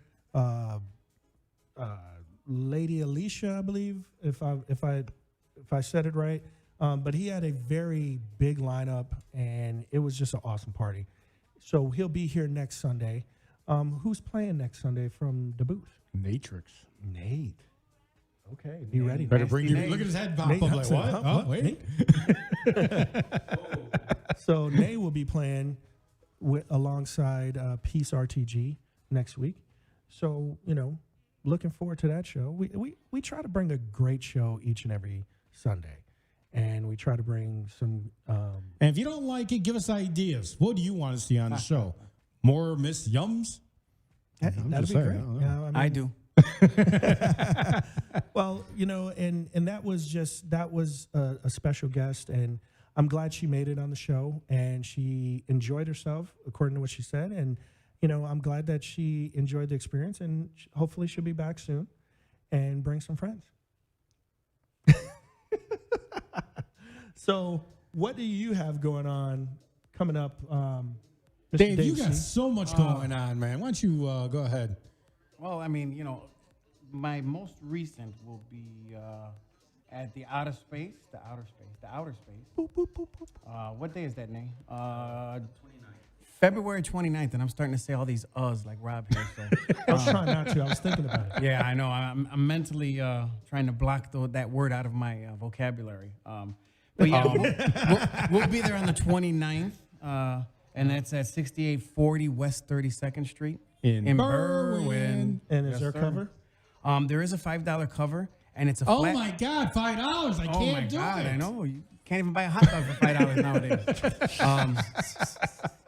S6: Lady Alicia, I believe, if I said it right. But he had a very big lineup, and it was just an awesome party. So he'll be here next Sunday. Who's playing next Sunday from the booth?
S12: Natrix.
S6: Nate. Okay, be ready.
S12: Better bring you. Look at his head pop up like, what? Oh, wait.
S6: So Nate will be playing alongside Peace RTG next week. So, looking forward to that show. We try to bring a great show each and every Sunday. And we try to bring some...
S12: and if you don't like it, give us ideas. What do you want to see on the show? More Miss Yums?
S6: That'd be great.
S13: I do.
S6: Well, and that was a special guest, and I'm glad she made it on the show, and she enjoyed herself, according to what she said, and I'm glad that she enjoyed the experience, and hopefully she'll be back soon and bring some friends. So, what do you have going on coming up, Mr.
S12: Dave, you got so much going on, man. Why don't you go ahead?
S13: Well, I mean, my most recent will be at the outer space. Boop, boop, boop, boop. What day is that, Nate? 29th. February 29th, and I'm starting to say all these uhs like Rob here. So
S6: I was trying not to. I was thinking about it.
S13: Yeah, I know. I'm mentally trying to block that word out of my vocabulary. But yeah, we'll be there on the 29th, and that's at 6840 West 32nd Street in Berwyn.
S6: And is there a cover?
S13: There is a $5 cover, and it's a
S12: Oh
S13: flat.
S12: my God, $5! I can't do it.
S13: I know. You can't even buy a hot dog for $5 nowadays.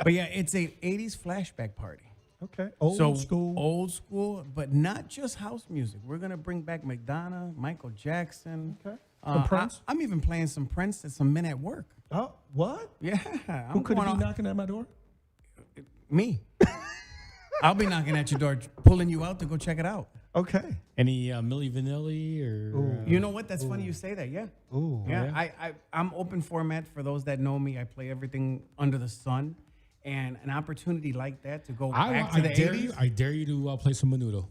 S13: But yeah, it's a 80s flashback party.
S12: Okay. Old school.
S13: Old school, but not just house music. We're gonna bring back Madonna, Michael Jackson.
S12: Okay. Some Prince?
S13: I'm even playing some Prince and some men at work.
S12: Oh, what?
S13: Yeah.
S12: Who could be knocking at my door?
S13: Me. I'll be knocking at your door, pulling you out to go check it out.
S12: Okay.
S5: Any Milli Vanilli or?
S13: You know what? That's funny you say that. Yeah.
S12: Ooh.
S13: Yeah. I'm open format for those that know me. I play everything under the sun, and an opportunity like that to go back to the 80s.
S5: I dare you to play some Menudo.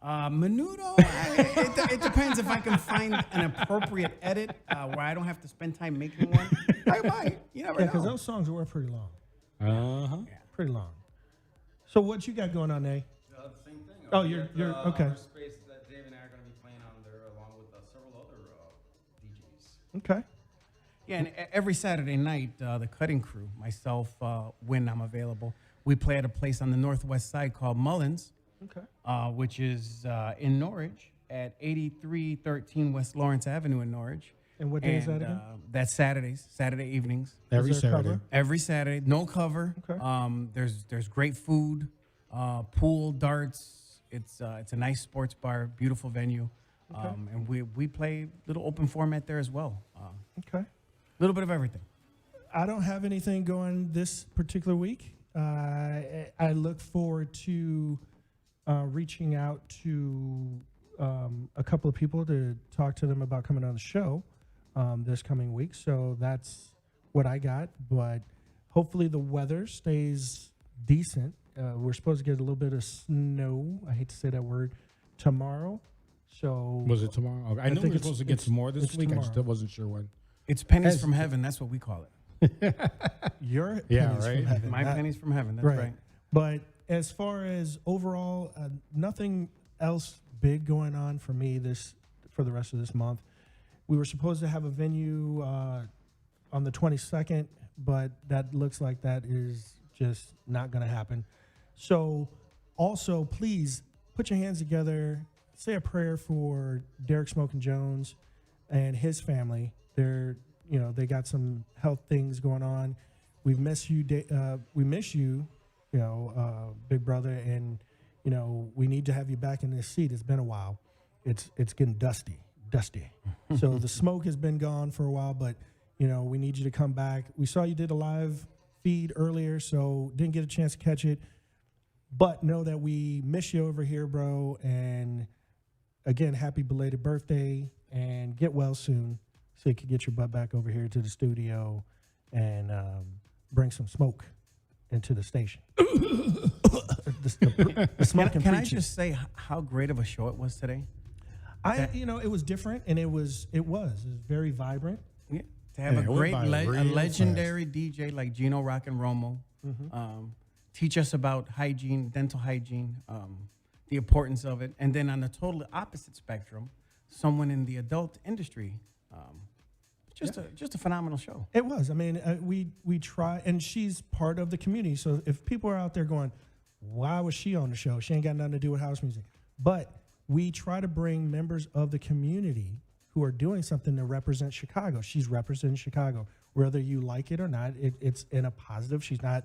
S13: Menudo, it depends if I can find an appropriate edit where I don't have to spend time making one. I might. You never know.
S12: Because those songs were pretty long.
S5: Uh-huh.
S12: Yeah, pretty long. So what you got going on, Nate?
S10: The same thing.
S12: Oh, you're okay.
S10: Outer Space that Dave and I are going to be playing on there along with several other DJs.
S12: Okay.
S13: Yeah, and every Saturday night, the Cutting Crew, myself, when I'm available, we play at a place on the northwest side called Mullins.
S12: Okay.
S13: Which is in Norwich at 8313 West Lawrence Avenue in Norwich.
S12: And what day is that again?
S13: That's Saturdays, Saturday evenings.
S5: Every Saturday.
S13: Every Saturday, no cover.
S12: Okay.
S13: There's great food, pool, darts. It's a nice sports bar, beautiful venue, and we play little open format there as well.
S12: Okay.
S13: A little bit of everything.
S12: I don't have anything going this particular week. I look forward to reaching out to a couple of people to talk to them about coming on the show this coming week. So that's what I got. But hopefully the weather stays decent. We're supposed to get a little bit of snow. I hate to say that word. Tomorrow. So
S5: Was it tomorrow? Okay. I know we're supposed to get some more this week.
S12: Tomorrow.
S5: I still wasn't sure when.
S13: It's pennies from heaven. That's what we call it.
S12: Your
S5: Yeah,
S12: pennies
S5: right.
S12: from heaven.
S13: My pennies from heaven. That's right.
S12: But as far as overall, nothing else big going on for me for the rest of this month. We were supposed to have a venue on the 22nd, but that looks like that is just not going to happen. So also, please put your hands together, say a prayer for Derek Smokin' Jones and his family. They got some health things going on. We miss you, big brother, and we need to have you back in this seat. It's been a while. It's getting dusty. So the smoke has been gone for a while, but we need you to come back. We saw you did a live feed earlier, so didn't get a chance to catch it. But know that we miss you over here, bro. And again, happy belated birthday, and get well soon, so you can get your butt back over here to the studio and bring some smoke into the station. the smoke
S13: Can I just say how great of a show it was today?
S12: It was different, and it was very vibrant.
S13: Yeah, to have a legendary DJ like Gino Rockin Romo, teach us about hygiene, dental hygiene, the importance of it, and then on the totally opposite spectrum, someone in the adult industry. Just a phenomenal show.
S12: It was. I mean, we try, and she's part of the community. So if people are out there going, why was she on the show? She ain't got nothing to do with house music. But we try to bring members of the community who are doing something to represent Chicago. She's representing Chicago. Whether you like it or not, it's in a positive. She's not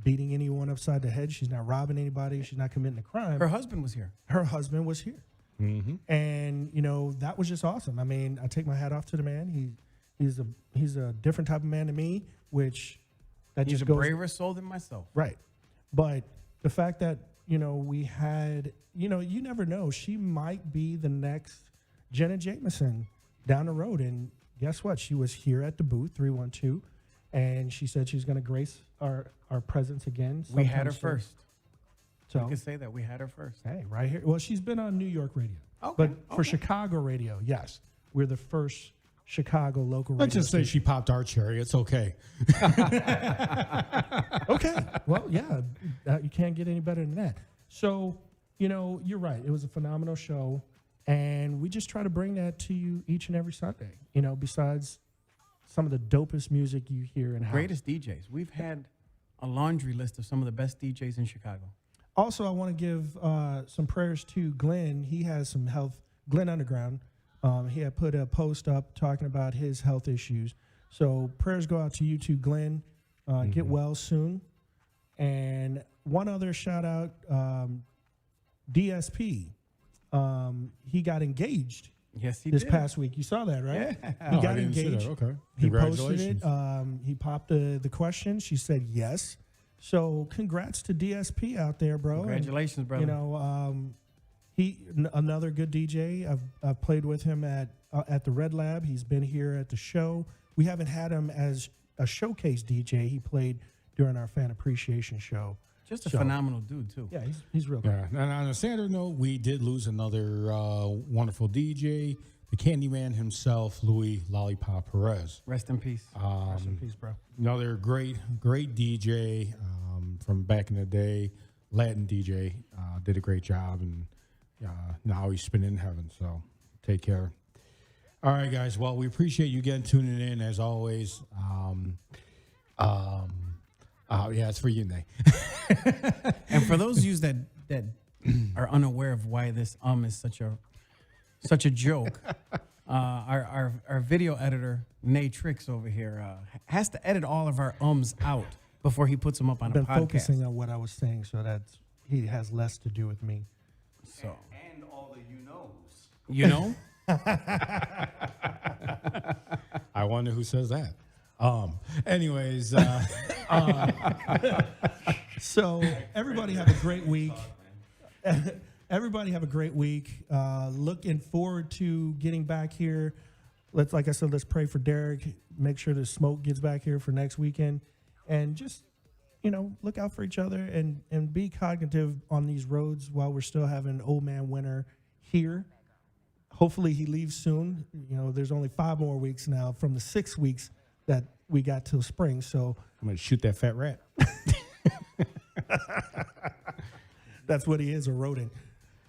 S12: beating anyone upside the head. She's not robbing anybody. She's not committing a crime.
S13: Her husband was here.
S12: Mm-hmm. And, that was just awesome. I mean, I take my hat off to the man. He's a different type of man to me, which that
S13: He's
S12: just
S13: a
S12: goes
S13: braver soul than myself.
S12: right. But the fact that we had you never know, she might be the next Jenna Jameson down the road. And guess what? She was here at DaBooth312, and she said she's going to grace our presence again.
S13: We had her
S12: sometime soon.
S13: first.
S12: So
S13: you can say that we had her first.
S12: Hey, right here. Well, she's been on New York radio,
S13: Okay,
S12: but for Chicago radio, yes, we're the first Chicago local radio.
S5: Let's just say
S12: station.
S5: she popped our cherry. It's okay.
S12: Okay. Well, yeah, you can't get any better than that. So, you're right. It was a phenomenal show, and we just try to bring that to you each and every Sunday. Besides some of the dopest music you hear in house.
S13: Greatest DJs. We've had a laundry list of some of the best DJs in Chicago.
S12: Also, I want to give some prayers to Glenn. He has some health. Glenn Underground. He had put a post up talking about his health issues. So prayers go out to you too, Glenn. Get well soon. And
S6: one other shout out, DSP. He got engaged.
S13: Yes, he
S6: this
S13: did.
S6: past week. You saw that, right?
S13: Yeah.
S6: He
S12: Oh, I
S6: got
S12: didn't see that.
S6: engaged.
S12: Okay.
S6: He posted
S12: Congratulations.
S6: it. He popped the question. She said yes. So congrats to DSP out there, bro.
S13: Congratulations,
S6: And,
S13: brother.
S6: You know, another good DJ. I've played with him at the Red Lab. He's been here at the show. We haven't had him as a showcase DJ. He played during our fan appreciation show.
S13: Just a phenomenal dude too.
S6: Yeah, he's real good.
S12: Yeah. And on a sadder note, we did lose another wonderful DJ, the Candyman himself, Louis Lollipop Perez.
S13: Rest in peace.
S6: Rest in peace, bro.
S12: Another great DJ from back in the day, Latin DJ. Did a great job, and now he's spinning in heaven. So take care. All right, guys. Well, we appreciate you again tuning in as always. Yeah, it's for you, Nay.
S13: And for those of you that are unaware of why this is such a joke, our video editor Nay Tricks over here has to edit all of our out before he puts them up on
S6: I've
S13: a
S6: been
S13: podcast.
S6: focusing on what I was saying, so that he has less to do with me.
S13: So
S10: And all the you-knows.
S13: you know.
S12: I wonder who says that. Anyways,
S6: so everybody have a great week. Everybody have a great week. Looking forward to getting back here. Like I said, let's pray for Derek. Make sure the smoke gets back here for next weekend, and just look out for each other and be cognitive on these roads while we're still having old man winter here. Hopefully he leaves soon. There's only 5 more weeks now from the 6 weeks that we got till spring. So
S12: I'm gonna shoot that fat rat.
S6: that's what he is, a rodent.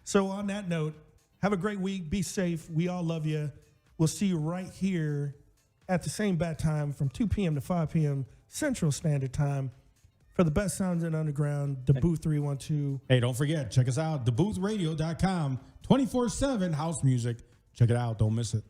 S6: So on that note, have a great week. Be safe. We all love you. We'll see you right here at the same bat time from 2 p.m. to 5 p.m. Central Standard Time for the best sounds in underground, DaBooth312.
S12: Hey, don't forget, check us out, DaBoothRadio.com, 24/7 house music. Check it out. Don't miss it.